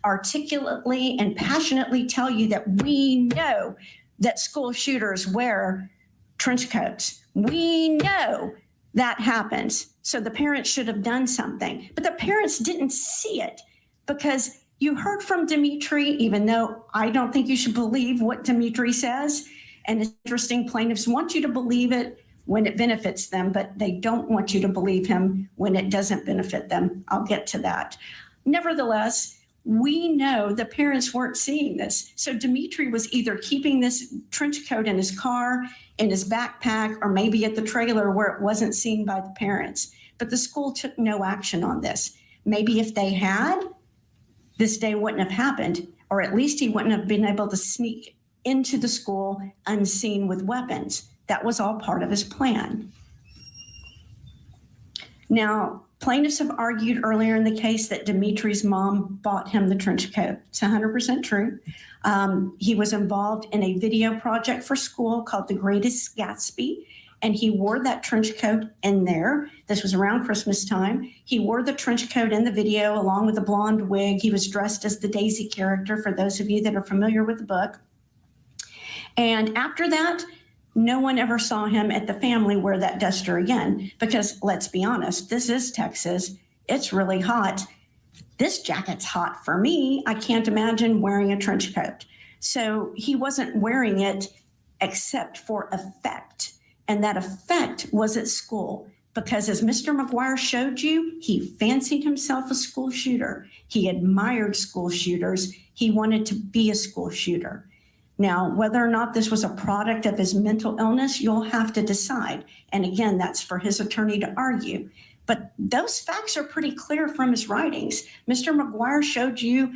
articulately and passionately tell you that we know that school shooters wear trench coats. We know that happens. So the parents should have done something. But the parents didn't see it, because you heard from Dimitri, even though I don't think you should believe what Dimitri says. And it's interesting, plaintiffs want you to believe it when it benefits them, but they don't want you to believe him when it doesn't benefit them. I'll get to that. Nevertheless, we know the parents weren't seeing this. So Dimitri was either keeping this trench coat in his car, in his backpack, or maybe at the trailer where it wasn't seen by the parents. But the school took no action on this. Maybe if they had, this day wouldn't have happened, or at least he wouldn't have been able to sneak into the school unseen with weapons. That was all part of his plan. Now, plaintiffs have argued earlier in the case that Dimitri's mom bought him the trench coat. It's 100% true. He was involved in a video project for school called The Greatest Gatsby, and he wore that trench coat in there. This was around Christmas time. He wore the trench coat in the video along with a blonde wig. He was dressed as the Daisy character, for those of you that are familiar with the book. And after that, no one ever saw him at the family wear that duster again, because let's be honest, this is Texas. It's really hot. This jacket's hot for me. I can't imagine wearing a trench coat. So he wasn't wearing it except for effect. And that effect was at school, because as Mr. McGuire showed you, he fancied himself a school shooter. He admired school shooters. He wanted to be a school shooter. Now, whether or not this was a product of his mental illness, you'll have to decide. And again, that's for his attorney to argue. But those facts are pretty clear from his writings. Mr. McGuire showed you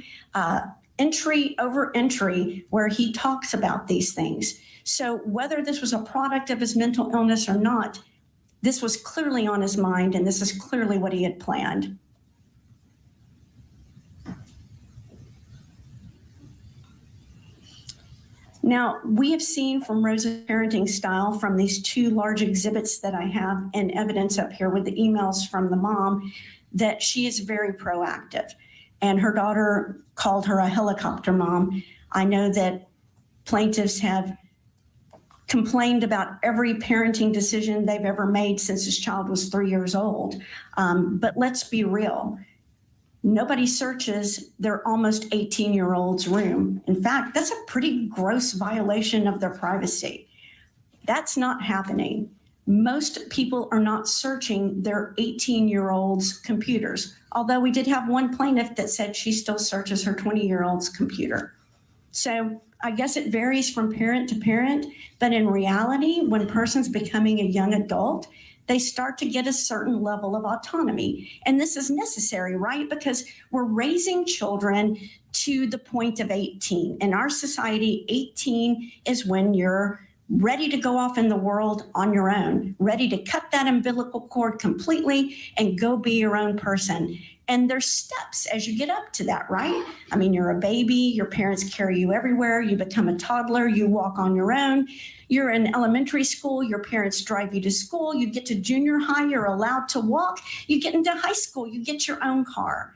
entry over entry where he talks about these things. So whether this was a product of his mental illness or not, this was clearly on his mind, and this is clearly what he had planned. Now, we have seen from Rose's parenting style, from these 2 large exhibits that I have in evidence up here with the emails from the mom, that she is very proactive. And her daughter called her a helicopter mom. I know that plaintiffs have complained about every parenting decision they've ever made since this child was 3 years old. But let's be real. Nobody searches their almost 18-year-old's room. In fact, that's a pretty gross violation of their privacy. That's not happening. Most people are not searching their 18-year-old's computers, although we did have one plaintiff that said she still searches her 20-year-old's computer. So I guess it varies from parent to parent, but in reality, when a person's becoming a young adult, they start to get a certain level of autonomy. And this is necessary, right? Because we're raising children to the point of 18. In our society, 18 is when you're ready to go off in the world on your own, ready to cut that umbilical cord completely and go be your own person. And there's steps as you get up to that, right? I mean, you're a baby, your parents carry you everywhere, you become a toddler, you walk on your own. You're in elementary school, your parents drive you to school, you get to junior high, you're allowed to walk. You get into high school, you get your own car.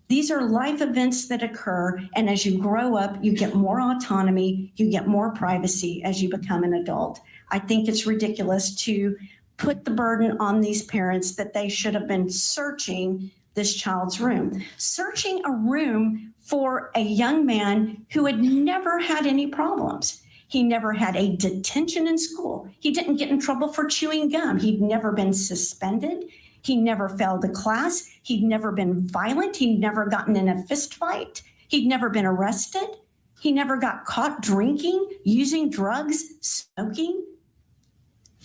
These are life events that occur, and as you grow up, you get more autonomy, you get more privacy as you become an adult. I think it's ridiculous to put the burden on these parents that they should have been searching this child's room, searching a room for a young man who had never had any problems. He never had a detention in school. He didn't get in trouble for chewing gum. He'd never been suspended. He never failed a class. He'd never been violent. He'd never gotten in a fist fight. He'd never been arrested. He never got caught drinking, using drugs, smoking.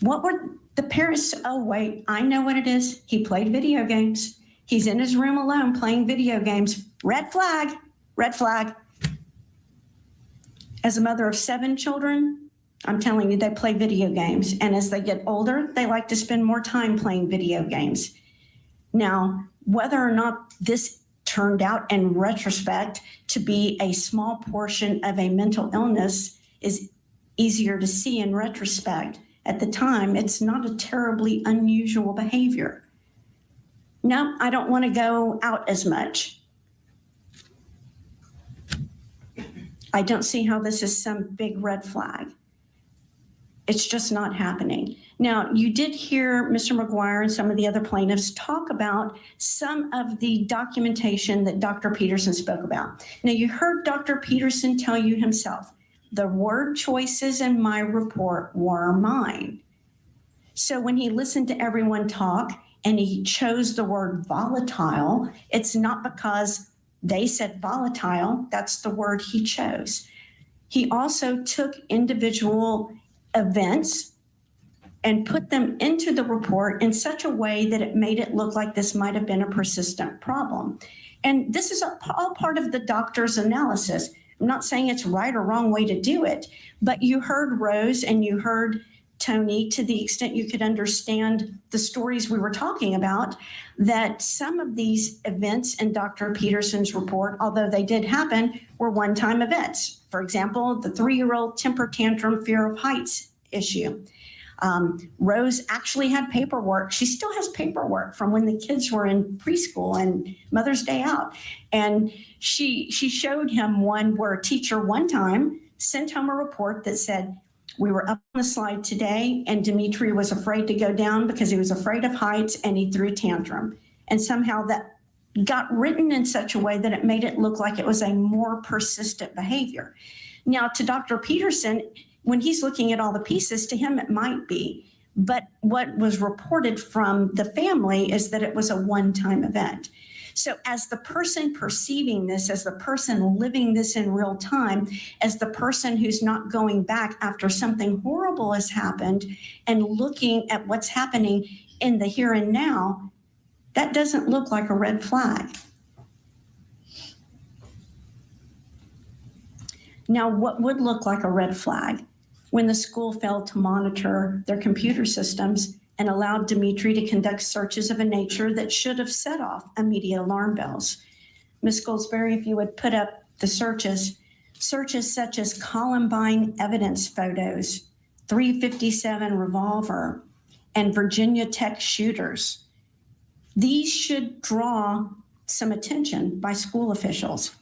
What were the parents? Oh, wait, I know what it is. He played video games. He's in his room alone playing video games. Red flag, red flag. As a mother of 7 children, I'm telling you, they play video games. And as they get older, they like to spend more time playing video games. Now, whether or not this turned out in retrospect to be a small portion of a mental illness is easier to see in retrospect. At the time, it's not a terribly unusual behavior. No, I don't want to go out as much. I don't see how this is some big red flag. It's just not happening. Now, you did hear Mr. McGuire and some of the other plaintiffs talk about some of the documentation that Dr. Peterson spoke about. Now, you heard Dr. Peterson tell you himself, the word choices in my report were mine. So when he listened to everyone talk and he chose the word volatile, it's not because they said volatile, that's the word he chose. He also took individual events and put them into the report in such a way that it made it look like this might have been a persistent problem. And this is all part of the doctor's analysis. I'm not saying it's right or wrong way to do it, but you heard Rose and you heard Tony, to the extent you could understand the stories we were talking about, that some of these events in Dr. Peterson's report, although they did happen, were one-time events. For example, the 3-year-old temper tantrum, fear of heights issue. Rose actually had paperwork. She still has paperwork from when the kids were in preschool and Mother's Day out. And she showed him one where a teacher one time sent home a report that said, we were up on the slide today and Dimitri was afraid to go down because he was afraid of heights and he threw a tantrum. And somehow that got written in such a way that it made it look like it was a more persistent behavior. Now, to Dr. Peterson, when he's looking at all the pieces, to him it might be. But what was reported from the family is that it was a one-time event. So as the person perceiving this, as the person living this in real time, as the person who's not going back after something horrible has happened and looking at what's happening in the here and now, that doesn't look like a red flag. Now, what would look like a red flag? When the school failed to monitor their computer systems and allowed Dimitri to conduct searches of a nature that should have set off immediate alarm bells. Ms. Goldsberry, if you would put up the searches such as Columbine evidence photos, 357 revolver, and Virginia Tech shooters. These should draw some attention by school officials.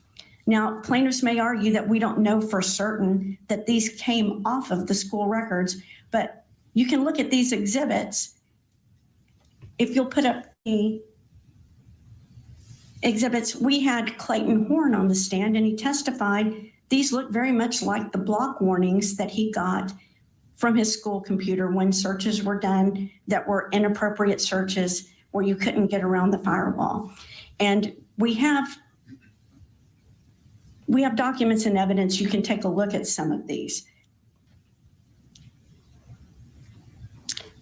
Now, plaintiffs may argue that we don't know for certain that these came off of the school records, but you can look at these exhibits. If you'll put up the exhibits, we had Clayton Horn on the stand and he testified these look very much like the block warnings that he got from his school computer when searches were done that were inappropriate searches where you couldn't get around the firewall. And we have documents and evidence. You can take a look at some of these.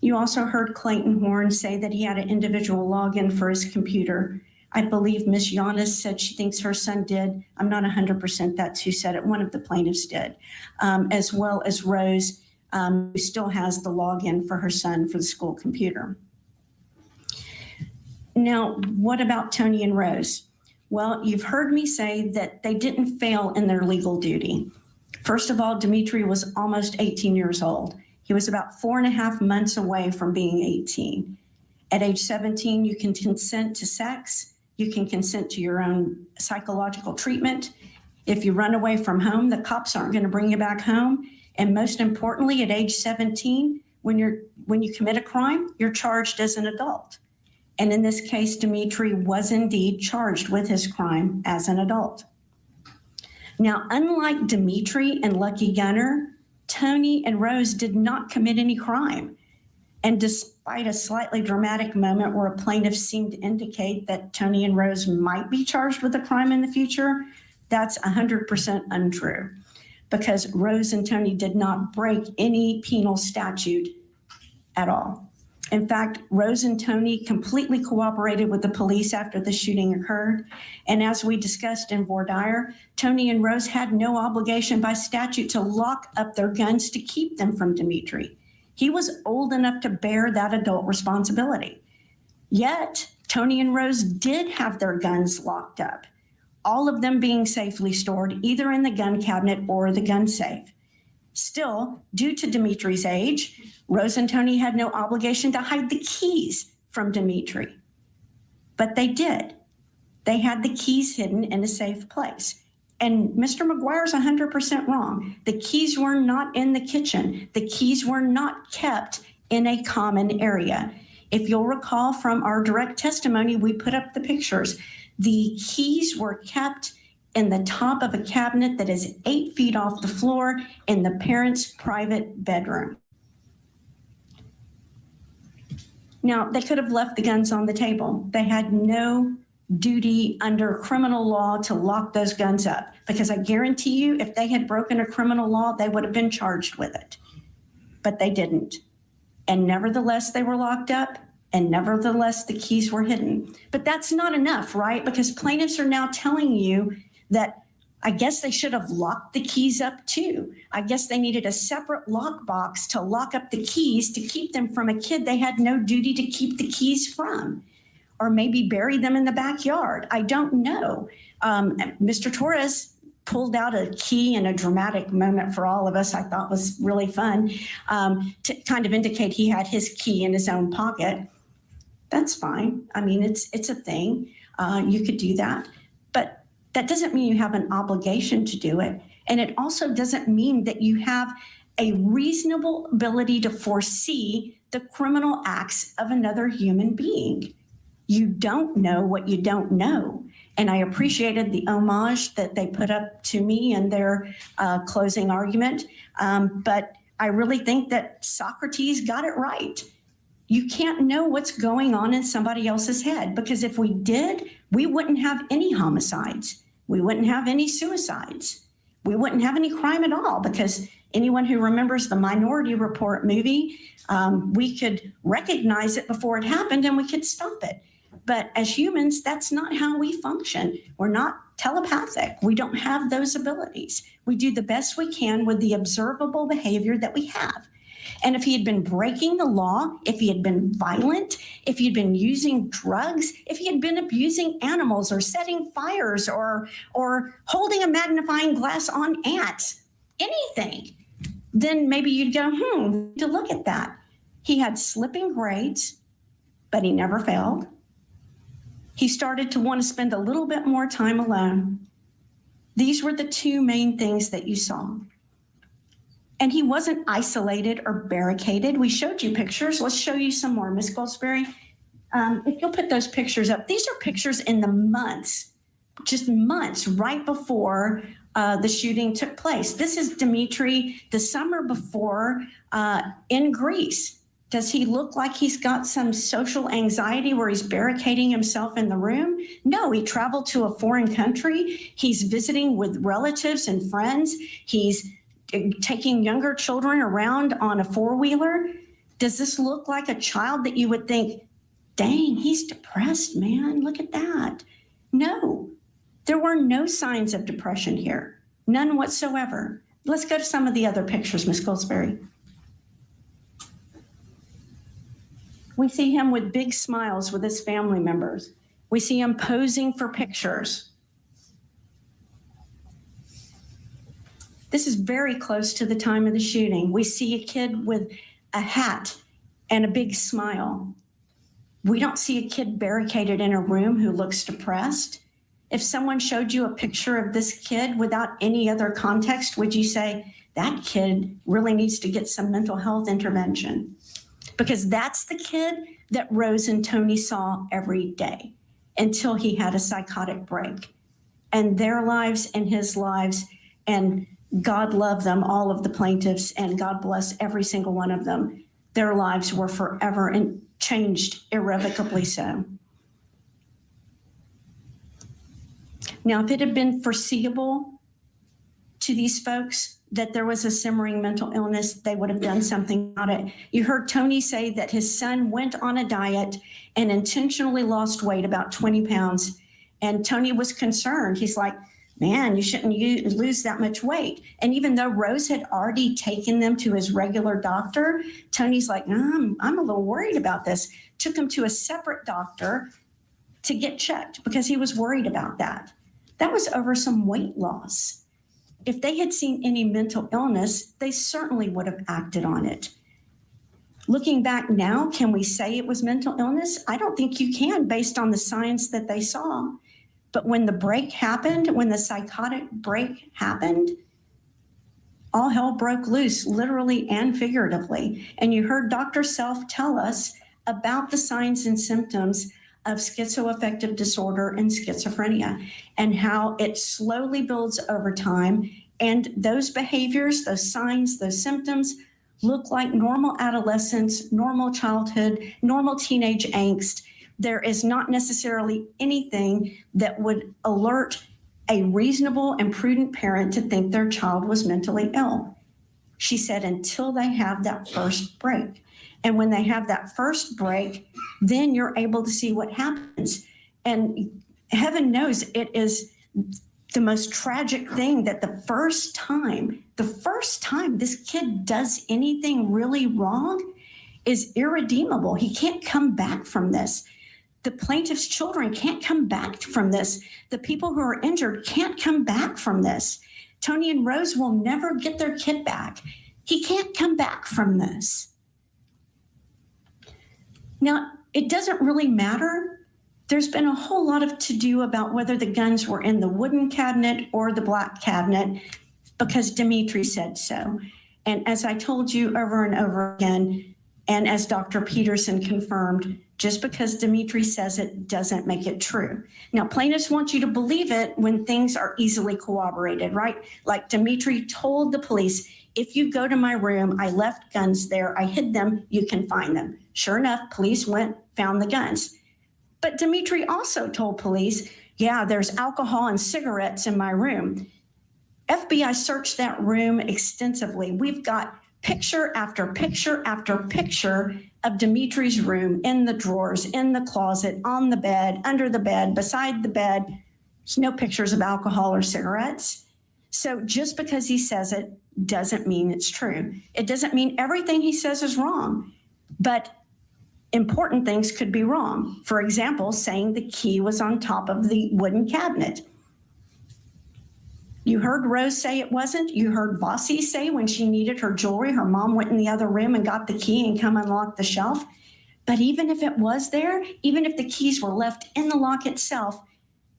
You also heard Clayton Horn say that he had an individual login for his computer I believe Miss Giannis said she thinks her son did. I'm not 100%. That's who said it. One of the plaintiffs did, as well as Rose, who still has the login for her son for the school computer. Now, what about Tony and Rose? Well, you've heard me say that they didn't fail in their legal duty. First of all, Dimitri was almost 18 years old. He was about 4.5 months away from being 18. At age 17, you can consent to sex. You can consent to your own psychological treatment. If you run away from home, the cops aren't going to bring you back home. And most importantly, at age 17, when you commit a crime, you're charged as an adult. And in this case, Dimitri was indeed charged with his crime as an adult. Now, unlike Dimitri and Lucky Gunner, Tony and Rose did not commit any crime. And despite a slightly dramatic moment where a plaintiff seemed to indicate that Tony and Rose might be charged with a crime in the future, that's 100% untrue, because Rose and Tony did not break any penal statute at all. In fact, Rose and Tony completely cooperated with the police after the shooting occurred. And as we discussed in voir dire, Tony and Rose had no obligation by statute to lock up their guns to keep them from Dimitri. He was old enough to bear that adult responsibility. Yet, Tony and Rose did have their guns locked up, all of them being safely stored either in the gun cabinet or the gun safe. Still, due to Dimitri's age, Rose and Tony had no obligation to hide the keys from Dimitri. But they did. They had the keys hidden in a safe place. And Mr. McGuire's 100% wrong. The keys were not in the kitchen. The keys were not kept in a common area. If you'll recall from our direct testimony, we put up the pictures. The keys were kept in the top of a cabinet that is 8 feet off the floor in the parents' private bedroom. Now, they could have left the guns on the table. They had no duty under criminal law to lock those guns up, because I guarantee you, if they had broken a criminal law, they would have been charged with it. But they didn't. And nevertheless, they were locked up, and nevertheless, the keys were hidden. But that's not enough, right? Because plaintiffs are now telling you that I guess they should have locked the keys up too. I guess they needed a separate lockbox to lock up the keys to keep them from a kid they had no duty to keep the keys from. Or maybe bury them in the backyard. I don't know. Mr. Torres pulled out a key in a dramatic moment for all of us, I thought was really fun, to kind of indicate he had his key in his own pocket. That's fine. I mean, it's a thing. You could do that. But that doesn't mean you have an obligation to do it. And it also doesn't mean that you have a reasonable ability to foresee the criminal acts of another human being. You don't know what you don't know. And I appreciated the homage that they put up to me in their closing argument. But I really think that Socrates got it right. You can't know what's going on in somebody else's head, because if we did, we wouldn't have any homicides. We wouldn't have any suicides. We wouldn't have any crime at all, because anyone who remembers the Minority Report movie, we could recognize it before it happened and we could stop it. But as humans, that's not how we function. We're not telepathic. We don't have those abilities. We do the best we can with the observable behavior that we have. And if he had been breaking the law, if he had been violent, if he had been using drugs, if he had been abusing animals or setting fires or holding a magnifying glass on ants, anything, then maybe you'd go, to look at that. He had slipping grades, but he never failed. He started to want to spend a little bit more time alone. These were the two main things that you saw. And he wasn't isolated or barricaded. We showed you pictures. Let's show you some more. Ms. Goldsberry, if you'll put those pictures up. These are pictures in the months, just months right before the shooting took place. This is Dimitri the summer before in Greece. Does he look like he's got some social anxiety where he's barricading himself in the room? No, he traveled to a foreign country. He's visiting with relatives and friends. He's taking younger children around on a four-wheeler. Does this look like a child that you would think, dang, he's depressed, man. Look at that. No, there were no signs of depression here. None whatsoever. Let's go to some of the other pictures, Ms. Goldsberry. We see him with big smiles with his family members. We see him posing for pictures. This is very close to the time of the shooting. We see a kid with a hat and a big smile. We don't see a kid barricaded in a room who looks depressed. If someone showed you a picture of this kid without any other context, would you say, that kid really needs to get some mental health intervention? Because that's the kid that Rose and Tony saw every day until he had a psychotic break. And their lives and his lives, and God love them, all of the plaintiffs, and God bless every single one of them. Their lives were forever and changed irrevocably so. Now, if it had been foreseeable to these folks that there was a simmering mental illness, they would have done something about it. You heard Tony say that his son went on a diet and intentionally lost weight, about 20 pounds. And Tony was concerned. He's like, man, you shouldn't lose that much weight. And even though Rose had already taken them to his regular doctor, Tony's like, no, I'm a little worried about this. Took him to a separate doctor to get checked because he was worried about that. That was over some weight loss. If they had seen any mental illness, they certainly would have acted on it. Looking back now, can we say it was mental illness? I don't think you can based on the signs that they saw. But when the break happened, when the psychotic break happened, all hell broke loose, literally and figuratively. And you heard Dr. Self tell us about the signs and symptoms of schizoaffective disorder and schizophrenia and how it slowly builds over time. And those behaviors, those signs, those symptoms look like normal adolescence, normal childhood, normal teenage angst. There is not necessarily anything that would alert a reasonable and prudent parent to think their child was mentally ill. She said, until they have that first break. And when they have that first break, then you're able to see what happens. And heaven knows it is the most tragic thing that the first time this kid does anything really wrong is irredeemable. He can't come back from this. The plaintiff's children can't come back from this. The people who are injured can't come back from this. Tony and Rose will never get their kid back. He can't come back from this. Now, it doesn't really matter. There's been a whole lot of to-do about whether the guns were in the wooden cabinet or the black cabinet because Dimitri said so. And as I told you over and over again, and as Dr. Peterson confirmed, just because Dimitri says it doesn't make it true. Now, plaintiffs want you to believe it when things are easily corroborated, right? Like Dimitri told the police, if you go to my room, I left guns there, I hid them, you can find them. Sure enough, police went, found the guns. But Dimitri also told police, yeah, there's alcohol and cigarettes in my room. FBI searched that room extensively. We've got picture after picture after picture of Dimitri's room, in the drawers, in the closet, on the bed, under the bed, beside the bed. There's no pictures of alcohol or cigarettes. So just because he says it doesn't mean it's true. It doesn't mean everything he says is wrong, but important things could be wrong. For example, saying the key was on top of the wooden cabinet. You heard Rose say it wasn't. You heard Vossi say when she needed her jewelry, her mom went in the other room and got the key and come unlock the shelf. But even if it was there, even if the keys were left in the lock itself,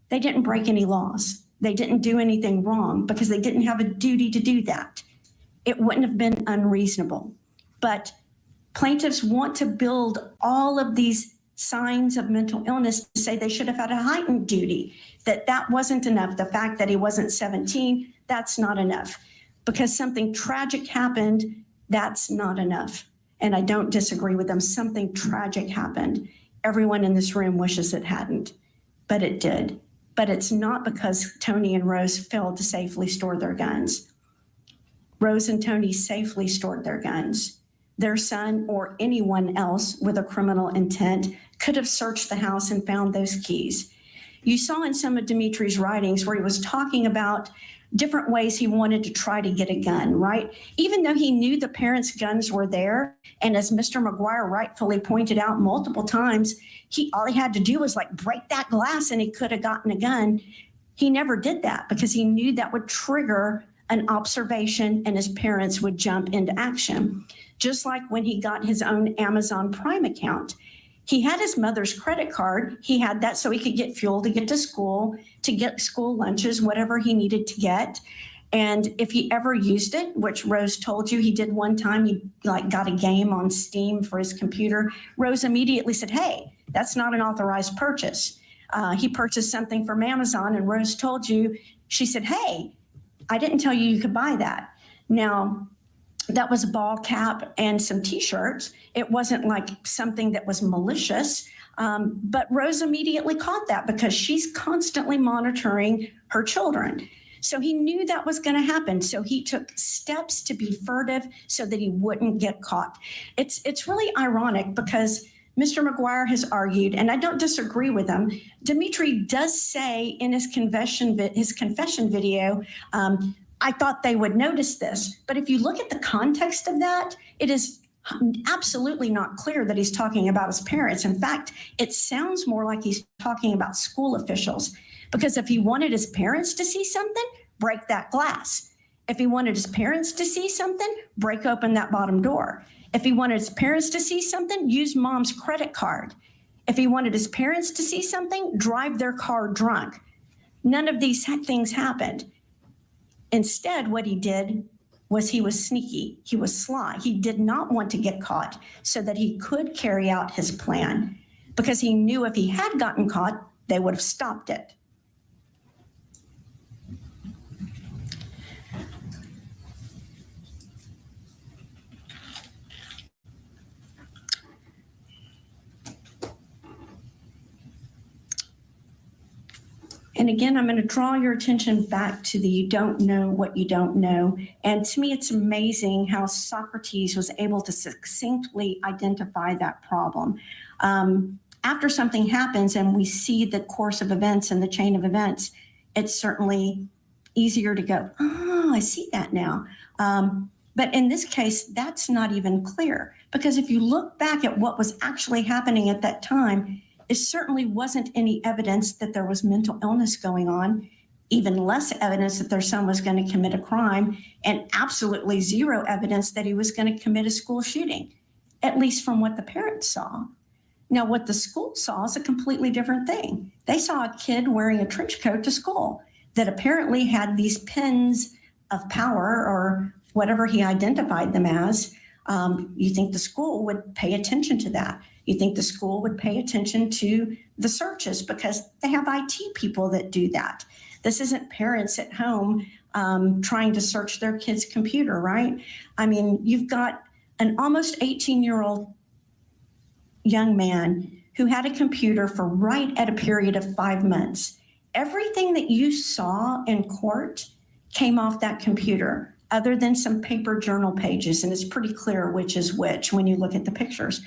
they didn't break any laws. They didn't do anything wrong because they didn't have a duty to do that. It wouldn't have been unreasonable. But plaintiffs want to build all of these signs of mental illness to say they should have had a heightened duty, that wasn't enough. The fact that he wasn't 17, that's not enough. Because something tragic happened, that's not enough. And I don't disagree with them. Something tragic happened. Everyone in this room wishes it hadn't, but it did. But it's not because Tony and Rose failed to safely store their guns. Rose and Tony safely stored their guns. Their son or anyone else with a criminal intent could have searched the house and found those keys. You saw in some of Dimitri's writings where he was talking about different ways he wanted to try to get a gun, right? Even though he knew the parents' guns were there, and as Mr. McGuire rightfully pointed out multiple times, all he had to do was like break that glass and he could have gotten a gun. He never did that because he knew that would trigger an observation and his parents would jump into action. Just like when he got his own Amazon Prime account. He had his mother's credit card. He had that so he could get fuel to get to school, to get school lunches, whatever he needed to get. And if he ever used it, which Rose told you he did one time, he got a game on Steam for his computer. Rose immediately said, hey, that's not an authorized purchase. He purchased something from Amazon and Rose told you, she said, hey, I didn't tell you could buy that. Now, that was a ball cap and some t-shirts. It wasn't like something that was malicious, but Rose immediately caught that because she's constantly monitoring her children. So he knew that was going to happen. So he took steps to be furtive so that he wouldn't get caught. It's really ironic because Mr. McGuire has argued, and I don't disagree with him. Dimitri does say in his confession video, I thought they would notice this. But if you look at the context of that, it is absolutely not clear that he's talking about his parents. In fact, it sounds more like he's talking about school officials. Because if he wanted his parents to see something, break that glass. If he wanted his parents to see something, break open that bottom door. If he wanted his parents to see something, use mom's credit card. If he wanted his parents to see something, drive their car drunk. None of these things happened. Instead, what he did was he was sneaky. He was sly. He did not want to get caught so that he could carry out his plan because he knew if he had gotten caught, they would have stopped it. And again, I'm going to draw your attention back to the you don't know what you don't know. And to me, it's amazing how Socrates was able to succinctly identify that problem. After something happens and we see the course of events and the chain of events, it's certainly easier to go, oh, I see that now. But in this case, that's not even clear. Because if you look back at what was actually happening at that time, it certainly wasn't any evidence that there was mental illness going on, even less evidence that their son was going to commit a crime, and absolutely zero evidence that he was going to commit a school shooting, at least from what the parents saw. Now, what the school saw is a completely different thing. They saw a kid wearing a trench coat to school that apparently had these pins of power or whatever he identified them as. You think the school would pay attention to that. You think the school would pay attention to the searches because they have IT people that do that. This isn't parents at home trying to search their kid's computer, right? I mean, you've got an almost 18-year-old young man who had a computer for right at a period of 5 months. Everything that you saw in court came off that computer, other than some paper journal pages, and it's pretty clear which is which when you look at the pictures.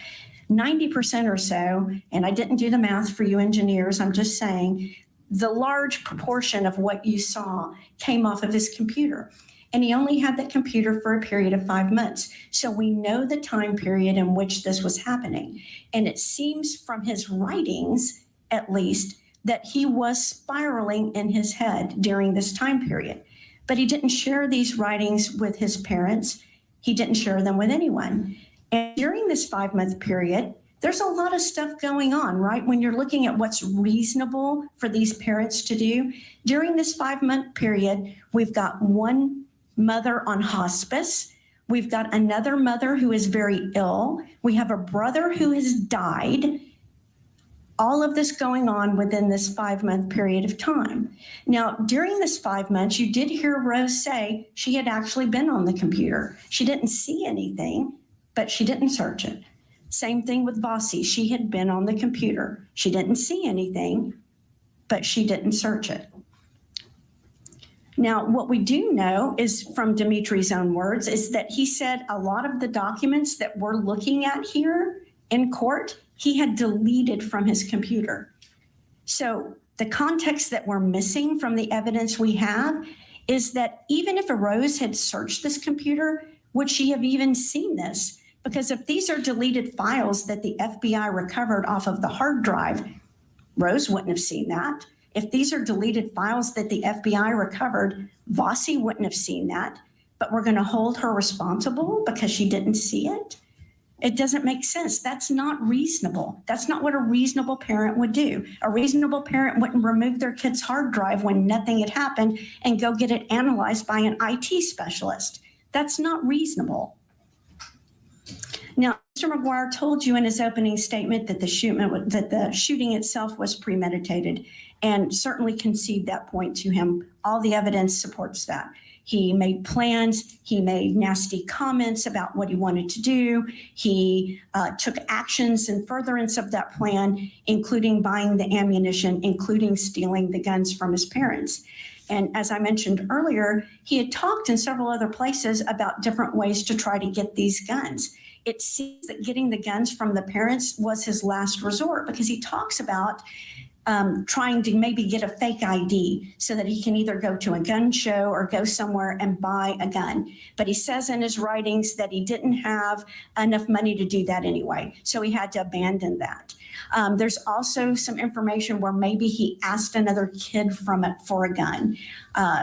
90% or so, and I didn't do the math for you engineers, I'm just saying, the large proportion of what you saw came off of his computer. And he only had that computer for a period of 5 months. So we know the time period in which this was happening. And it seems from his writings, at least, that he was spiraling in his head during this time period. But he didn't share these writings with his parents. He didn't share them with anyone. And during this 5-month period, there's a lot of stuff going on, right? When you're looking at what's reasonable for these parents to do. During this 5-month period, we've got one mother on hospice. We've got another mother who is very ill. We have a brother who has died. All of this going on within this 5-month period of time. Now, during this 5 months, you did hear Rose say she had actually been on the computer. She didn't see anything, but she didn't search it. Same thing with Vossi. She had been on the computer. She didn't see anything, but she didn't search it. Now, what we do know is from Dimitri's own words is that he said a lot of the documents that we're looking at here in court he had deleted from his computer. So the context that we're missing from the evidence we have is that even if a Rose had searched this computer, would she have even seen this? Because if these are deleted files that the FBI recovered off of the hard drive, Rose wouldn't have seen that. If these are deleted files that the FBI recovered, Vossi wouldn't have seen that, but we're going to hold her responsible because she didn't see it? It doesn't make sense. That's not reasonable. That's not what a reasonable parent would do. A reasonable parent wouldn't remove their kid's hard drive when nothing had happened and go get it analyzed by an IT specialist. That's not reasonable. Now, Mr. McGuire told you in his opening statement that the shooting itself was premeditated, and certainly concede that point to him. All the evidence supports that. He made plans. He made nasty comments about what he wanted to do. He took actions in furtherance of that plan, including buying the ammunition, including stealing the guns from his parents. And as I mentioned earlier, he had talked in several other places about different ways to try to get these guns. It seems that getting the guns from the parents was his last resort, because he talks about trying to maybe get a fake ID so that he can either go to a gun show or go somewhere and buy a gun. But he says in his writings that he didn't have enough money to do that anyway, so he had to abandon that. There's also some information where maybe he asked another kid for a gun.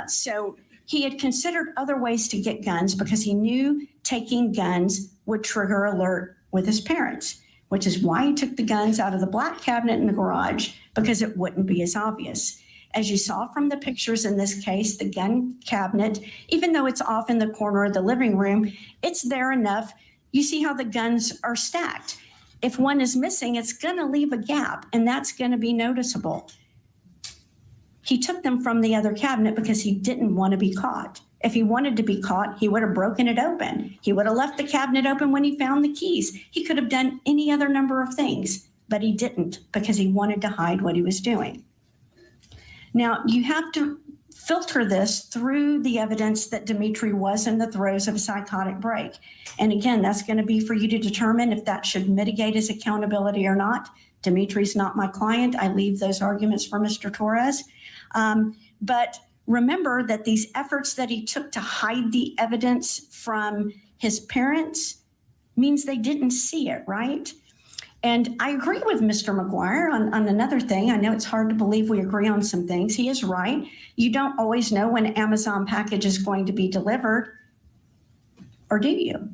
So he had considered other ways to get guns because he knew taking guns would trigger alert with his parents, which is why he took the guns out of the black cabinet in the garage, because it wouldn't be as obvious. As you saw from the pictures in this case, the gun cabinet, even though it's off in the corner of the living room, it's there enough. You see how the guns are stacked. If one is missing, it's going to leave a gap, and that's going to be noticeable. He took them from the other cabinet because he didn't want to be caught. If he wanted to be caught, he would have broken it open. He would have left the cabinet open when he found the keys. He could have done any other number of things, but he didn't because he wanted to hide what he was doing. Now, you have to filter this through the evidence that Dimitri was in the throes of a psychotic break. And again, that's going to be for you to determine if that should mitigate his accountability or not. Dimitri's not my client. I leave those arguments for Mr. Torres. But remember that these efforts that he took to hide the evidence from his parents means they didn't see it, right? And I agree with Mr. McGuire on another thing. I know it's hard to believe we agree on some things. He is right. You don't always know when an Amazon package is going to be delivered, or do you?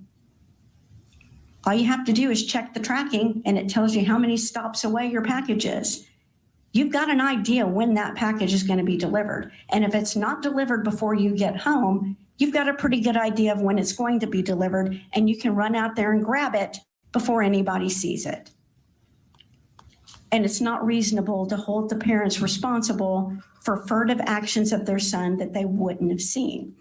All you have to do is check the tracking, and it tells you how many stops away your package is. You've got an idea when that package is going to be delivered. And if it's not delivered before you get home, you've got a pretty good idea of when it's going to be delivered, and you can run out there and grab it before anybody sees it. And it's not reasonable to hold the parents responsible for furtive actions of their son that they wouldn't have seen.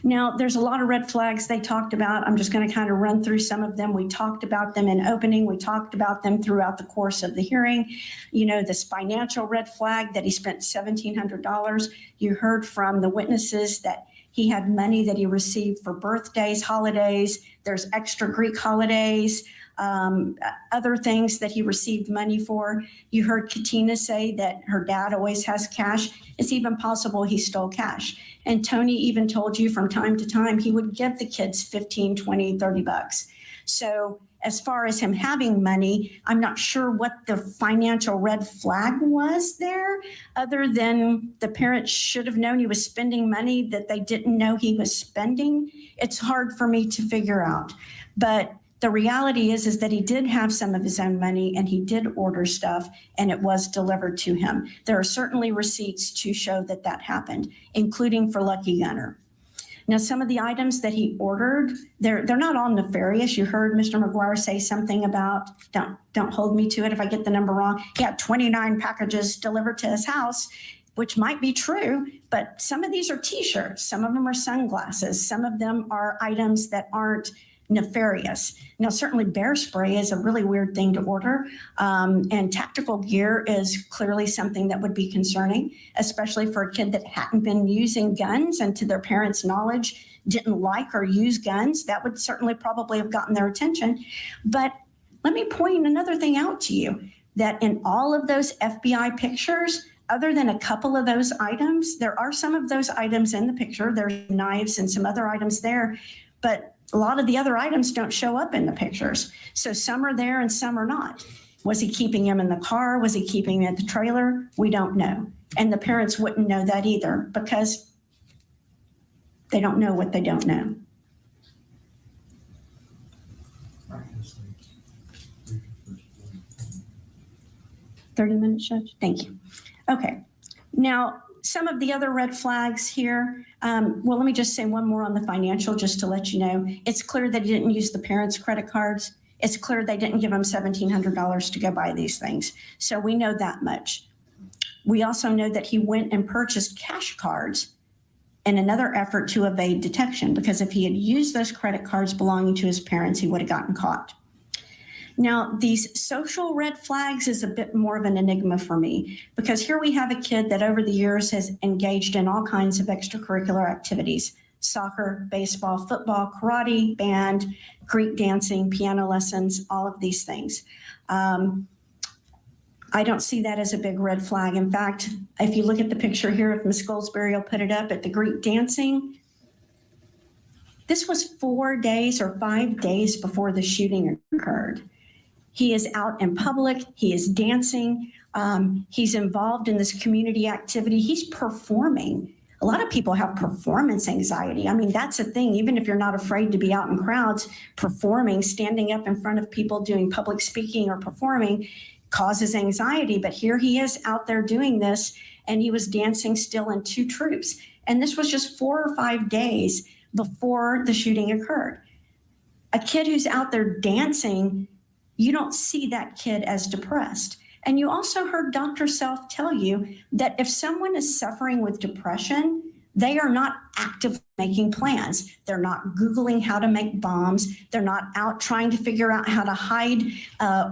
Now, there's a lot of red flags they talked about. I'm just going to kind of run through some of them. We talked about them in opening. We talked about them throughout the course of the hearing. You know, this financial red flag that he spent $1,700. You heard from the witnesses that he had money that he received for birthdays, holidays. There's extra Greek holidays, other things that he received money for. You heard Katina say that her dad always has cash. It's even possible he stole cash. And Tony even told you from time to time he would give the kids 15, 20, 30 bucks. So as far as him having money, I'm not sure what the financial red flag was there, other than the parents should have known he was spending money that they didn't know he was spending. It's hard for me to figure out. But the reality is that he did have some of his own money, and he did order stuff, and it was delivered to him. There are certainly receipts to show that that happened, including for Lucky Gunner. Now, some of the items that he ordered, they're not all nefarious. You heard Mr. McGuire say something about, don't hold me to it if I get the number wrong. He had 29 packages delivered to his house, which might be true, but some of these are T-shirts. Some of them are sunglasses. Some of them are items that aren't nefarious. Now, certainly bear spray is a really weird thing to order, and tactical gear is clearly something that would be concerning, especially for a kid that hadn't been using guns and to their parents' knowledge didn't like or use guns. That would certainly probably have gotten their attention. But let me point another thing out to you, that in all of those FBI pictures, other than a couple of those items, there are some of those items in the picture. There's knives and some other items there, but a lot of the other items don't show up in the pictures. So some are there and some are not. Was he keeping him in the car? Was he keeping him at the trailer? We don't know. And the parents wouldn't know that either because they don't know what they don't know. "30 minutes, Judge? Thank you." Okay. Now, some of the other red flags here. Well, let me just say one more on the financial, just to let you know. It's clear that he didn't use the parents' credit cards. It's clear they didn't give him $1,700 to go buy these things. So we know that much. We also know that he went and purchased cash cards in another effort to evade detection, because if he had used those credit cards belonging to his parents, he would have gotten caught. Now, these social red flags is a bit more of an enigma for me, because here we have a kid that over the years has engaged in all kinds of extracurricular activities: soccer, baseball, football, karate, band, Greek dancing, piano lessons, all of these things. I don't see that as a big red flag. In fact, if you look at the picture here, if Ms. Goldsberry will put it up, at the Greek dancing, this was 4 days or 5 days before the shooting occurred. He is out in public, he is dancing, he's involved in this community activity, he's performing. A lot of people have performance anxiety. I mean, that's a thing. Even if you're not afraid to be out in crowds, performing, standing up in front of people, doing public speaking or performing causes anxiety. But here he is out there doing this, and he was dancing still in 2 troops. And this was just 4 or 5 days before the shooting occurred. A kid who's out there dancing, you don't see that kid as depressed. And you also heard Dr. Self tell you that if someone is suffering with depression, they are not actively making plans. They're not Googling how to make bombs. They're not out trying to figure out how to hide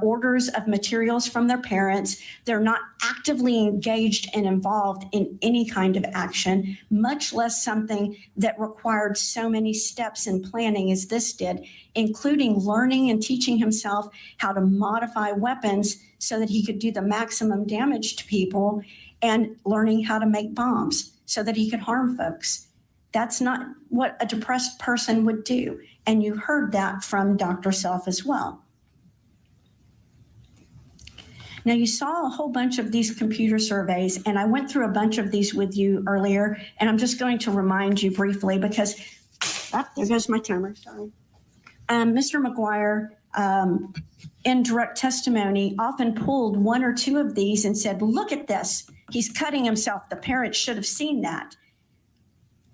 orders of materials from their parents. They're not actively engaged and involved in any kind of action, much less something that required so many steps in planning as this did, including learning and teaching himself how to modify weapons so that he could do the maximum damage to people, and learning how to make bombs so that he could harm folks. That's not what a depressed person would do. And you heard that from Dr. Self as well. Now, you saw a whole bunch of these computer surveys, and I went through a bunch of these with you earlier, and I'm just going to remind you briefly because, there goes my timer, sorry. Mr. McGuire, in direct testimony, often pulled 1 or 2 of these and said, "Look at this. He's cutting himself. The parents should have seen that."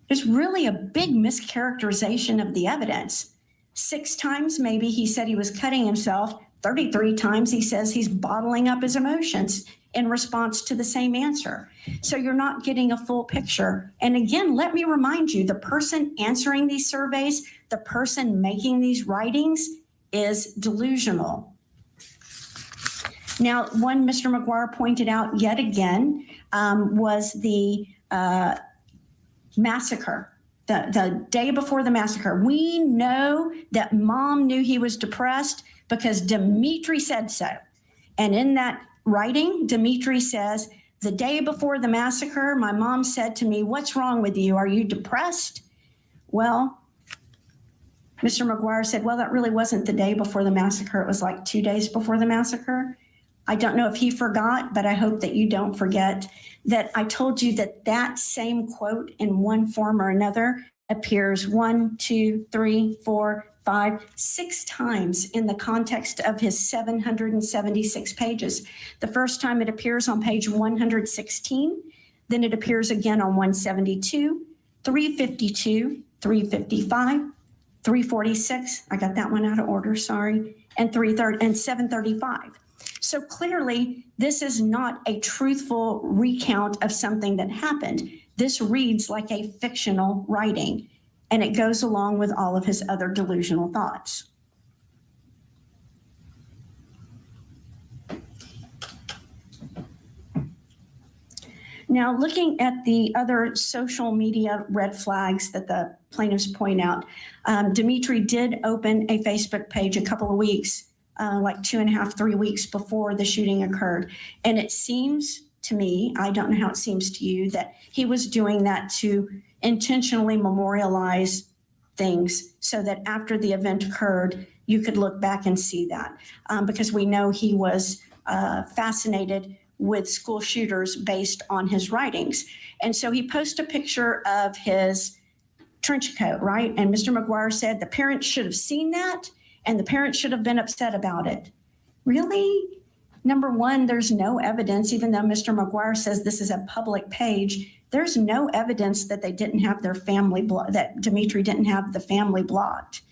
There's really a big mischaracterization of the evidence. 6 times maybe he said he was cutting himself. 33 times he says he's bottling up his emotions in response to the same answer. So you're not getting a full picture. And again, let me remind you, the person answering these surveys, the person making these writings is delusional. Now, one Mr. McGuire pointed out yet again was the massacre, the day before the massacre. We know that mom knew he was depressed because Dimitri said so. And in that writing, Dimitri says, "The day before the massacre, my mom said to me, 'What's wrong with you? Are you depressed?' Well, Mr. McGuire said, 'Well, that really wasn't the day before the massacre. It was like 2 days before the massacre.' I don't know if he forgot, but I hope that you don't forget that I told you that that same quote in one form or another appears 1, 2, 3, 4, 5, 6 times in the context of his 776 pages. The first time it appears on page 116, then it appears again on 172, 352, 355, 346. I got that one out of order, sorry, and 735. So clearly, this is not a truthful recount of something that happened. This reads like a fictional writing. And it goes along with all of his other delusional thoughts. Now, looking at the other social media red flags that the plaintiffs point out, Dimitri did open a Facebook page a couple of weeks, like 2.5, 3 weeks before the shooting occurred. And it seems to me, I don't know how it seems to you, that he was doing that to intentionally memorialize things so that after the event occurred, you could look back and see that. Because we know he was fascinated with school shooters based on his writings. And so he posted a picture of his trench coat, right? And Mr. McGuire said the parents should have seen that and the parents should have been upset about it. Really? Number one, there's no evidence, even though Mr. McGuire says this is a public page, there's no evidence that they didn't have their family, that Dimitri didn't have the family blocked.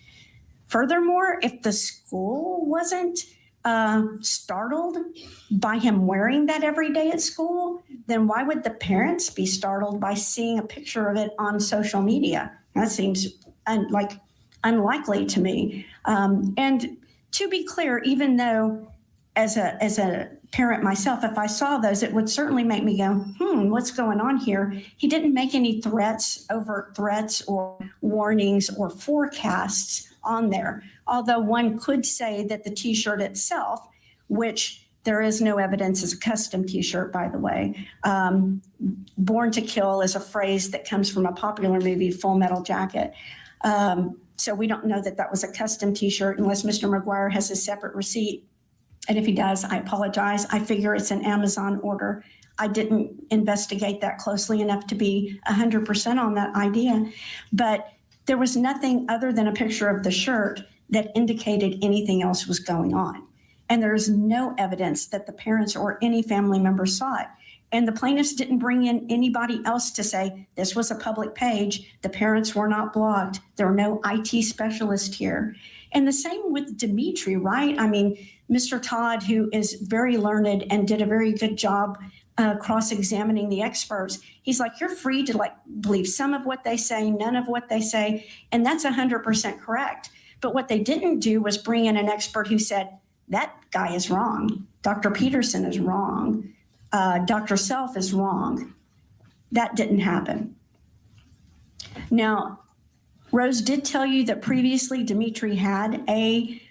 Furthermore, if the school wasn't startled by him wearing that every day at school, then why would the parents be startled by seeing a picture of it on social media? That seems unlikely to me. And to be clear, even though as a parent myself, if I saw those, it would certainly make me go, what's going on here? He didn't make any threats, overt threats or warnings or forecasts on there. Although one could say that the t-shirt itself, which there is no evidence is a custom t-shirt, by the way. Born to Kill is a phrase that comes from a popular movie, Full Metal Jacket. So we don't know that that was a custom t-shirt unless Mr. McGuire has a separate receipt. And if he does, I apologize. I figure it's an Amazon order. I didn't investigate that closely enough to be 100% on that idea. But there was nothing other than a picture of the shirt that indicated anything else was going on. And there's no evidence that the parents or any family member saw it. And the plaintiffs didn't bring in anybody else to say, this was a public page, the parents were not blocked, there were no IT specialists here. And the same with Dimitri, right? I mean, Mr. Todd, who is very learned and did a very good job cross-examining the experts, he's like, you're free to believe some of what they say, none of what they say, and that's 100% correct. But what they didn't do was bring in an expert who said, that guy is wrong, Dr. Peterson is wrong, Dr. Self is wrong. That didn't happen. Now, Rose did tell you that previously Dimitri had a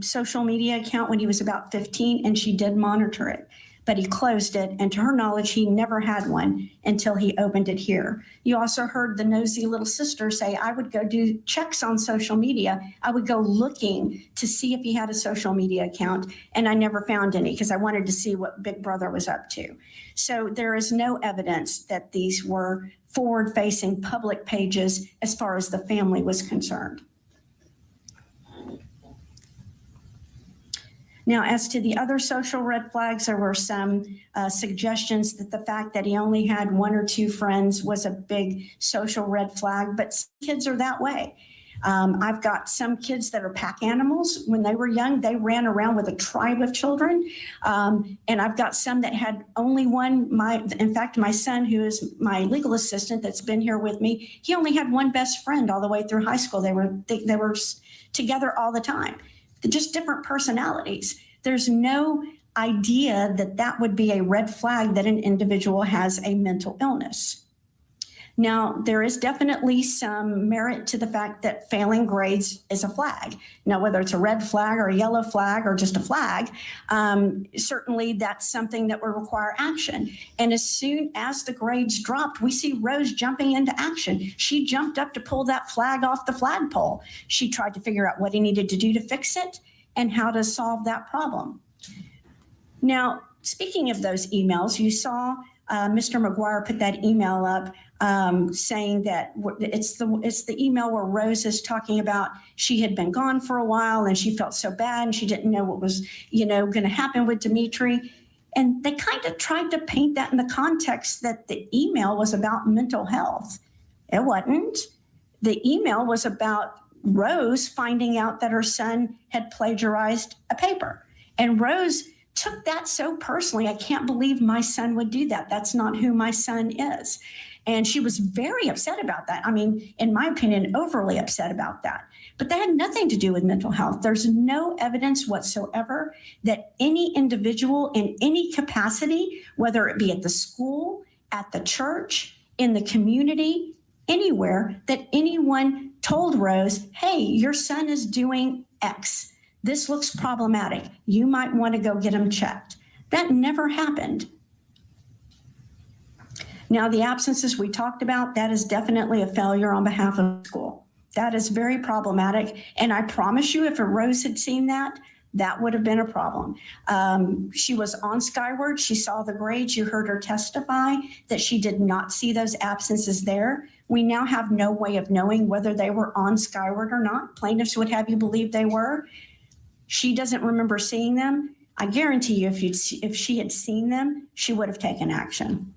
social media account when he was about 15, and she did monitor it, but he closed it. And to her knowledge, he never had one until he opened it here. You also heard the nosy little sister say, I would go do checks on social media. I would go looking to see if he had a social media account, and I never found any because I wanted to see what Big Brother was up to. So there is no evidence that these were forward-facing public pages as far as the family was concerned. Now, as to the other social red flags, there were some suggestions that the fact that he only had 1 or 2 friends was a big social red flag, but some kids are that way. I've got some kids that are pack animals. When they were young, they ran around with a tribe of children. And I've got some that had only one. In fact, my son, who is my legal assistant that's been here with me, he only had one best friend all the way through high school. They were together all the time. Just different personalities. There's no idea that that would be a red flag that an individual has a mental illness. Now, there is definitely some merit to the fact that failing grades is a flag. Now, whether it's a red flag or a yellow flag or just a flag, certainly that's something that will require action. And as soon as the grades dropped, we see Rose jumping into action. She jumped up to pull that flag off the flagpole. She tried to figure out what he needed to do to fix it and how to solve that problem. Now, speaking of those emails, you saw Mr. McGuire put that email up saying that it's the email where Rose is talking about she had been gone for a while and she felt so bad and she didn't know what was, going to happen with Dimitri. And they kind of tried to paint that in the context that the email was about mental health. It wasn't. The email was about Rose finding out that her son had plagiarized a paper. And Rose took that so personally. I can't believe my son would do that. That's not who my son is. And she was very upset about that. I mean, in my opinion, overly upset about that. But that had nothing to do with mental health. There's no evidence whatsoever that any individual in any capacity, whether it be at the school, at the church, in the community, anywhere, that anyone told Rose, hey, your son is doing X. This looks problematic. You might want to go get him checked. That never happened. Now, the absences we talked about, that is definitely a failure on behalf of the school. That is very problematic. And I promise you, if a Rose had seen that, that would have been a problem. She was on Skyward. She saw the grades. You heard her testify that she did not see those absences there. We now have no way of knowing whether they were on Skyward or not. Plaintiffs would have you believe they were. She doesn't remember seeing them. I guarantee you, if she had seen them, she would have taken action.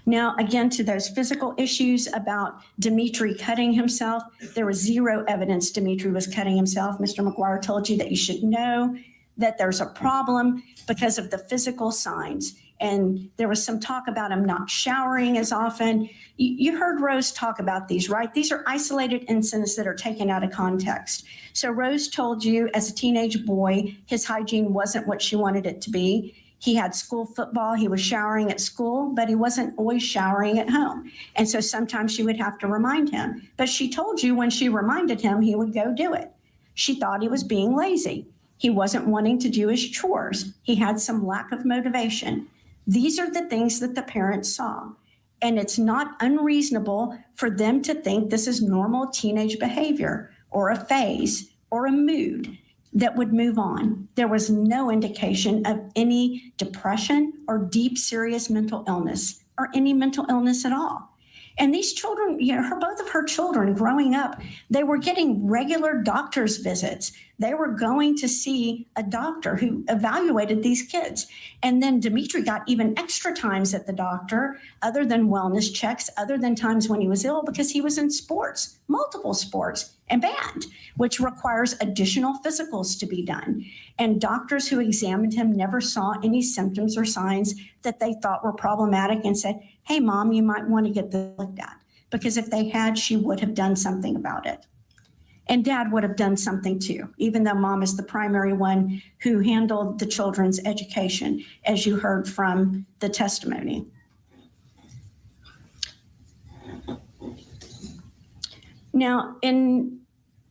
Now, again, to those physical issues about Dimitri cutting himself, there was zero evidence Dimitri was cutting himself. Mr. McGuire told you that you should know that there's a problem because of the physical signs. And there was some talk about him not showering as often. You heard Rose talk about these, right? These are isolated incidents that are taken out of context. So Rose told you as a teenage boy, his hygiene wasn't what she wanted it to be. He had school football. He was showering at school, but he wasn't always showering at home. And so sometimes she would have to remind him. But she told you when she reminded him, he would go do it. She thought he was being lazy. He wasn't wanting to do his chores. He had some lack of motivation. These are the things that the parents saw. And it's not unreasonable for them to think this is normal teenage behavior or a phase or a mood that would move on. There was no indication of any depression or deep, serious mental illness or any mental illness at all. And these children, both of her children growing up, they were getting regular doctor's visits. They were going to see a doctor who evaluated these kids. And then Dimitri got even extra times at the doctor, other than wellness checks, other than times when he was ill, because he was in sports, multiple sports, and band, which requires additional physicals to be done. And doctors who examined him never saw any symptoms or signs that they thought were problematic and said, hey, Mom, you might want to get this looked at. Because if they had, she would have done something about it. And Dad would have done something too, even though Mom is the primary one who handled the children's education, as you heard from the testimony. Now, in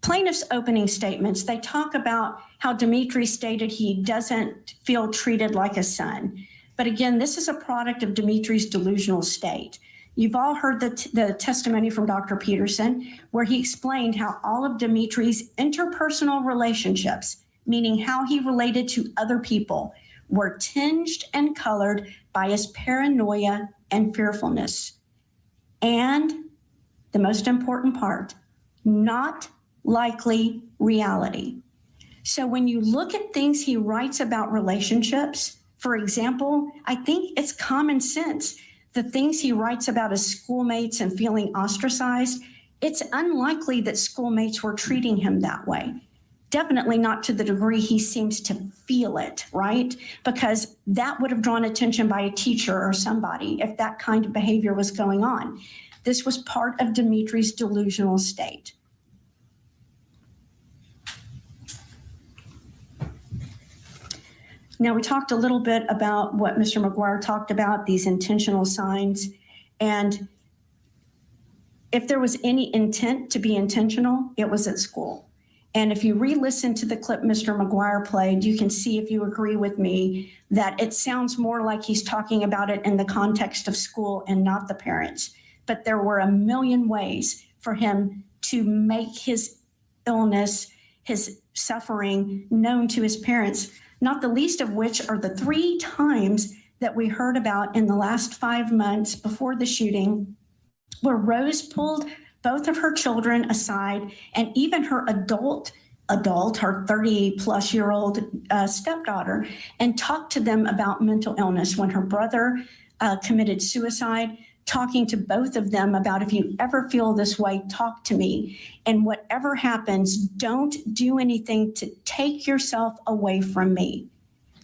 plaintiff's opening statements, they talk about how Dimitri stated he doesn't feel treated like a son. But again, this is a product of Dimitri's delusional state. You've all heard the testimony from Dr. Peterson, where he explained how all of Dimitri's interpersonal relationships, meaning how he related to other people, were tinged and colored by his paranoia and fearfulness. And the most important part, not likely reality. So when you look at things he writes about relationships, for example, I think it's common sense. The things he writes about his schoolmates and feeling ostracized, it's unlikely that schoolmates were treating him that way. Definitely not to the degree he seems to feel it, right? Because that would have drawn attention by a teacher or somebody if that kind of behavior was going on. This was part of Dimitri's delusional state. Now, we talked a little bit about what Mr. McGuire talked about, these intentional signs. And if there was any intent to be intentional, it was at school. And if you re-listen to the clip Mr. McGuire played, you can see, if you agree with me, that it sounds more like he's talking about it in the context of school and not the parents. But there were a million ways for him to make his illness, his suffering known to his parents, not the least of which are the 3 times that we heard about in the last 5 months before the shooting, where Rose pulled both of her children aside, and even her adult, her 30-plus-year-old stepdaughter, and talked to them about mental illness. When her brother committed suicide, talking to both of them about, if you ever feel this way, talk to me. And whatever happens, don't do anything to take yourself away from me.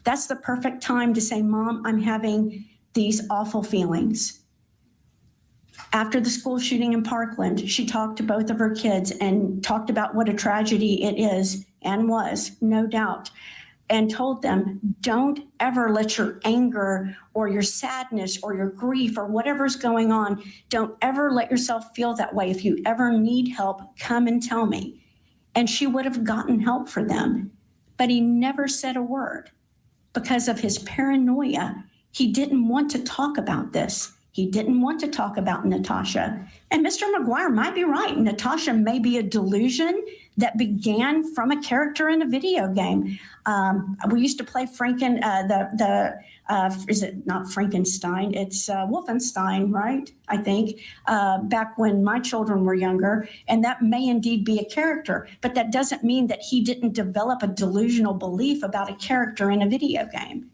That's the perfect time to say, Mom, I'm having these awful feelings. After the school shooting in Parkland, she talked to both of her kids and talked about what a tragedy it is and was, no doubt, and told them, don't ever let your anger or your sadness or your grief or whatever's going on, don't ever let yourself feel that way. If you ever need help, come and tell me. And she would have gotten help for them. But he never said a word because of his paranoia. He didn't want to talk about this. He didn't want to talk about Natasha. And Mr. McGuire might be right. Natasha may be a delusion that began from a character in a video game. We used to play is it not Frankenstein? It's Wolfenstein, right? I think, back when my children were younger. And that may indeed be a character, but that doesn't mean that he didn't develop a delusional belief about a character in a video game.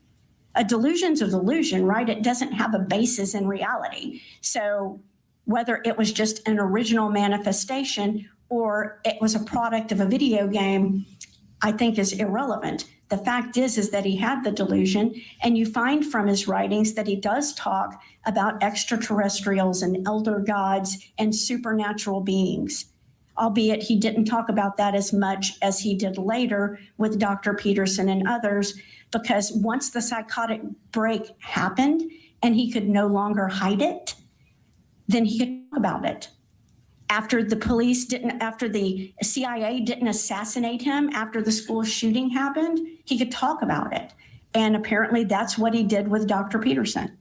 A delusion's a delusion, right? It doesn't have a basis in reality. So whether it was just an original manifestation or it was a product of a video game, I think is irrelevant. The fact is that he had the delusion, and you find from his writings that he does talk about extraterrestrials and elder gods and supernatural beings, albeit he didn't talk about that as much as he did later with Dr. Peterson and others, because once the psychotic break happened and he could no longer hide it, then he could talk about it. After the CIA didn't assassinate him, after the school shooting happened, he could talk about it. And apparently that's what he did with Dr. Peterson.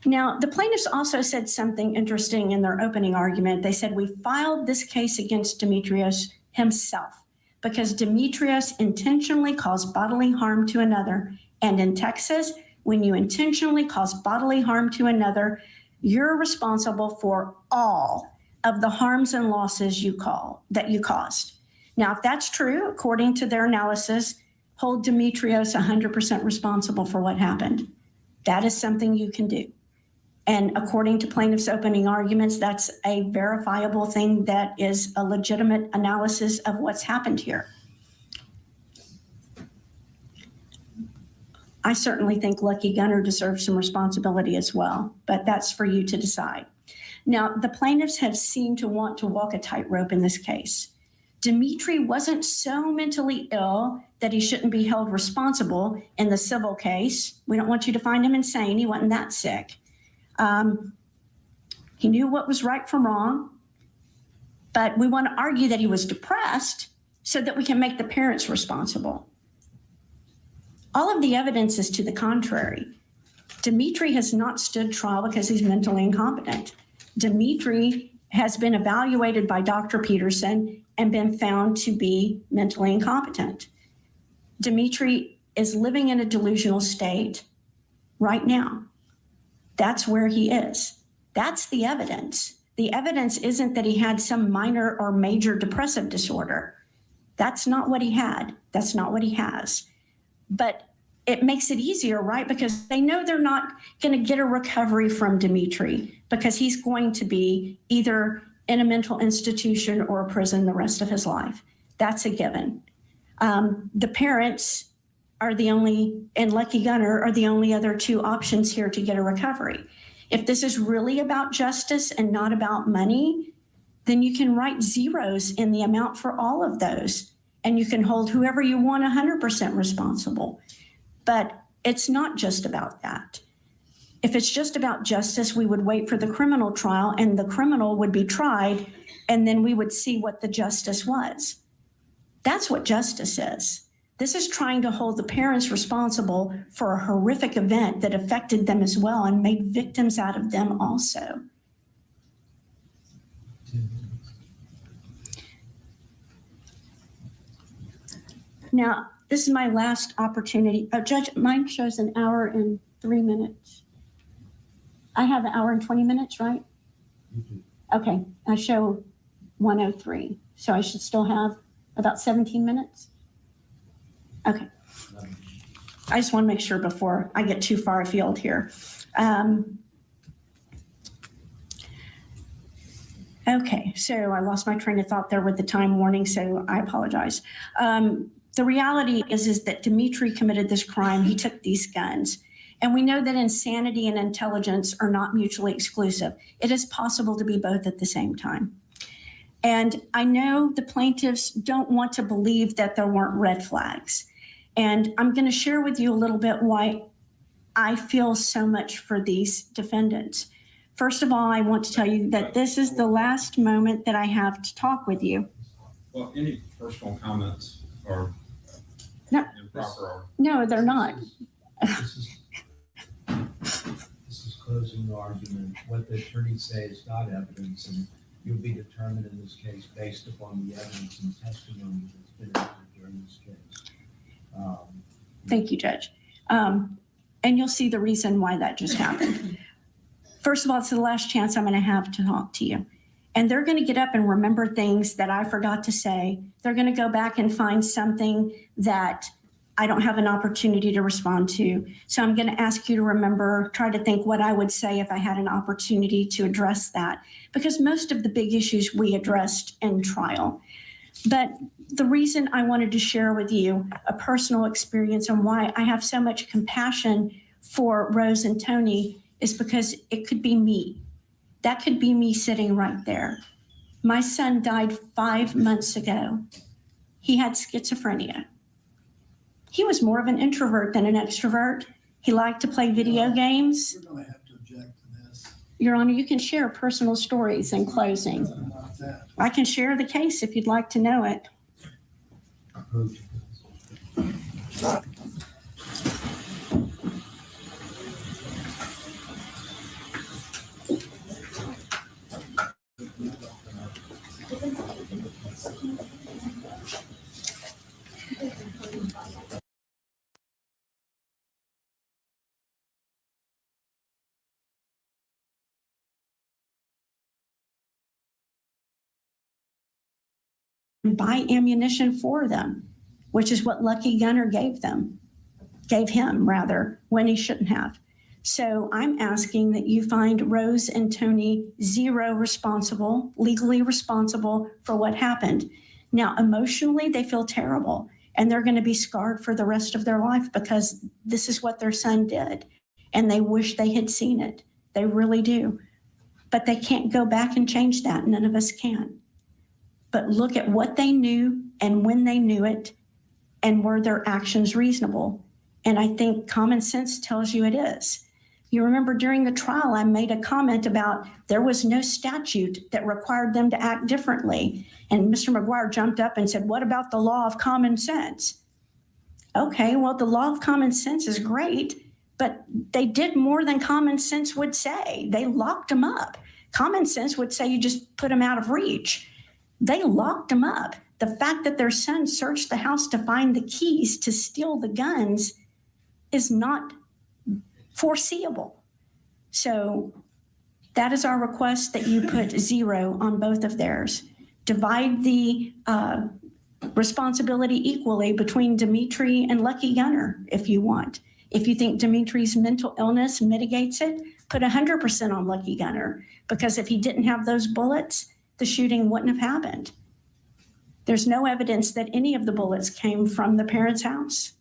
Now, the plaintiffs also said something interesting in their opening argument. They said, we filed this case against Dimitrios himself because Dimitrios intentionally caused bodily harm to another. And in Texas, when you intentionally cause bodily harm to another, you're responsible for all of the harms and losses that you caused. Now, if that's true, according to their analysis, hold Dimitrios 100% responsible for what happened. That is something you can do. And according to plaintiffs' opening arguments, that's a verifiable thing that is a legitimate analysis of what's happened here. I certainly think Lucky Gunner deserves some responsibility as well, but that's for you to decide. Now, the plaintiffs have seemed to want to walk a tightrope in this case. Dimitri wasn't so mentally ill that he shouldn't be held responsible in the civil case. We don't want you to find him insane. He wasn't that sick. He knew what was right from wrong, but we want to argue that he was depressed so that we can make the parents responsible. All of the evidence is to the contrary. Dimitri has not stood trial because he's mentally incompetent. Dimitri has been evaluated by Dr. Peterson and been found to be mentally incompetent. Dimitri is living in a delusional state right now. That's where he is. That's the evidence. The evidence isn't that he had some minor or major depressive disorder. That's not what he had. That's not what he has. But it makes it easier, right? Because they know they're not going to get a recovery from Dimitri because he's going to be either in a mental institution or a prison the rest of his life. That's a given. The parents are the only, and Lucky Gunner are the only other two options here to get a recovery. If this is really about justice and not about money, then you can write zeros in the amount for all of those, and you can hold whoever you want 100% responsible. But it's not just about that. If it's just about justice, we would wait for the criminal trial and the criminal would be tried, and then we would see what the justice was. That's what justice is. This is trying to hold the parents responsible for a horrific event that affected them as well and made victims out of them also. Now, this is my last opportunity. Judge, mine shows an hour and 3 minutes. I have an hour and 20 minutes, right? Okay, I show 1:03. So I should still have about 17 minutes? Okay. I just want to make sure before I get too far afield here. Okay, so I lost my train of thought there with the time warning, so I apologize. The reality is that Dimitri committed this crime. He took these guns. And we know that insanity and intelligence are not mutually exclusive. It is possible to be both at the same time. And I know the plaintiffs don't want to believe that there weren't red flags. And I'm going to share with you a little bit why I feel so much for these defendants. First of all, I want to tell you that this is the last moment that I have to talk with you. Well, any personal comments are improper. No, they're not. This is closing argument. What the attorneys say is not evidence, and you'll be determined in this case based upon the evidence and testimony that's been entered during this case. Thank you, Judge. And you'll see the reason why that just happened. First of all, it's the last chance I'm going to have to talk to you. And they're going to get up and remember things that I forgot to say. They're going to go back and find something that I don't have an opportunity to respond to. So I'm going to ask you to remember, try to think what I would say if I had an opportunity to address that, because most of the big issues we addressed in trial. But the reason I wanted to share with you a personal experience and why I have so much compassion for Rose and Tony is because it could be me. That could be me sitting right there. My son died 5 months ago. He had schizophrenia. He was more of an introvert than an extrovert. He liked to play video games. We're going to have to object to this. Your Honor, you can share personal stories in closing. I can share the case if you'd like to know it. Buy ammunition for them, which is what Lucky Gunner gave him rather, when he shouldn't have. So I'm asking that you find Rose and Tony zero responsible, legally responsible for what happened. Now, emotionally, they feel terrible and they're going to be scarred for the rest of their life because this is what their son did. And they wish they had seen it. They really do. But they can't go back and change that. None of us can. But look at what they knew and when they knew it, and were their actions reasonable? And I think common sense tells you it is. You remember during the trial, I made a comment about there was no statute that required them to act differently. And Mr. McGuire jumped up and said, what about the law of common sense? Okay, well, the law of common sense is great, but they did more than common sense would say. They locked them up. Common sense would say you just put them out of reach. They locked them up. The fact that their son searched the house to find the keys to steal the guns is not foreseeable. So that is our request, that you put zero on both of theirs. Divide the responsibility equally between Dimitri and Lucky Gunner if you want. If you think Dimitri's mental illness mitigates it, put 100% on Lucky Gunner, because if he didn't have those bullets, the shooting wouldn't have happened. There's no evidence that any of the bullets came from the parents' house.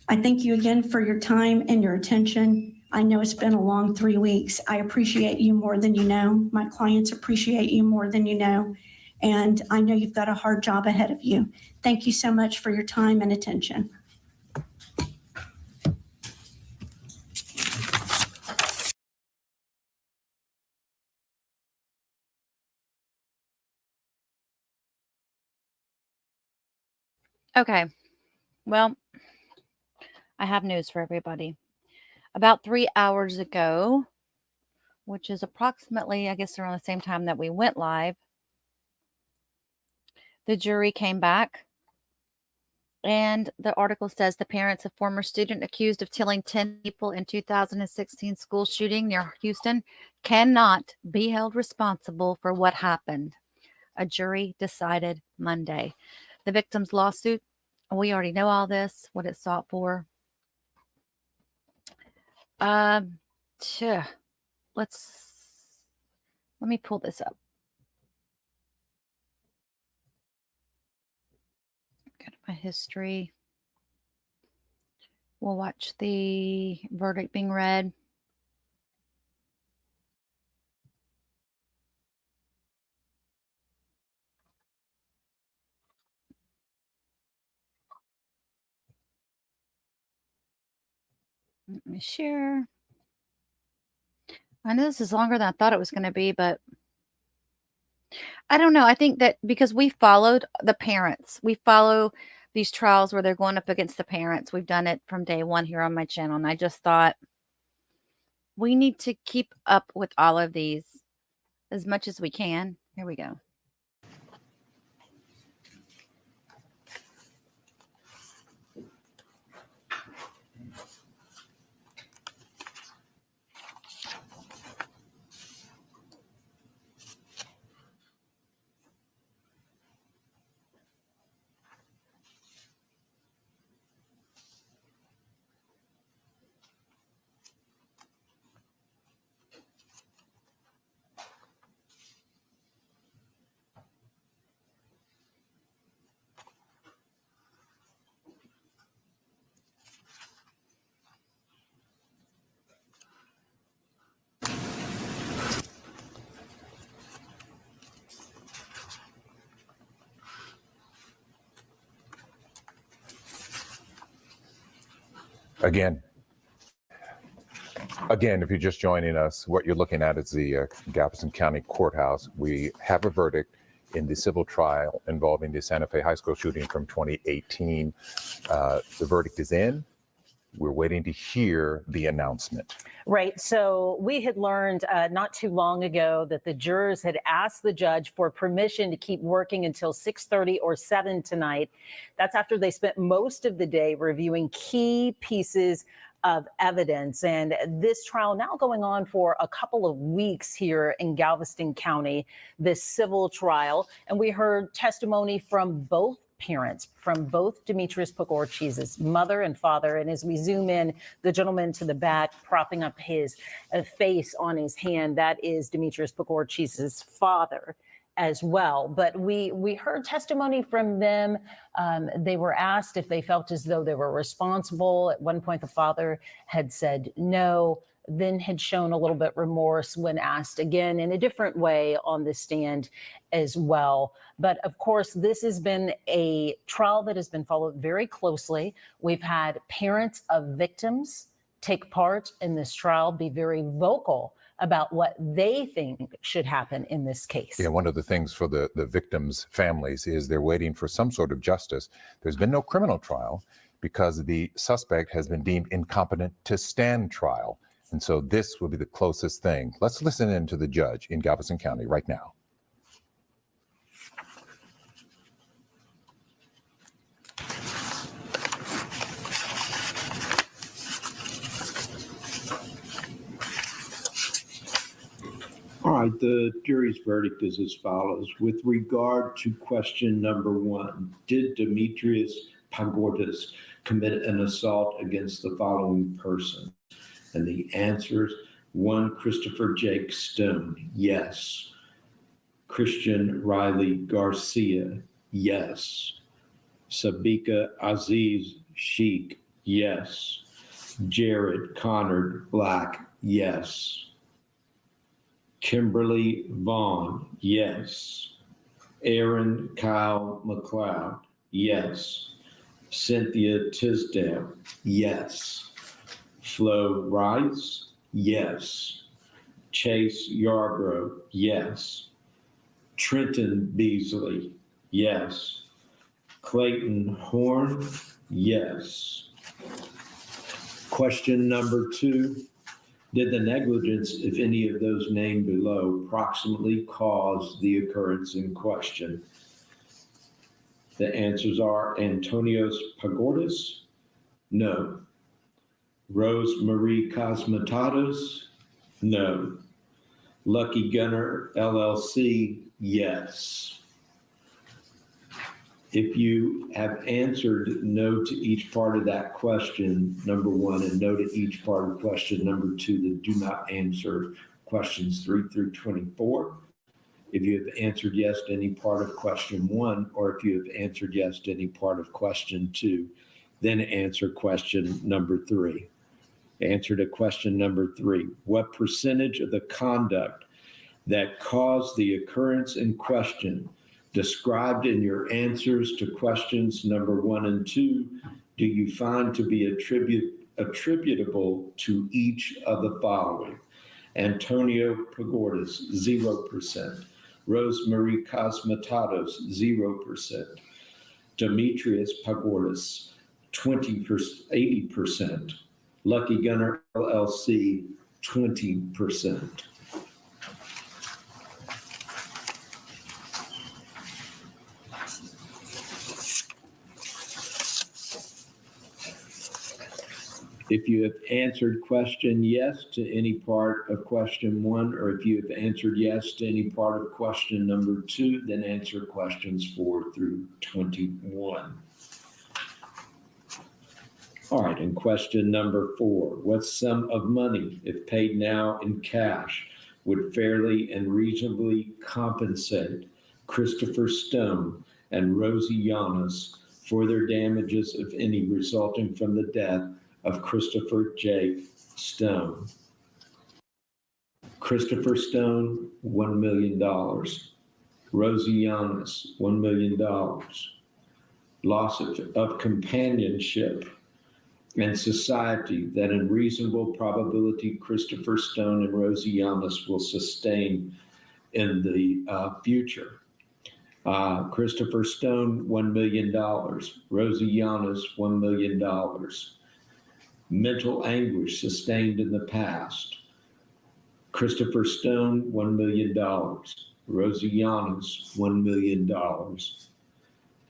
I thank you again for your time and your attention. I know it's been a long 3 weeks. I appreciate you more than you know. My clients appreciate you more than you know. And I know you've got a hard job ahead of you. Thank you so much for your time and attention. Okay. Well, I have news for everybody. About 3 hours ago, which is approximately, I guess, around the same time that we went live, the jury came back. And the article says the parents of former student accused of killing 10 people in 2016 school shooting near Houston cannot be held responsible for what happened. A jury decided Monday. The victim's lawsuit, we already know all this, what it sought for. Let me pull this up. Go to a history. We'll watch the verdict being read. Let me share. I know this is longer than I thought it was going to be, but I don't know. I think that because we followed the parents, we follow these trials where they're going up against the parents. We've done it from day one here on my channel. And I just thought we need to keep up with all of these as much as we can. Here we go. Again, if you're just joining us, what you're looking at is the Galveston County Courthouse. We have a verdict in the civil trial involving the Santa Fe High School shooting from 2018. The verdict is in. We're waiting to hear the announcement. Right. So we had learned not too long ago that the jurors had asked the judge for permission to keep working until 6:30 or 7 tonight. That's after they spent most of the day reviewing key pieces of evidence. And this trial now going on for a couple of weeks here in Galveston County, this civil trial. And we heard testimony from both parents, from both Dimitrios Pagourtzis' mother and father. And as we zoom in, the gentleman to the back propping up his face on his hand, that is Dimitrios Pagourtzis' father as well. But we heard testimony from them. They were asked if they felt as though they were responsible. At one point, the father had said no, then had shown a little bit remorse when asked again in a different way on the stand as well. But of course, this has been a trial that has been followed very closely. We've had parents of victims take part in this trial, be very vocal about what they think should happen in this case. Yeah, one of the things for the victims' families is they're waiting for some sort of justice. There's been no criminal trial because the suspect has been deemed incompetent to stand trial. And so this will be the closest thing. Let's listen in to the judge in Galveston County right now. All right, the jury's verdict is as follows. With regard to question number 1, did Dimitrios Pagourtzis commit an assault against the following person? And the answers: 1, Christopher Jake Stone, yes. Christian Riley Garcia, yes. Sabika Aziz Sheik, yes. Jared Connard Black, yes. Kimberly Vaughn, yes. Aaron Kyle McLeod, yes. Cynthia Tisdale, yes. Flo Rice, yes. Chase Yarbrough, yes. Trenton Beasley, yes. Clayton Horn, yes. Question number 2. Did the negligence, if any of those named below, proximately cause the occurrence in question? The answers are Antonios Pagourtzis, no. Rose Marie Cosmetatos, no. Lucky Gunner LLC, yes. If you have answered no to each part of that question, number 1, and no to each part of question number 2, then do not answer questions 3 through 24. if you have answered yes to any part of question 1, or if you have answered yes to any part of question 2, then answer question number 3. Answer to question number 3. What percentage of the conduct that caused the occurrence in question described in your answers to questions number 1 and 2 do you find to be attributable to each of the following? Antonio Pagourtzis, 0%. Rosemarie Cosmetados, 0%. Dimitrios Pagourtzis, 80%. Lucky Gunner LLC, 20%. If you have answered question yes to any part of question 1, or if you have answered yes to any part of question number 2, then answer questions 4 through 21. All right, and question number 4. What sum of money, if paid now in cash, would fairly and reasonably compensate Christopher Stone and Rosie Yanis for their damages, if any, resulting from the death of Christopher Jake Stone? Christopher Stone, $1 million. Rosie Yanis, $1 million. Loss of companionship and society that in reasonable probability Christopher Stone and Rosie Yanis will sustain in the future. Christopher Stone, $1 million. Rosie Yanis, $1 million. Mental anguish sustained in the past. Christopher Stone, $1 million. Rosie Yanis, $1 million.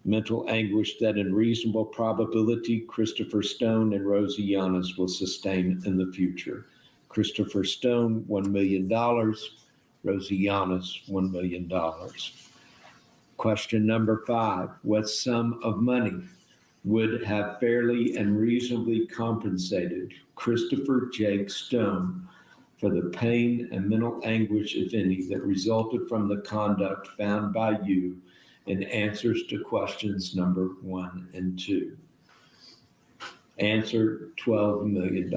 Mental anguish that in reasonable probability Christopher Stone and Rosie Yanis will sustain in the future. Christopher Stone, $1 million. Rosie Yanis, $1 million. Question number 5. What sum of money would have fairly and reasonably compensated Christopher Jake Stone for the pain and mental anguish, if any, that resulted from the conduct found by you in answers to questions number 1 and 2? Answer, $12 million.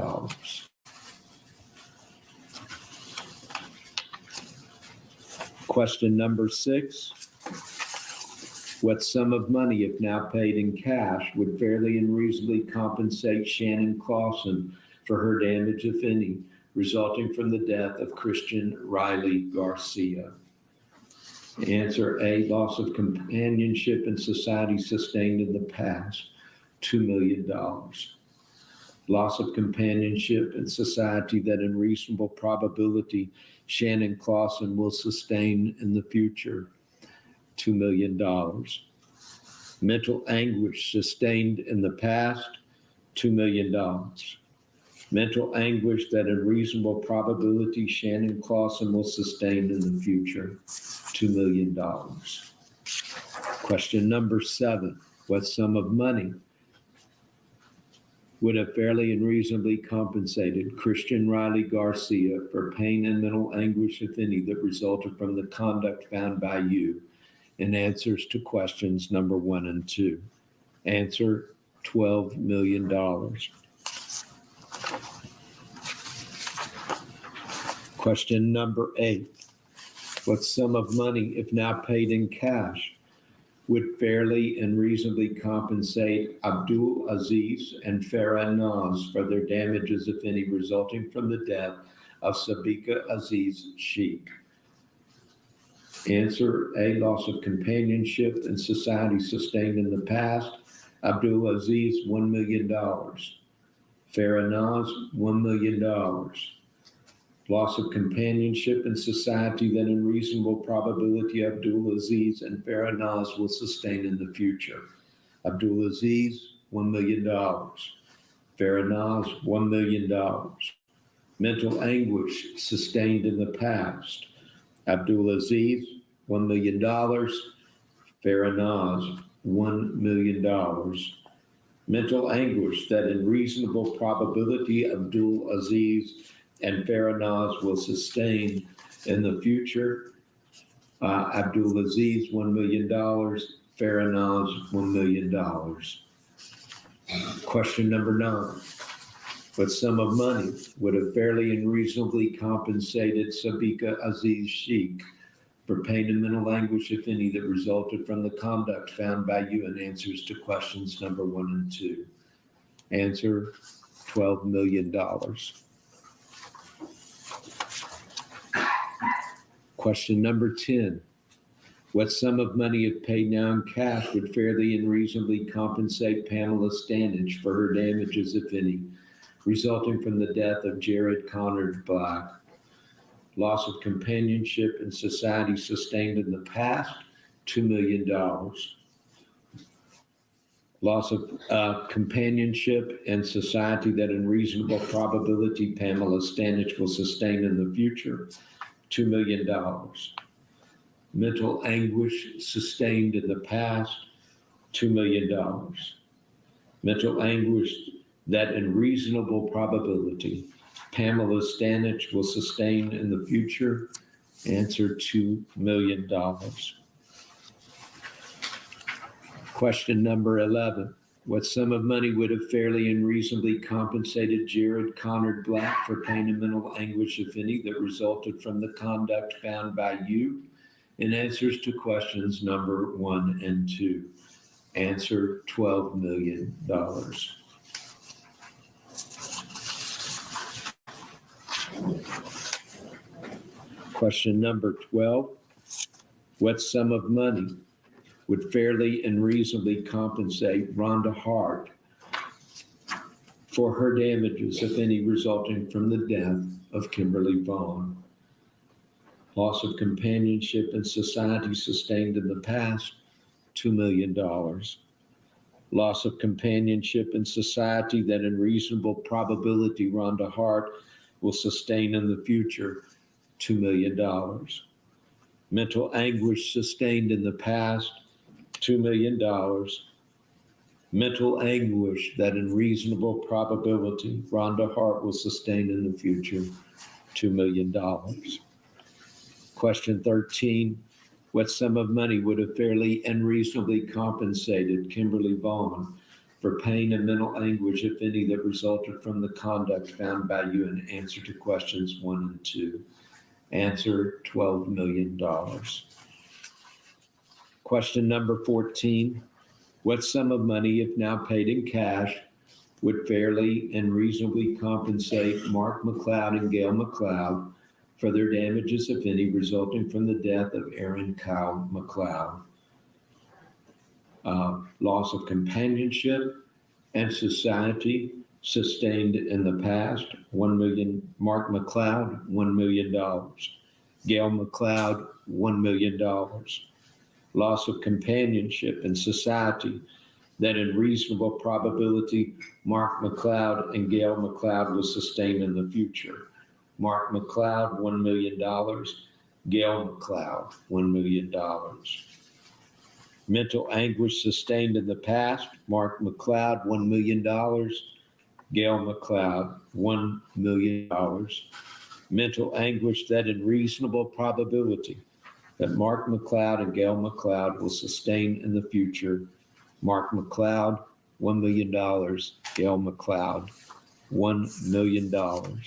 Question number 6. What sum of money, if now paid in cash, would fairly and reasonably compensate Shannon Clausen for her damage, if any, resulting from the death of Christian Riley Garcia? Answer A, loss of companionship and society sustained in the past, $2 million. Loss of companionship and society that in reasonable probability Shannon Clausen will sustain in the future, $2 million. Mental anguish sustained in the past, $2 million. Mental anguish that in reasonable probability Shannon Clausen will sustain in the future, $2 million. Question number 7. What sum of money would have fairly and reasonably compensated Christian Riley Garcia for pain and mental anguish, if any, that resulted from the conduct found by you in answers to questions number 1 and 2? Answer, $12 million. Question number 8. What sum of money, if now paid in cash, would fairly and reasonably compensate Abdul Aziz and Farah Naz for their damages, if any, resulting from the death of Sabika Aziz Sheikh? Answer A, loss of companionship and society sustained in the past, Abdul Aziz, $1 million. Farah Naz, $1 million. Loss of companionship and society that in reasonable probability Abdul Aziz and Farah Naz will sustain in the future. Abdul Aziz, $1 million. Farah Naz, $1 million. Mental anguish sustained in the past. Abdul Aziz, $1 million. Farah Naz, $1 million. Mental anguish that in reasonable probability Abdul Aziz and Farah Naz will sustain in the future, Abdulaziz, $1 million. Farinaz, $1 million. Question number 9. What sum of money would have fairly and reasonably compensated Sabika Aziz Sheikh for pain and mental anguish, if any, that resulted from the conduct found by you in answers to questions number 1 and 2? Answer, $12 million. Question number 10. What sum of money, if paid now in cash, would fairly and reasonably compensate Pamela Standage for her damages, if any, resulting from the death of Jared Conard Black? Loss of companionship and society sustained in the past, $2 million. Loss of companionship and society that in reasonable probability Pamela Standage will sustain in the future, $2 million. Mental anguish sustained in the past, $2 million. Mental anguish that in reasonable probability Pamela Standage will sustain in the future, answer, $2 million. Question number 11. What sum of money would have fairly and reasonably compensated Jared Conard Black for pain and mental anguish, if any, that resulted from the conduct found by you in answers to questions number 1 and 2? Answer, $12 million. Question number 12. What sum of money would fairly and reasonably compensate Rhonda Hart for her damages, if any, resulting from the death of Kimberly Vaughn? Loss of companionship and society sustained in the past, $2 million. Loss of companionship and society that in reasonable probability Rhonda Hart will sustain in the future, $2 million. Mental anguish sustained in the past, $2 million. Mental anguish that in reasonable probability Rhonda Hart will sustain in the future, $2 million. Question 13. What sum of money would have fairly and reasonably compensated Kimberly Vaughn for pain and mental anguish, if any, that resulted from the conduct found by you in answer to questions 1 and 2? Answer, $12 million. Question number 14. What sum of money, if now paid in cash, would fairly and reasonably compensate Mark McLeod and Gail McLeod for their damages, if any, resulting from the death of Aaron Kyle McLeod? Loss of companionship and society sustained in the past, $1 million. Mark McLeod, $1 million. Gail McLeod, $1 million. Loss of companionship and society that in reasonable probability Mark McLeod and Gail McLeod will sustain in the future. Mark McLeod, $1 million. Gail McLeod, $1 million. Mental anguish sustained in the past, Mark McLeod, $1 million. Gail McLeod, $1 million. Mental anguish that in reasonable probability that Mark McLeod and Gail McLeod will sustain in the future. Mark McLeod, $1 million. Gail McLeod, $1 million.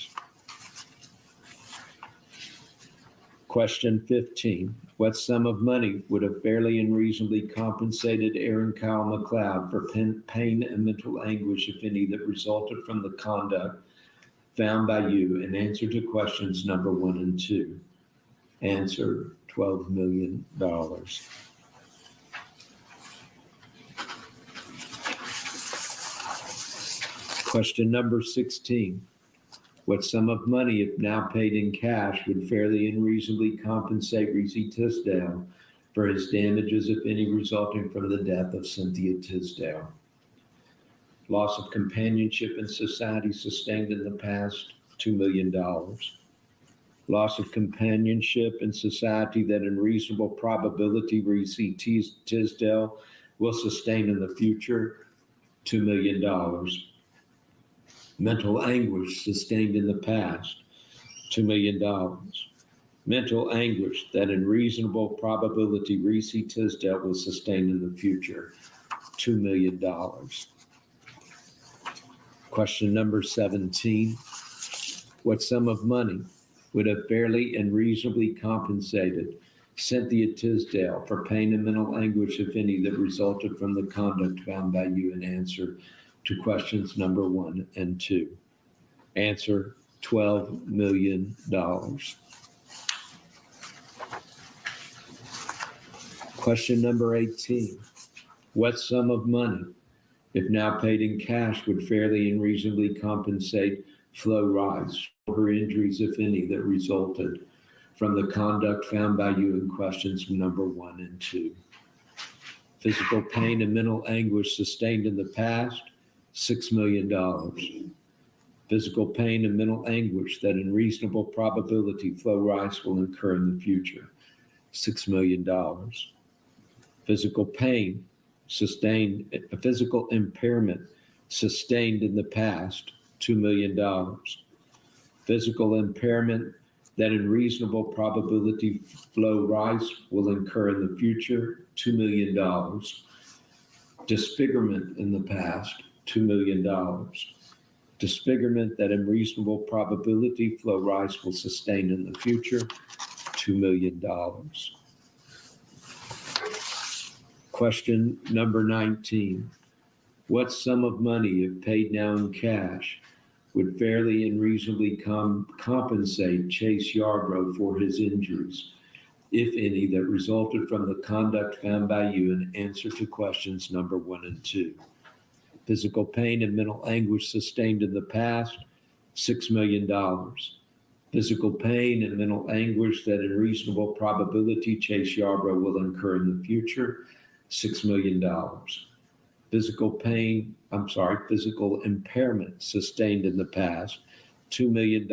Question 15. What sum of money would have fairly and reasonably compensated Aaron Kyle McLeod for pain and mental anguish, if any, that resulted from the conduct found by you in answer to questions number 1 and 2? Answer, $12 million. Question number 16. What sum of money, if now paid in cash, would fairly and reasonably compensate Reese Tisdale for his damages, if any, resulting from the death of Cynthia Tisdale? Loss of companionship and society sustained in the past, $2 million. Loss of companionship and society that in reasonable probability Reese Tisdale will sustain in the future, $2 million. Mental anguish sustained in the past, $2 million. mental anguish that in reasonable probability Reese Tisdale will sustain in the future, $2 million. Question number 17. What sum of money would have fairly and reasonably compensated Cynthia Tisdale for pain and mental anguish, if any, that resulted from the conduct found by you in answer to questions number 1 and 2? Answer, $12 million. Question number 18. What sum of money, if now paid in cash, would fairly and reasonably compensate Flo Rice for her injuries, if any, that resulted from the conduct found by you in questions number 1 and 2? Physical pain and mental anguish sustained in the past, $6 million. Physical pain and mental anguish that in reasonable probability Flo Rice will incur in the future, $6 million. Physical pain sustained, a physical impairment sustained in the past, $2 million. Physical impairment that in reasonable probability Flo Rice will incur in the future, $2 million. Disfigurement in the past, $2 million. Disfigurement that in reasonable probability Flo Rice will sustain in the future, $2 million. Question number 19. What sum of money, if paid now in cash, would fairly and reasonably compensate Chase Yarbrough for his injuries, if any, that resulted from the conduct found by you in answer to questions number 1 and 2? Physical pain and mental anguish sustained in the past, $6 million. Physical pain and mental anguish that in reasonable probability Chase Yarbrough will incur in the future, $6 million. Physical impairment sustained in the past, $2 million.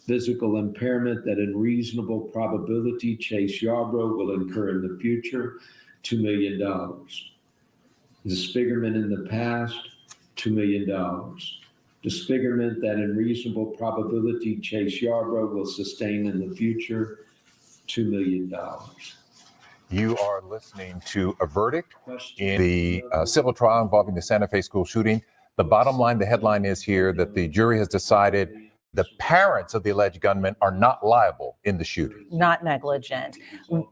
Physical impairment that in reasonable probability Chase Yarbrough will incur in the future, $2 million. Disfigurement in the past, $2 million. Disfigurement that in reasonable probability Chase Yarbrough will sustain in the future, $2 million. You are listening to a verdict in the civil trial involving the Santa Fe school shooting. The bottom line, the headline is here that the jury has decided the parents of the alleged gunmen are not liable in the shooting. Not negligent.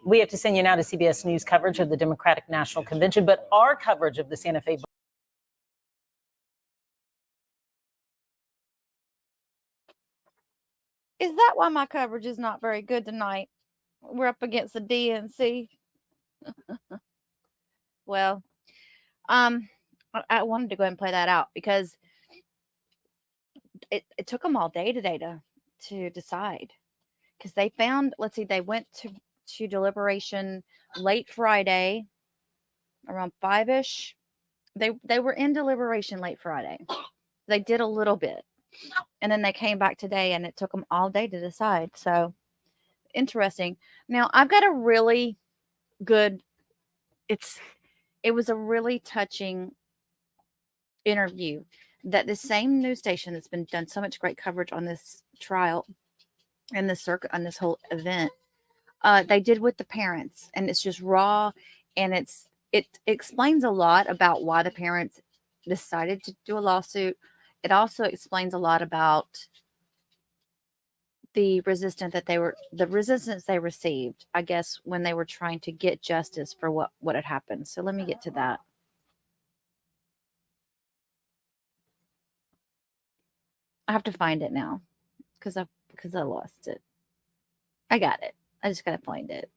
We have to send you now to CBS News coverage of the Democratic National Convention, but our coverage of the Santa Fe. Is that why my coverage is not very good tonight? We're up against the DNC. Well, I wanted to go ahead and play that out because it took them all day today to decide, because they found, let's see, they went to deliberation late Friday around 5-ish. They were in deliberation late Friday. They did a little bit, and then they came back today, and it took them all day to decide. So interesting. Now I've got a really good, it was a really touching interview that the same news station that's been done so much great coverage on this trial and this circuit on this whole event, they did with the parents, and it's just raw, and it explains a lot about why the parents decided to do a lawsuit. It also explains a lot about the resistance they received, I guess, when they were trying to get justice for what had happened. So let me get to that. I have to find it now because I lost it. I got it. I just gotta find it.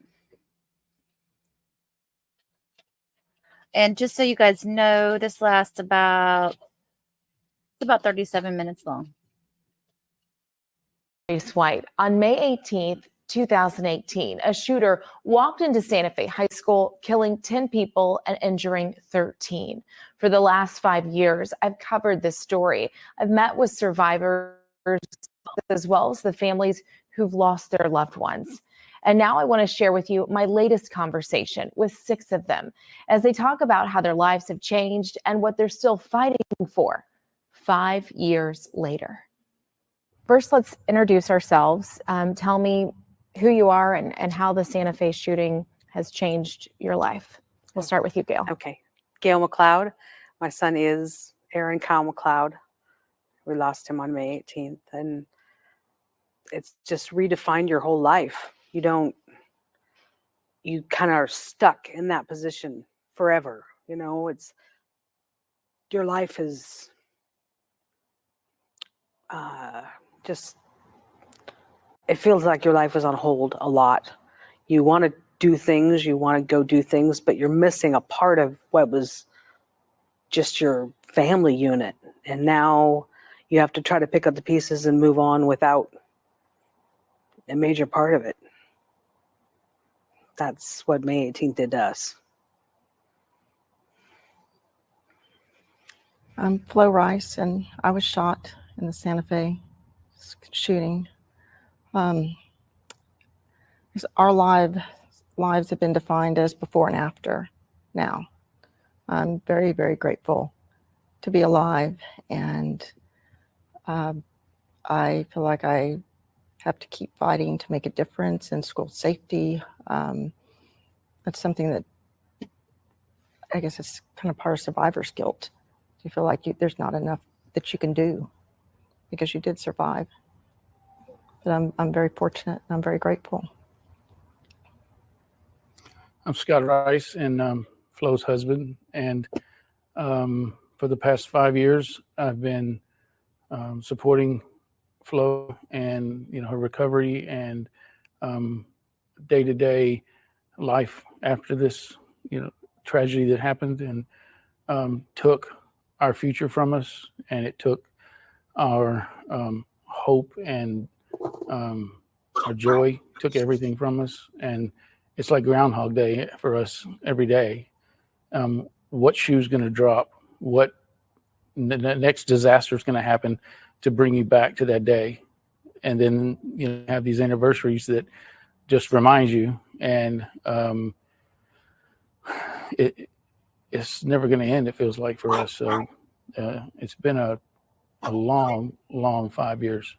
And just so you guys know, this lasts about 37 minutes long. White. On May 18th, 2018, a shooter walked into Santa Fe High School, killing 10 people and injuring 13. For the last 5 years, I've covered this story. I've met with survivors as well as the families who've lost their loved ones. And now I want to share with you my latest conversation with 6 of them as they talk about how their lives have changed and what they're still fighting for 5 years later. First, let's introduce ourselves. Tell me who you are and how the Santa Fe shooting has changed your life. We'll start with you, Gail. Okay. Gail McLeod. My son is Aaron Kyle McLeod. We lost him on May 18th. And it's just redefined your whole life. You kind of are stuck in that position forever. You know, your life is just, it feels like your life is on hold a lot. You want to do things, you want to go do things, but you're missing a part of what was just your family unit. And now you have to try to pick up the pieces and move on without a major part of it. That's what May 18th did to us. I'm Flo Rice, and I was shot in the Santa Fe shooting. Our lives have been defined as before and after now. I'm very, very grateful to be alive, and I feel like I have to keep fighting to make a difference in school safety. That's something that I guess it's kind of part of survivor's guilt. You feel like there's not enough that you can do because you did survive. But I'm very fortunate and I'm very grateful. I'm Scott Rice and Flo's husband. And for the past 5 years, I've been supporting Flo and her recovery and day-to-day life after this tragedy that happened, and took our future from us, and it took our hope and our joy, took everything from us. And it's like Groundhog Day for us every day. What shoe's going to drop? What the next disaster is going to happen to bring you back to that day? And then have these anniversaries that just remind you, and it's never going to end, it feels like, for us. So it's been a long 5 years.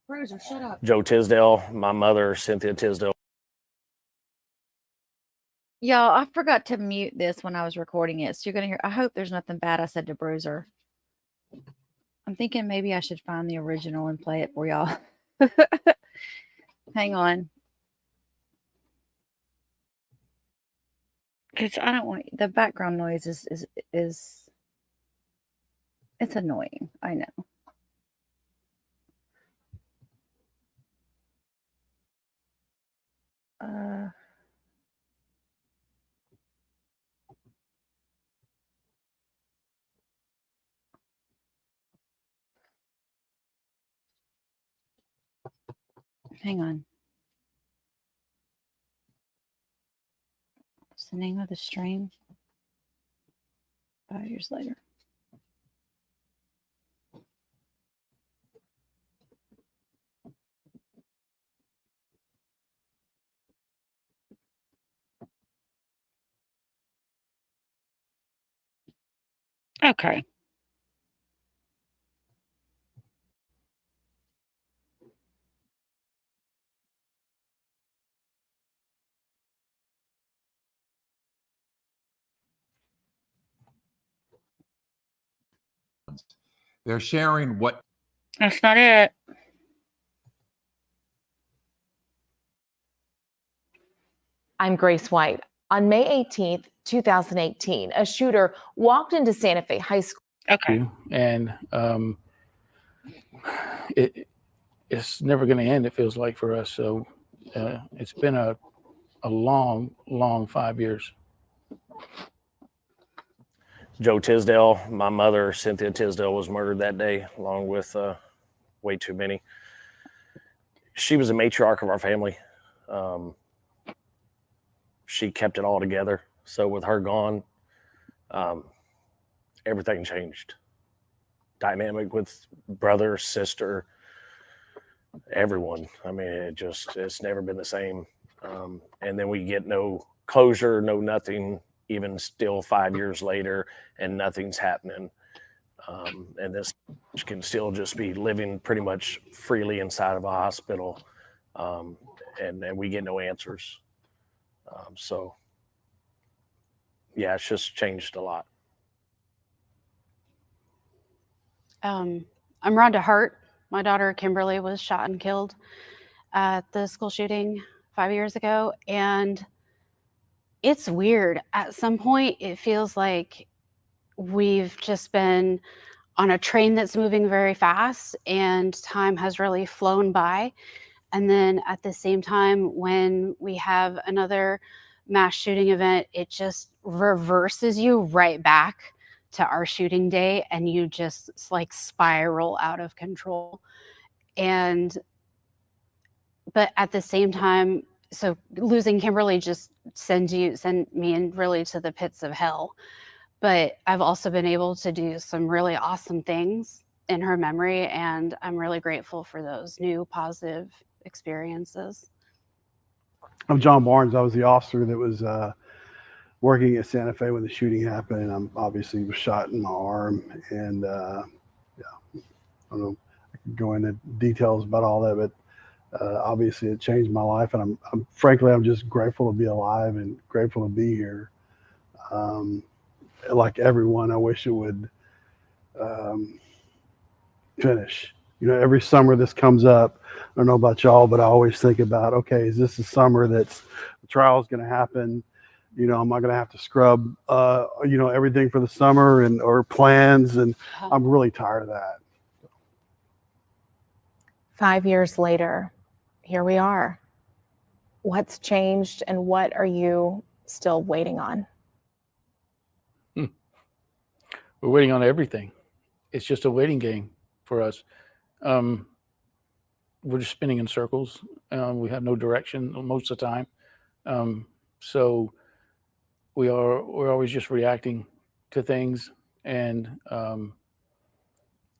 Bruiser, shut up. Joe Tisdale, my mother, Cynthia Tisdale. Y'all, I forgot to mute this when I was recording it. So you're going to hear, I hope there's nothing bad I said to Bruiser. I'm thinking maybe I should find the original and play it for y'all. Hang on. Because I don't want, the background noise is it's annoying. I know. Hang on. What's the name of the stream? 5 years later. Okay. They're sharing what. That's not it. I'm Grace White. On May 18th, 2018, a shooter walked into Santa Fe High School. Okay. And it's never going to end, it feels like, for us. So it's been a long 5 years. Joe Tisdale, my mother, Cynthia Tisdale, was murdered that day, along with way too many. She was a matriarch of our family. She kept it all together. So with her gone, everything changed. Dynamic with brother, sister, everyone. I mean, it's never been the same. And then we get no closure, no nothing, even still 5 years later, and nothing's happening. And this can still just be living pretty much freely inside of a hospital and we get no answers. So yeah, it's just changed a lot. I'm Rhonda Hart. My daughter Kimberly was shot and killed at the school shooting 5 years ago. And it's weird. At some point, it feels like we've just been on a train that's moving very fast and time has really flown by. And then at the same time, when we have another mass shooting event, it just reverses you right back to our shooting day, and you just like spiral out of control. But at the same time, so losing Kimberly just send me in really to the pits of hell. But I've also been able to do some really awesome things in her memory, and I'm really grateful for those new positive experiences. I'm John Barnes. I was the officer that was working at Santa Fe when the shooting happened, and I'm obviously was shot in my arm. And I don't know, I could go into details about all that, but obviously it changed my life, and I'm frankly, I'm just grateful to be alive and grateful to be here. Like everyone, I wish it would finish. You know, every summer this comes up. I don't know about y'all, but I always think about, okay, is this the summer that's the trial is going to happen? You know, am I going to have to scrub, you know, everything for the summer or plans? And I'm really tired of that. 5 years later, here we are. What's changed and what are you still waiting on? We're waiting on everything. It's just a waiting game for us. We're just spinning in circles. We have no direction most of the time. So we're always just reacting to things, and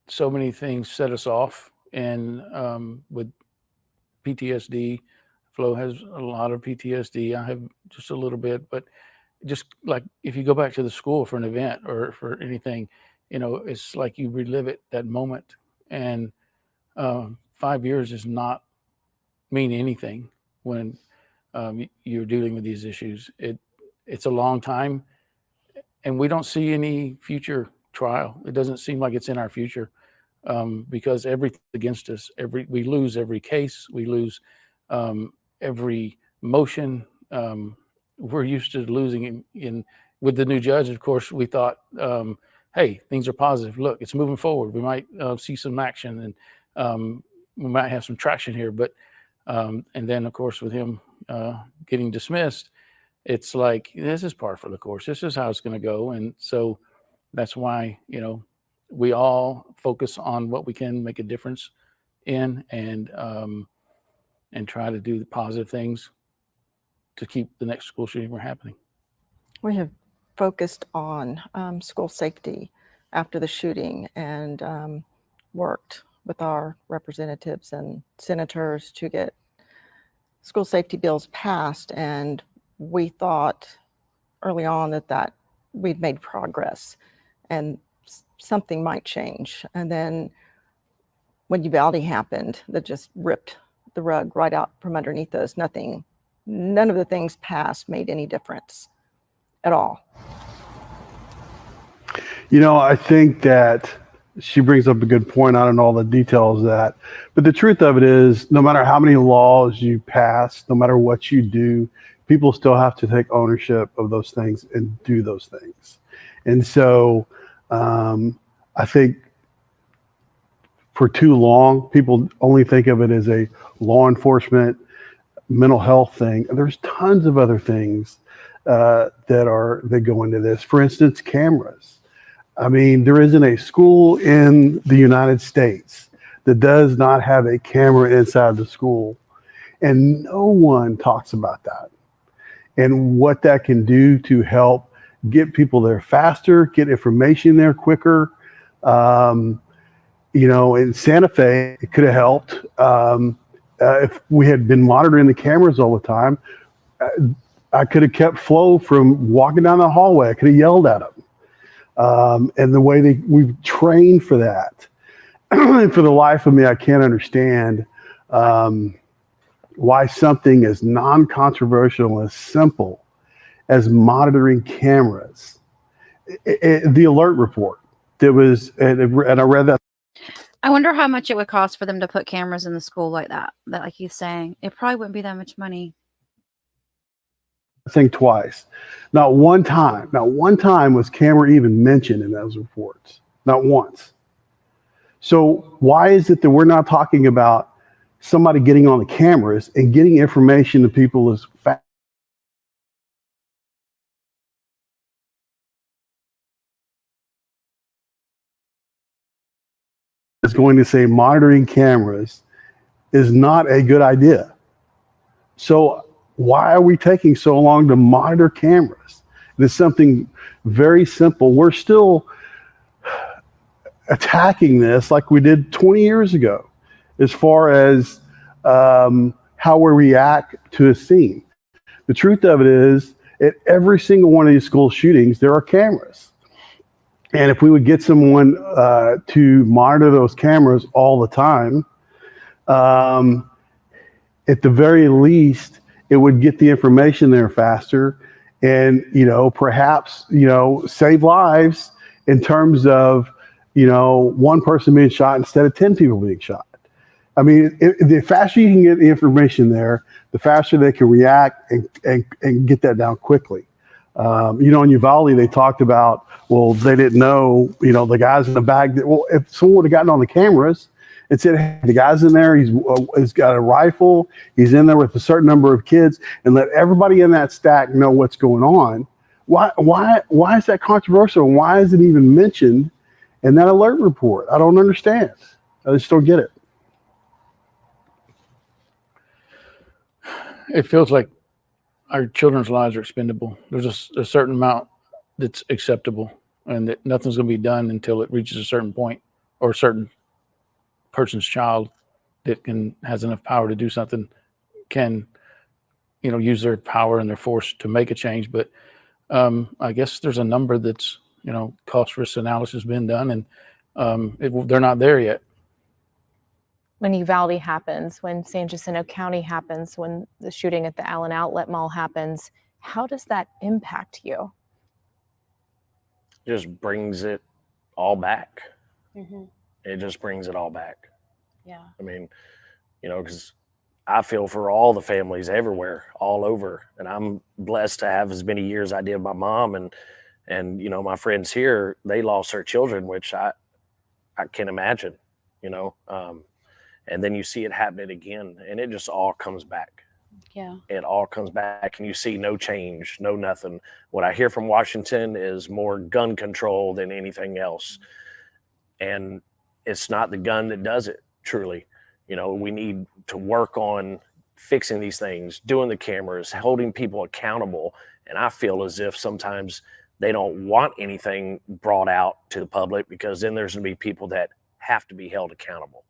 so many things set us off. And with PTSD, Flo has a lot of PTSD. I have just a little bit, but just like if you go back to the school for an event or for anything, you know, it's like you relive it, that moment. And 5 years does not mean anything when you're dealing with these issues. It's a long time, and we don't see any future trial. It doesn't seem like it's in our future, because everything's against us. We lose every case. We lose every motion. We're used to losing with the new judge. Of course, we thought, hey, things are positive. Look, it's moving forward. We might see some action, and we might have some traction here. But and then, of course, with him getting dismissed, it's like, this is par for the course. This is how it's going to go. And so that's why, you know, we all focus on what we can make a difference in, and try to do the positive things to keep the next school shooting from happening. We have focused on school safety after the shooting, and worked with our representatives and senators to get school safety bills passed. And we thought early on that we'd made progress and something might change. And then when Uvalde happened, that just ripped the rug right out from underneath us. None of the things passed made any difference at all. You know, I think that she brings up a good point. I don't know all the details of that, but the truth of it is, no matter how many laws you pass, no matter what you do, people still have to take ownership of those things and do those things. And so I think for too long, people only think of it as a law enforcement, mental health thing. There's tons of other things that go into this. For instance, cameras. I mean, there isn't a school in the United States that does not have a camera inside the school, and no one talks about that and what that can do to help get people there faster, get information there quicker. You know, in Santa Fe, it could have helped if we had been monitoring the cameras all the time. I could have kept Flo from walking down the hallway. I could have yelled at him. And the way we've trained for that, and for the life of me, I can't understand why something as non-controversial and as simple as monitoring cameras. The alert report that was, and I read that. I wonder how much it would cost for them to put cameras in the school like that. That, like he's saying, it probably wouldn't be that much money. Thing twice. Not one time was camera even mentioned in those reports. Not once. So why is it that we're not talking about somebody getting on the cameras and getting information to people as fast is going to say monitoring cameras is not a good idea. So why are we taking so long to monitor cameras? It's something very simple. We're still attacking this like we did 20 years ago as far as how we react to a scene. The truth of it is, at every single one of these school shootings, there are cameras. And if we would get someone to monitor those cameras all the time, at the very least, it would get the information there faster and, perhaps, save lives in terms of, one person being shot instead of 10 people being shot. I mean, the faster you can get the information there, the faster they can react and get that down quickly. In Uvalde, they talked about, well, they didn't know, the guys in the bag. Well, if someone would have gotten on the cameras and said, hey, the guy's in there, he's got a rifle, he's in there with a certain number of kids, and let everybody in that stack know what's going on. Why is that controversial? And why is it even mentioned in that alert report? I don't understand. I just don't get it. It feels like our children's lives are expendable. There's a certain amount that's acceptable, and that nothing's going to be done until it reaches a certain point, or a certain person's child that has enough power to do something can, use their power and their force to make a change. But I guess there's a number that's, cost risk analysis been done, and they're not there yet. When Uvalde happens, when San Jacinto County happens, when the shooting at the Allen Outlet Mall happens, how does that impact you? Just brings it all back. Mm-hmm. It just brings it all back. Yeah. I mean, because I feel for all the families everywhere, all over, and I'm blessed to have as many years I did with my mom, and my friends here, they lost their children, which I can't imagine, and then you see it happening again, and it just all comes back. Yeah. It all comes back, and you see no change, no nothing. What I hear from Washington is more gun control than anything else. And it's not the gun that does it, truly. We need to work on fixing these things, doing the cameras, holding people accountable. And I feel as if sometimes they don't want anything brought out to the public, because then there's going to be people that have to be held accountable.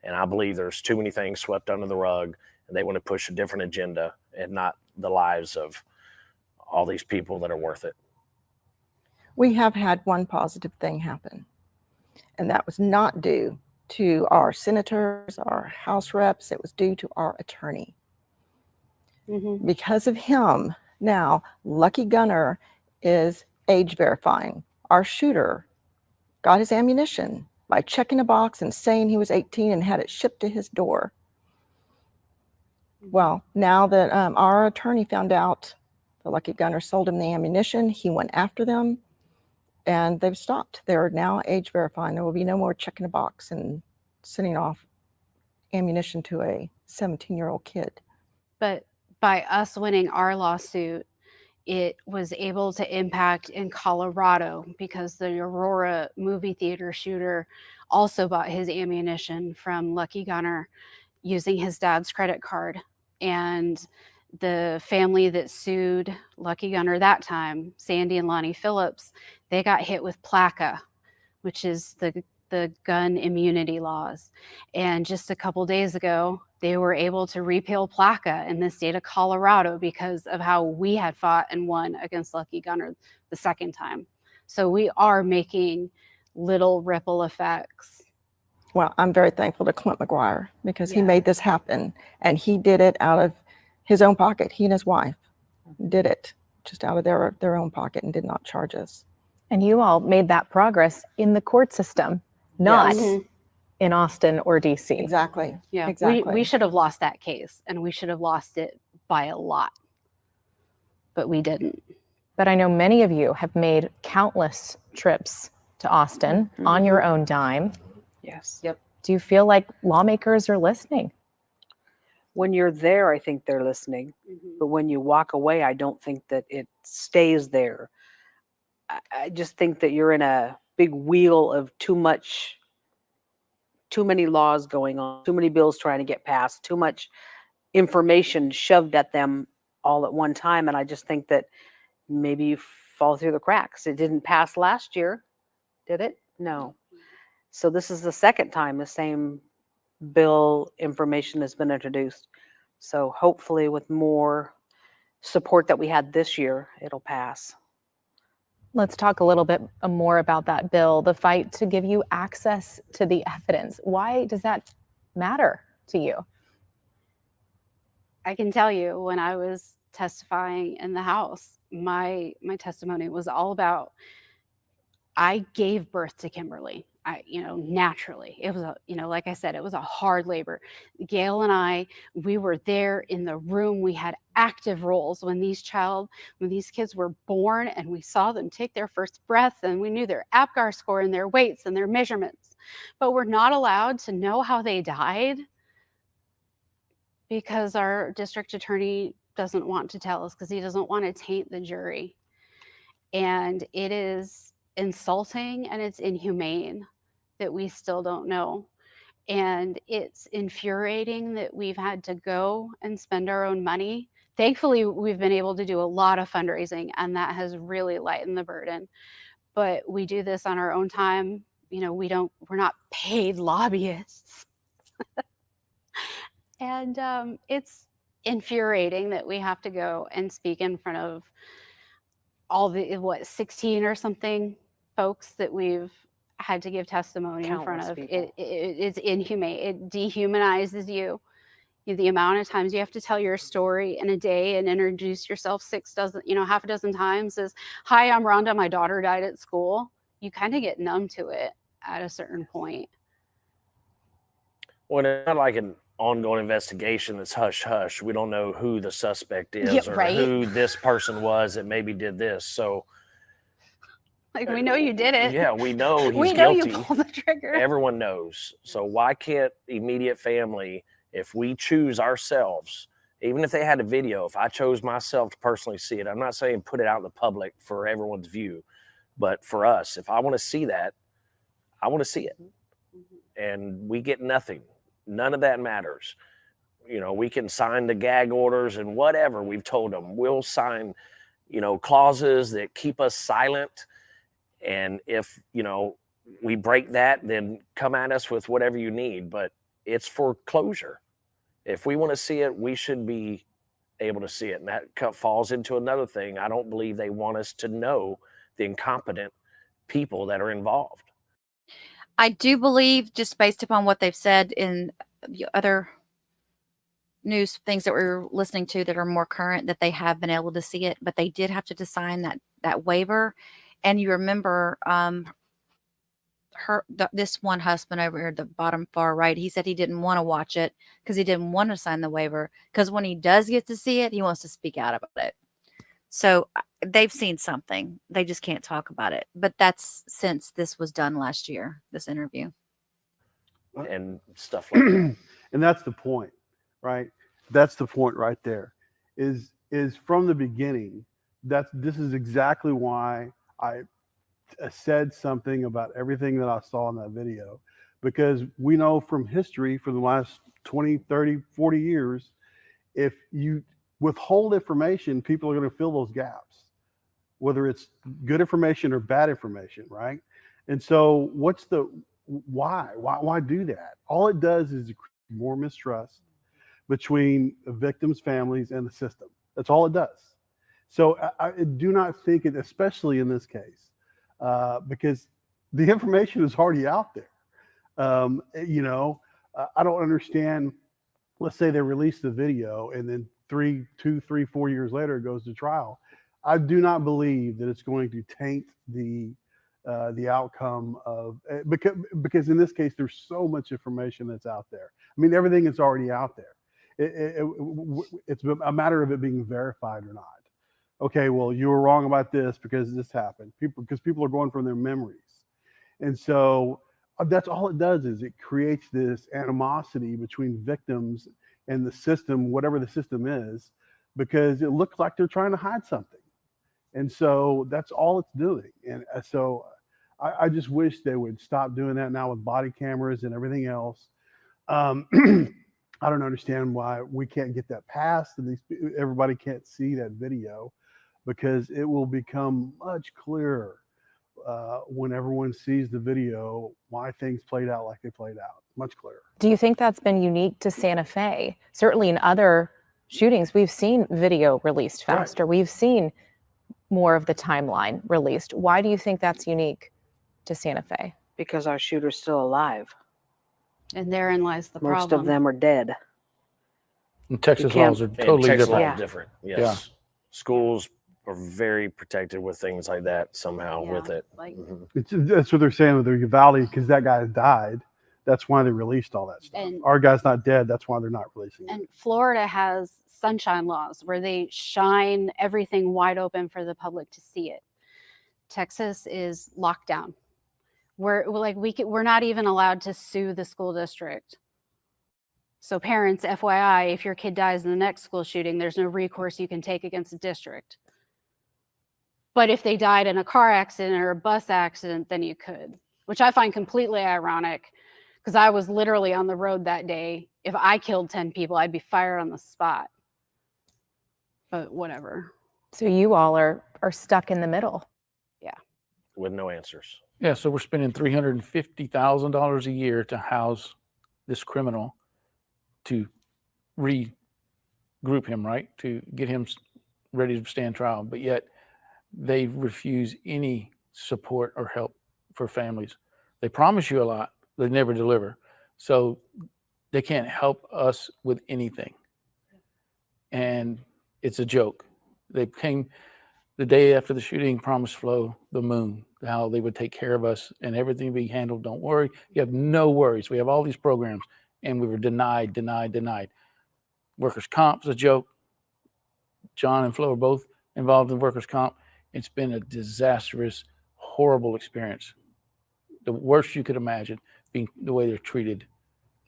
And I believe there's too many things swept under the rug, and they want to push a different agenda and not the lives of all these people that are worth it. We have had one positive thing happen, and that was not due to our senators, our House reps. It was due to our attorney. Mm-hmm. Because of him, now Lucky Gunner is age verifying. Our shooter got his ammunition by checking a box and saying he was 18 and had it shipped to his door. Well, now that our attorney found out the Lucky Gunner sold him the ammunition, he went after them, and they've stopped. They're now age verifying. There will be no more checking a box and sending off ammunition to a 17-year-old kid. But by us winning our lawsuit, it was able to impact in Colorado, because the Aurora movie theater shooter also bought his ammunition from Lucky Gunner using his dad's credit card. And the family that sued Lucky Gunner that time, Sandy and Lonnie Phillips, they got hit with PLACA, which is the gun immunity laws. And just a couple days ago, they were able to repeal PLACA in the state of Colorado because of how we had fought and won against Lucky Gunner the second time. So we are making little ripple effects. Well, I'm very thankful to Clint McGuire because he Yeah. made this happen, and he did it out of his own pocket. He and his wife did it just out of their own pocket and did not charge us. And you all made that progress in the court system, not Yes. in Austin or DC. Exactly. Yeah, Exactly. we should have lost that case, and we should have lost it by a lot, but we didn't. But I know many of you have made countless trips to Austin on your own dime. Yes. Yep. Do you feel like lawmakers are listening? When you're there, I think they're listening. But when you walk away, I don't think that it stays there. I just think that you're in a big wheel of too many laws going on, too many bills trying to get passed, too much information shoved at them all at one time. And I just think that maybe you fall through the cracks. It didn't pass last year, did it? No. So this is the second time the same bill information has been introduced. So hopefully with more support that we had this year, it'll pass. Let's talk a little bit more about that bill, the fight to give you access to the evidence. Why does that matter to you? I can tell you, when I was testifying in the House, my testimony was all about, I gave birth to Kimberly. Naturally. It was like I said, it was a hard labor. Gail and I, we were there in the room. We had active roles when these kids were born, and we saw them take their first breath, and we knew their APGAR score and their weights and their measurements. But we're not allowed to know how they died because our district attorney doesn't want to tell us, because he doesn't want to taint the jury. And it is insulting and it's inhumane that we still don't know. And it's infuriating that we've had to go and spend our own money. Thankfully, we've been able to do a lot of fundraising, and that has really lightened the burden. But we do this on our own time. We're not paid lobbyists. And it's infuriating that we have to go and speak in front of all the 16 or something folks that we've had to give testimony in front of. It's inhumane. It dehumanizes you. The amount of times you have to tell your story in a day and introduce yourself half a dozen times is, hi, I'm Rhonda, my daughter died at school. You kind of get numb to it at a certain point. Well, it's not like an ongoing investigation that's hush hush. We don't know who the suspect is, or who this person was that maybe did this. So we know you did it. Yeah, we know he's we know guilty. You pulled the trigger. Everyone knows. So why can't immediate family, if we choose ourselves, even if they had a video, if I chose myself to personally see it, I'm not saying put it out in the public for everyone's view, but for us, if I want to see that, I want to see it. And we get nothing. None of that matters. We can sign the gag orders and whatever we've told them. We'll sign, clauses that keep us silent. And if, we break that, then come at us with whatever you need. But it's for closure. If we want to see it, we should be able to see it. And that falls into another thing. I don't believe they want us to know the incompetent people that are involved. I do believe, just based upon what they've said in the other news things that we're listening to that are more current, that they have been able to see it, but they did have to sign that waiver. And you remember this one husband over here at the bottom far right, he said he didn't want to watch it because he didn't want to sign the waiver, because when he does get to see it, he wants to speak out about it. So they've seen something. They just can't talk about it. But that's since this was done last year, this interview. And stuff like that. And that's the point, right? That's the point right there. Is from the beginning, this is exactly why I said something about everything that I saw in that video, because we know from history for the last 20, 30, 40 years, if you withhold information, people are going to fill those gaps, whether it's good information or bad information, right? And so why do that? All it does is create more mistrust between the victims' families and the system. That's all it does. So I do not think it, especially in this case, because the information is already out there. You know, I don't understand. Let's say they release the video and then 2, 3, 4 years later it goes to trial. I do not believe that it's going to taint the outcome of because in this case there's so much information that's out there. I mean, everything is already out there. It's a matter of it being verified or not. Okay, well, you were wrong about this because this happened. Because people are going from their memories, and so that's all it does is it creates this animosity between victims and the system, whatever the system is, because it looks like they're trying to hide something. And so that's all it's doing. And so I just wish they would stop doing that now with body cameras and everything else. I don't understand why we can't get that passed and everybody can't see that video, because it will become much clearer when everyone sees the video why things played out like they played out. Much clearer. Do you think that's been unique to Santa Fe? Certainly in other shootings, we've seen video released faster. Right. We've seen more of the timeline released. Why do you think that's unique to Santa Fe? Because our shooter's still alive. And therein lies the problem. Most of them are dead. And Texas laws are totally Texas different. law is different. Yes. Yeah. Schools are very protected with things like that somehow with it. Like, that's what they're saying with the Uvalde, because that guy died. That's why they released all that stuff. And our guy's not dead. That's why they're not releasing it. And Florida has sunshine laws where they shine everything wide open for the public to see it. Texas is locked down. We're not even allowed to sue the school district. So parents, FYI, if your kid dies in the next school shooting, there's no recourse you can take against the district. But if they died in a car accident or a bus accident, then you could, which I find completely ironic, because I was literally on the road that day. If I killed 10 people, I'd be fired on the spot. But whatever. So you all are stuck in the middle. Yeah. With no answers. Yeah, so we're spending $350,000 a year to house this criminal, to regroup him, right? To get him ready to stand trial. But yet they refuse any support or help for families. They promise you a lot, they never deliver. So they can't help us with anything. And it's a joke. They came the day after the shooting, promised Flo the moon, how they would take care of us and everything would be handled. Don't worry. You have no worries. We have all these programs, and we were denied. Workers' comp is a joke. John and Flo are both involved in workers' comp. It's been a disastrous, horrible experience. The worst you could imagine, being the way they're treated.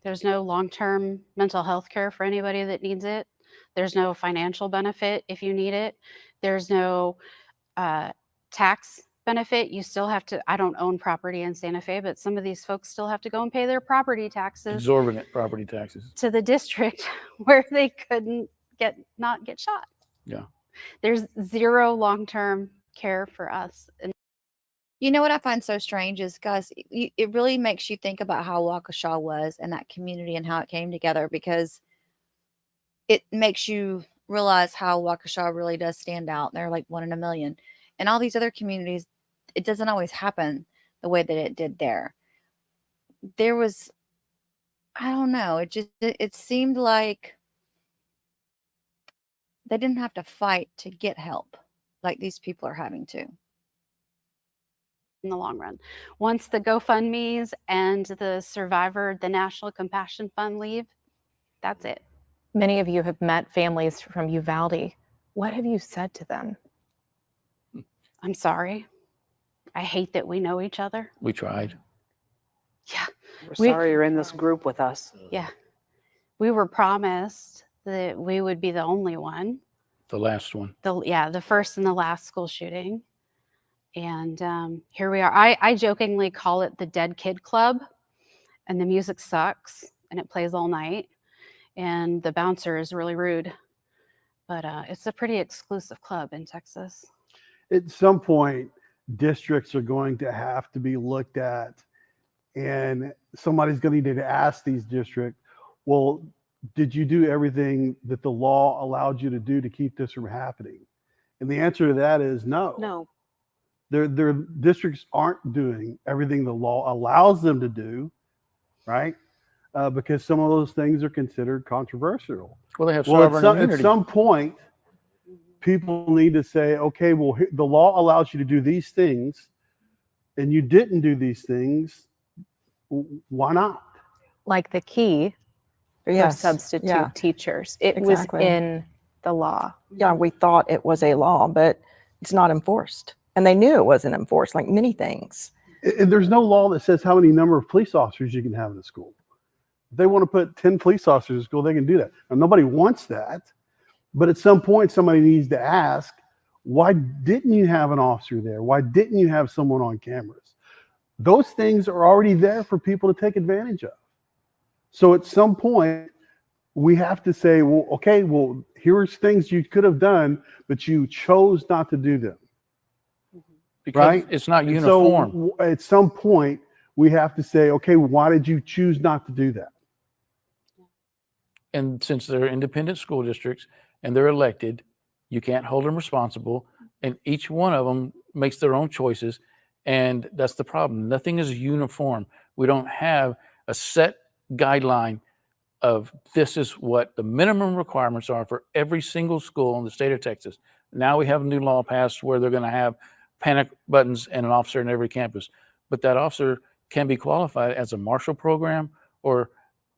There's no long-term mental health care for anybody that needs it. There's no financial benefit if you need it. There's no tax benefit. You still have to, I don't own property in Santa Fe, but some of these folks still have to go and pay their property taxes. Exorbitant property taxes. To the district where they couldn't not get shot. Yeah. There's zero long-term care for us. And you know what I find so strange is, guys, it really makes you think about how Waukesha was and that community and how it came together, because it makes you realize how Waukesha really does stand out. They're like 1 in a million. And all these other communities, it doesn't always happen the way that it did there. There was, I don't know, it seemed like they didn't have to fight to get help like these people are having to. In the long run, once the GoFundMe's and the National Compassion Fund leave, that's it. Many of you have met families from Uvalde. What have you said to them? I'm sorry. I hate that we know each other. We tried. Yeah. We're sorry you're in this group with us. Yeah. We were promised that we would be the only one. The last one. The first and the last school shooting. And here we are. I jokingly call it the Dead Kid Club, and the music sucks and it plays all night, and the bouncer is really rude, but it's a pretty exclusive club in Texas. At some point, districts are going to have to be looked at, and somebody's going to need to ask these districts, well, did you do everything that the law allowed you to do to keep this from happening? And the answer to that is no. No. Their districts aren't doing everything the law allows them to do. right? Because some of those things are considered controversial. Well, they have Well, sovereign at immunity. some point, people need to say, okay, well, the law allows you to do these things, and you didn't do these things. Why not? Like the key for Yes, substitute yeah. teachers. It Exactly. was in the law. Yeah, we thought it was a law, but it's not enforced. And they knew it wasn't enforced, like many things. And there's no law that says how many number of police officers you can have in a school. If they want to put 10 police officers in school, they can do that. Now, nobody wants that. But at some point, somebody needs to ask, why didn't you have an officer there? Why didn't you have someone on cameras? Those things are already there for people to take advantage of. So at some point, we have to say, well, okay, well, here's things you could have done, but you chose not to do them. Because right? it's not And uniform. So at some point, we have to say, okay, why did you choose not to do that? And since they're independent school districts and they're elected, you can't hold them responsible. And each one of them makes their own choices. And that's the problem. Nothing is uniform. We don't have a set guideline of this is what the minimum requirements are for every single school in the state of Texas. Now we have a new law passed where they're going to have panic buttons and an officer in every campus. But that officer can be qualified as a marshal program or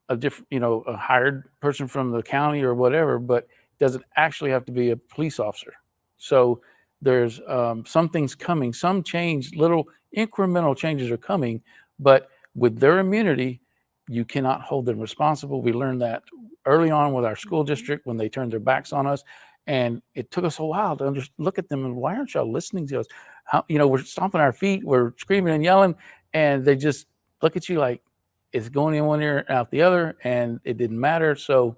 a different, a hired person from the county or whatever, but doesn't actually have to be a police officer. So there's some things coming, some change, little incremental changes are coming, but with their immunity, you cannot hold them responsible. We learned that early on with our school district when they turned their backs on us. And it took us a while to look at them and why aren't y'all listening to us? How, we're stomping our feet, we're screaming and yelling, and they just look at you like it's going in one ear out the other, and it didn't matter. So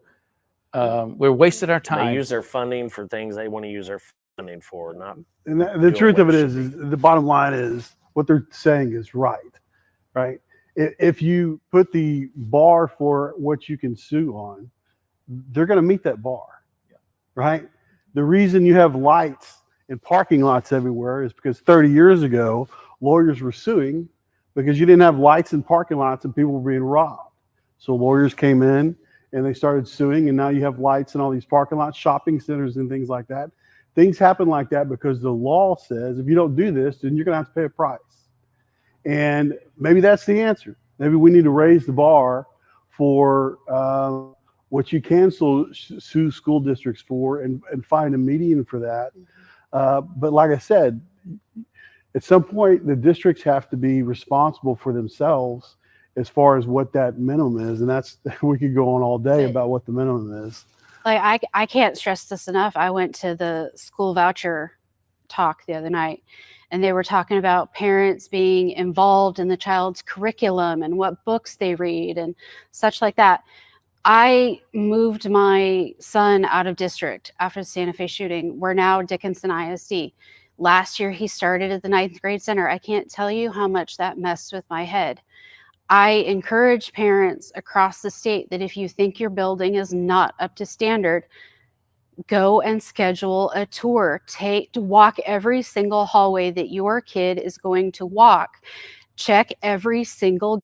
we're wasted our time. They use their funding for things they want to use their funding for, not. And the truth of it is the bottom line is what they're saying is right? If you put the bar for what you can sue on, they're going to meet that bar, right? The reason you have lights in parking lots everywhere is because 30 years ago, lawyers were suing because you didn't have lights in parking lots and people were being robbed. So lawyers came in and they started suing, and now you have lights in all these parking lots, shopping centers, and things like that. Things happen like that because the law says if you don't do this, then you're going to have to pay a price. And maybe that's the answer. Maybe we need to raise the bar for what you can sue school districts for and find a median for that. But like I said, at some point, the districts have to be responsible for themselves as far as what that minimum is. And that's, we could go on all day about what the minimum is. Like I can't stress this enough. I went to the school voucher talk the other night, and they were talking about parents being involved in the child's curriculum and what books they read and such like that. I moved my son out of district after the Santa Fe shooting. We're now Dickinson ISD. Last year, he started at the 9th grade center. I can't tell you how much that messed with my head. I encourage parents across the state that if you think your building is not up to standard, go and schedule a tour. Walk every single hallway that your kid is going to walk. Check every single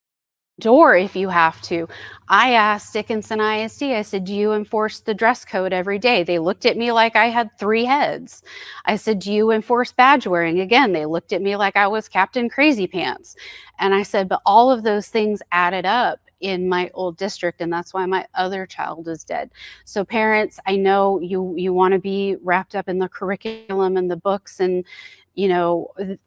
door if you have to. I asked Dickinson ISD, I said, do you enforce the dress code every day? They looked at me like I had 3 heads. I said, do you enforce badge wearing? Again, they looked at me like I was Captain Crazy Pants. And I said, but all of those things added up in my old district, and that's why my other child is dead. So parents, I know you want to be wrapped up in the curriculum and the books and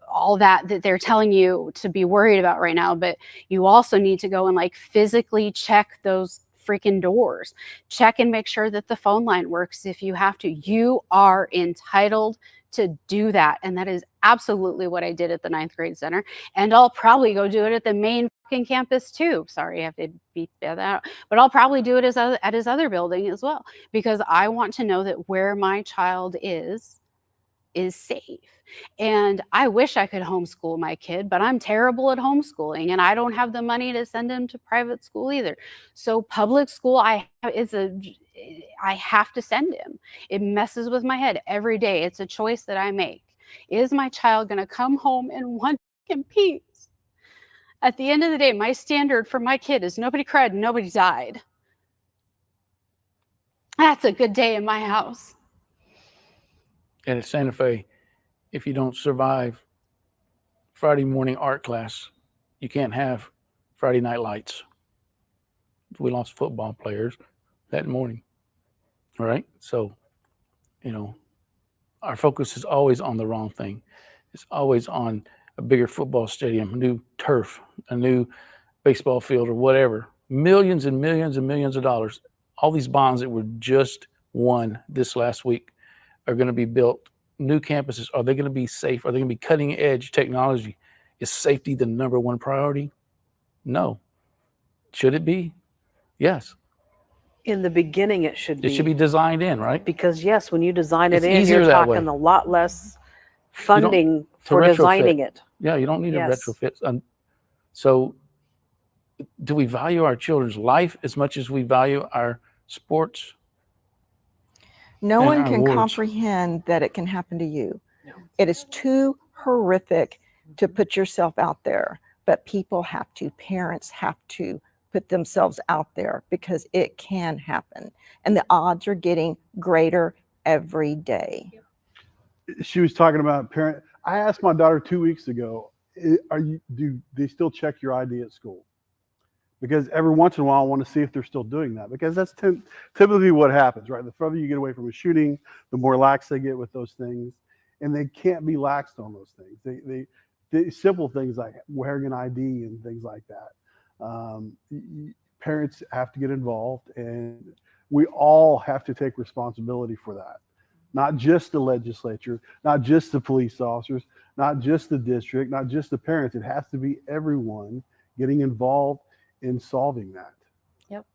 all that they're telling you to be worried about right now, but you also need to go and like physically check those freaking doors. Check and make sure that the phone line works if you have to. You are entitled to do that. And that is absolutely what I did at the 9th grade center. And I'll probably go do it at the main fucking campus too. Sorry, I have to beat that out. But I'll probably do it at his other building as well, because I want to know that where my child is safe. And I wish I could homeschool my kid, but I'm terrible at homeschooling and I don't have the money to send him to private school either. So public school, I have to send him. It messes with my head every day. It's a choice that I make. Is my child going to come home in one fucking piece? At the end of the day, my standard for my kid is nobody cried and nobody died. That's a good day in my house. And at Santa Fe, if you don't survive Friday morning art class, you can't have Friday night lights. We lost football players that morning, right? So, you know, our focus is always on the wrong thing. It's always on a bigger football stadium, a new turf, a new baseball field, or whatever. Millions and millions and millions of dollars. All these bonds that were just won this last week are going to be built. New campuses, are they going to be safe? Are they going to be cutting edge technology? Is safety the number one priority? No. Should it be? Yes. In the beginning, it should be. It should be designed in, right? Because yes, when you design It's it in, easier you're that way. talking a lot less funding to for retrofit. designing it. Yeah, you don't need Yes. a retrofit. So do we value our children's life as much as we value our sports? No and one our can awards? comprehend that it can happen to you. It is too horrific to put yourself out there, but people have to, parents have to put themselves out there because it can happen. And the odds are getting greater every day. She was talking about parent. I asked my daughter 2 weeks ago, do they still check your ID at school? Because every once in a while I want to see if they're still doing that, because that's typically what happens, right? The further you get away from a shooting, the more lax they get with those things, and they can't be laxed on those things. They simple things like wearing an ID and things like that. Parents have to get involved, and we all have to take responsibility for that. Not just the legislature, not just the police officers, not just the district, not just the parents. It has to be everyone getting involved in solving that. Yep.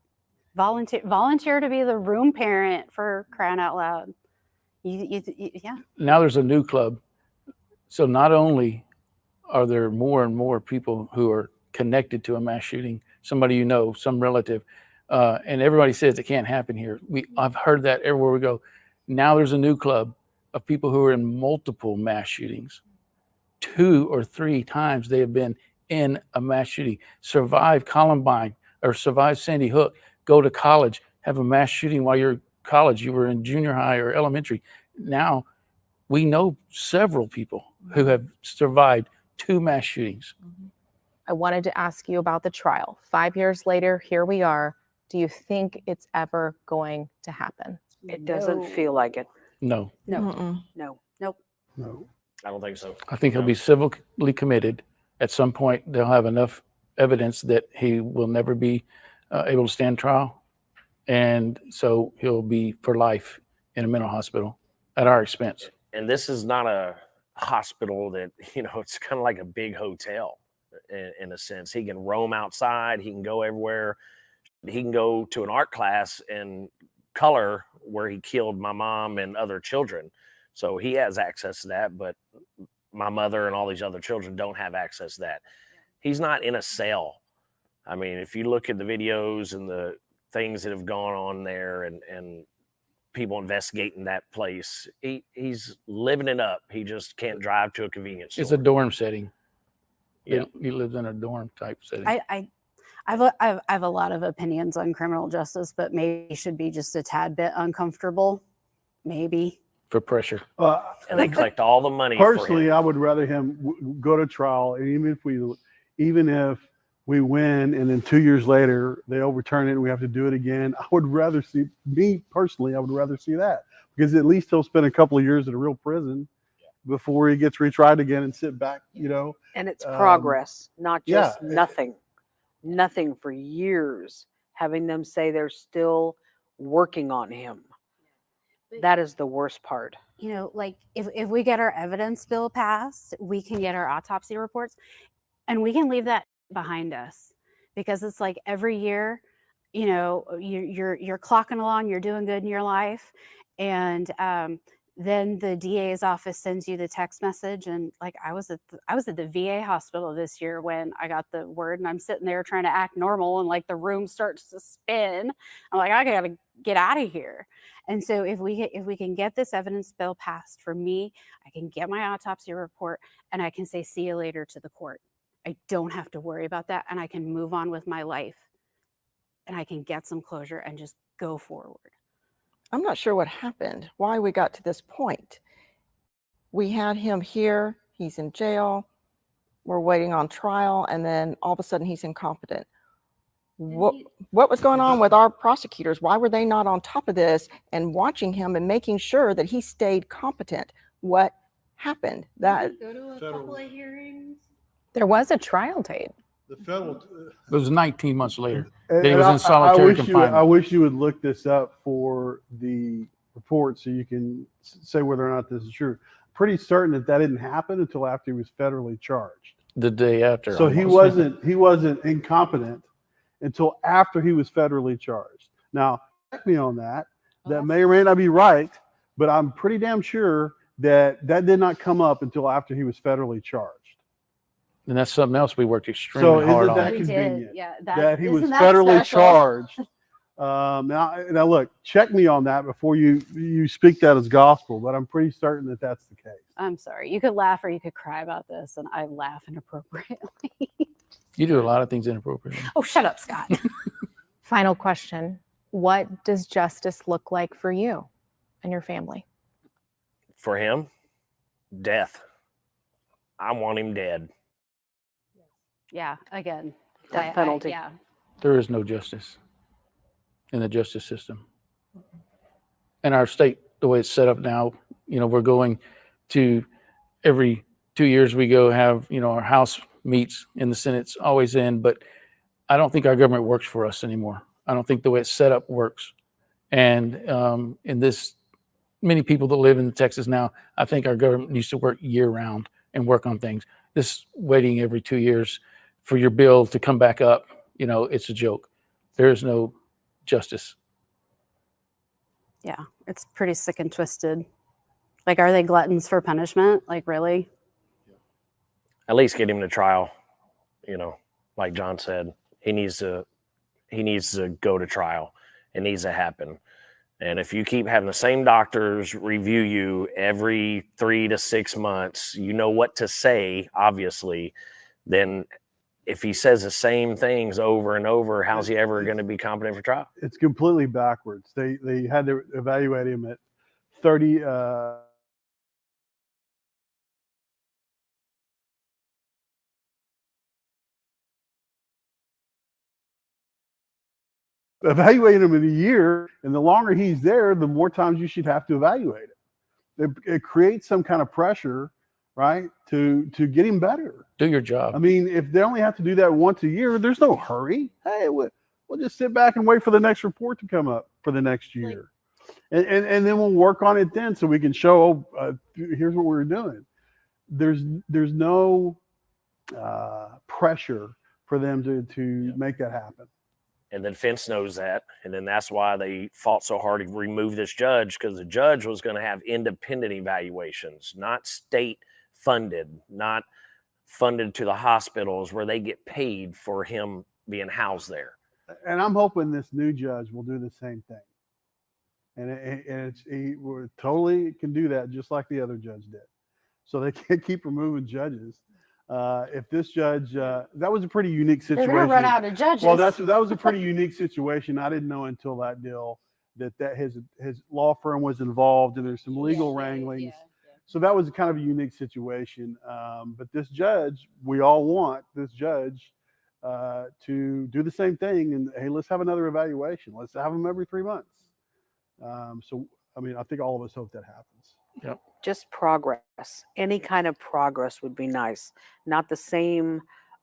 Volunteer to be the room parent, for crying out loud. Yeah. Now there's a new club. So not only are there more and more people who are connected to a mass shooting, somebody you know, some relative, and everybody says it can't happen here. I've heard that everywhere we go. Now there's a new club of people who are in multiple mass shootings. 2 or 3 times they have been in a mass shooting, survive Columbine or survive Sandy Hook, go to college, have a mass shooting while you're in college, you were in junior high or elementary. Now we know several people who have survived 2 mass shootings. I wanted to ask you about the trial. 5 years later, here we are. Do you think it's ever going to happen? It doesn't feel like it. No. No. No. Nope. No. I don't think so. I think he'll be civilly committed. At some point, they'll have enough evidence that he will never be able to stand trial. And so he'll be for life in a mental hospital at our expense. And this is not a hospital that, it's kind of like a big hotel in a sense. He can roam outside. He can go everywhere. He can go to an art class and color where he killed my mom and other children. So he has access to that, but my mother and all these other children don't have access to that. He's not in a cell. I mean, if you look at the videos and the things that have gone on there and people investigating that place, he's living it up. He just can't drive to a convenience store. It's a dorm setting. Yeah. He lives in a dorm type setting. I have a lot of opinions on criminal justice, but maybe should be just a tad bit uncomfortable. Maybe. For pressure. And they collect all the money. Personally, I would rather him go to trial, and even if we win, and then 2 years later they overturn it, and we have to do it again. I would rather see that, because at least he'll spend a couple of years in a real prison before he gets retried again and sit back. And it's progress, not just nothing for years. Having them say they're still working on him. That is the worst part. Like if we get our evidence bill passed, we can get our autopsy reports, and we can leave that behind us, because it's like every year, you're clocking along, you're doing good in your life, and then the DA's office sends you the text message. And like I was at the VA hospital this year when I got the word, and I'm sitting there trying to act normal, and like the room starts to spin. I'm like, I gotta get out of here. And so if we can get this evidence bill passed, for me, I can get my autopsy report, and I can say, see you later to the court. I don't have to worry about that, and I can move on with my life, and I can get some closure and just go forward. I'm not sure what happened, why we got to this point. We had him here, he's in jail, we're waiting on trial, and then all of a sudden he's incompetent. What was going on with our prosecutors? Why were they not on top of this and watching him and making sure that he stayed competent? What happened? That Go to a couple of hearings. There was a trial date. The federal. It was 19 months later. And That he was in solitary confinement. I wish you would look this up for the report so you can say whether or not this is true. Pretty certain that didn't happen until after he was federally charged. The day after. So he wasn't incompetent until after he was federally charged. Now, check me on that. That may or may not be right, but I'm pretty damn sure that did not come up until after he was federally charged. And that's something else we worked extremely hard on. So isn't that convenient? Yeah, that he was isn't that federally special? charged. Now look, check me on that before you speak that as gospel, but I'm pretty certain that that's the case. I'm sorry. You could laugh or you could cry about this, and I laugh inappropriately. You do a lot of things inappropriately. Oh, shut up, Scott. Final question. What does justice look like for you and your family? For him, death. I want him dead. Yeah, again. Death penalty. Yeah. There is no justice in the justice system. In our state, the way it's set up now, we're going to every 2 years we go have, our House meets and the Senate's always in, but I don't think our government works for us anymore. I don't think the way it's set up works. And in this, many people that live in Texas now, I think our government needs to work year round and work on things. This waiting every 2 years for your bill to come back up, it's a joke. There is no justice. Yeah, it's pretty sick and twisted. Like, are they gluttons for punishment? Like, really? At least get him to trial. Like John said, he needs to go to trial. It needs to happen. And if you keep having the same doctors review you every 3 to 6 months, you know what to say, obviously, then if he says the same things over and over, how's he ever going to be competent for trial? It's completely backwards. They had to evaluate him at 30. Evaluate him in a year, and the longer he's there, the more times you should have to evaluate it. It creates some kind of pressure, right, to get him better. Do your job. I mean, if they only have to do that once a year, there's no hurry. Hey, we'll just sit back and wait for the next report to come up for the next year, and then we'll work on it then, so we can show, here's what we're doing. There's no pressure for them to make that happen. And the defense knows that. And then that's why they fought so hard to remove this judge, because the judge was going to have independent evaluations, not state funded, not funded to the hospitals where they get paid for him being housed there. And I'm hoping this new judge will do the same thing. And he totally can do that just like the other judge did. So they can't keep removing judges. If this judge, that was a pretty unique situation. They're going to run out of judges. Well, that was a pretty unique situation. I didn't know until that deal that his law firm was involved, and there's some legal wranglings. So that was kind of a unique situation. But this judge, we all want this judge to do the same thing. And hey, let's have another evaluation. Let's have them every 3 months. So, I mean, I think all of us hope that happens. Yep. Just progress. Any kind of progress would be nice. Not the same,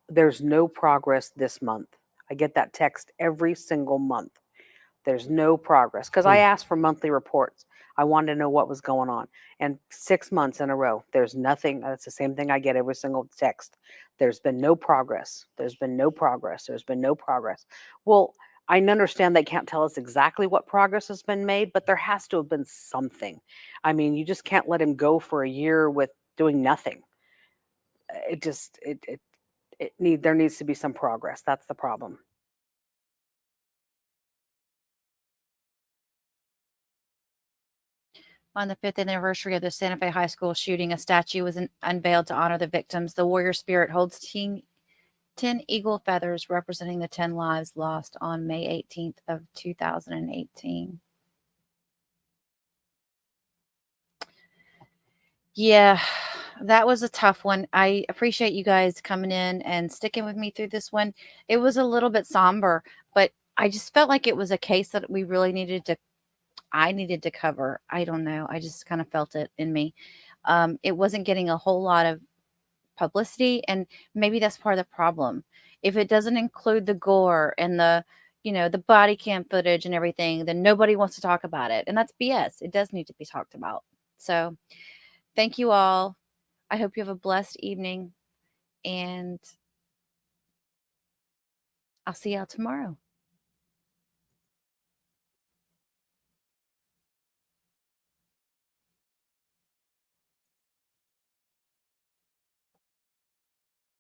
there's no progress this month. I get that text every single month. There's no progress. Because I asked for monthly reports. I wanted to know what was going on. And 6 months in a row, there's nothing. That's the same thing I get every single text. There's been no progress. There's been no progress. There's been no progress. Well, I understand they can't tell us exactly what progress has been made, but there has to have been something. I mean, you just can't let him go for a year with doing nothing. There needs to be some progress. That's the problem. On the 5th anniversary of the Santa Fe High School shooting, a statue was unveiled to honor the victims. The warrior spirit holds ting 10 eagle feathers representing the 10 lives lost on May 18th of 2018. Yeah, that was a tough one. I appreciate you guys coming in and sticking with me through this one. It was a little bit somber, but I just felt like it was a case that we really I needed to cover. I don't know. I just kind of felt it in me. It wasn't getting a whole lot of publicity, and maybe that's part of the problem. If it doesn't include the gore and the body cam footage and everything, then nobody wants to talk about it. And that's BS. It does need to be talked about. So thank you all. I hope you have a blessed evening, and I'll see y'all tomorrow.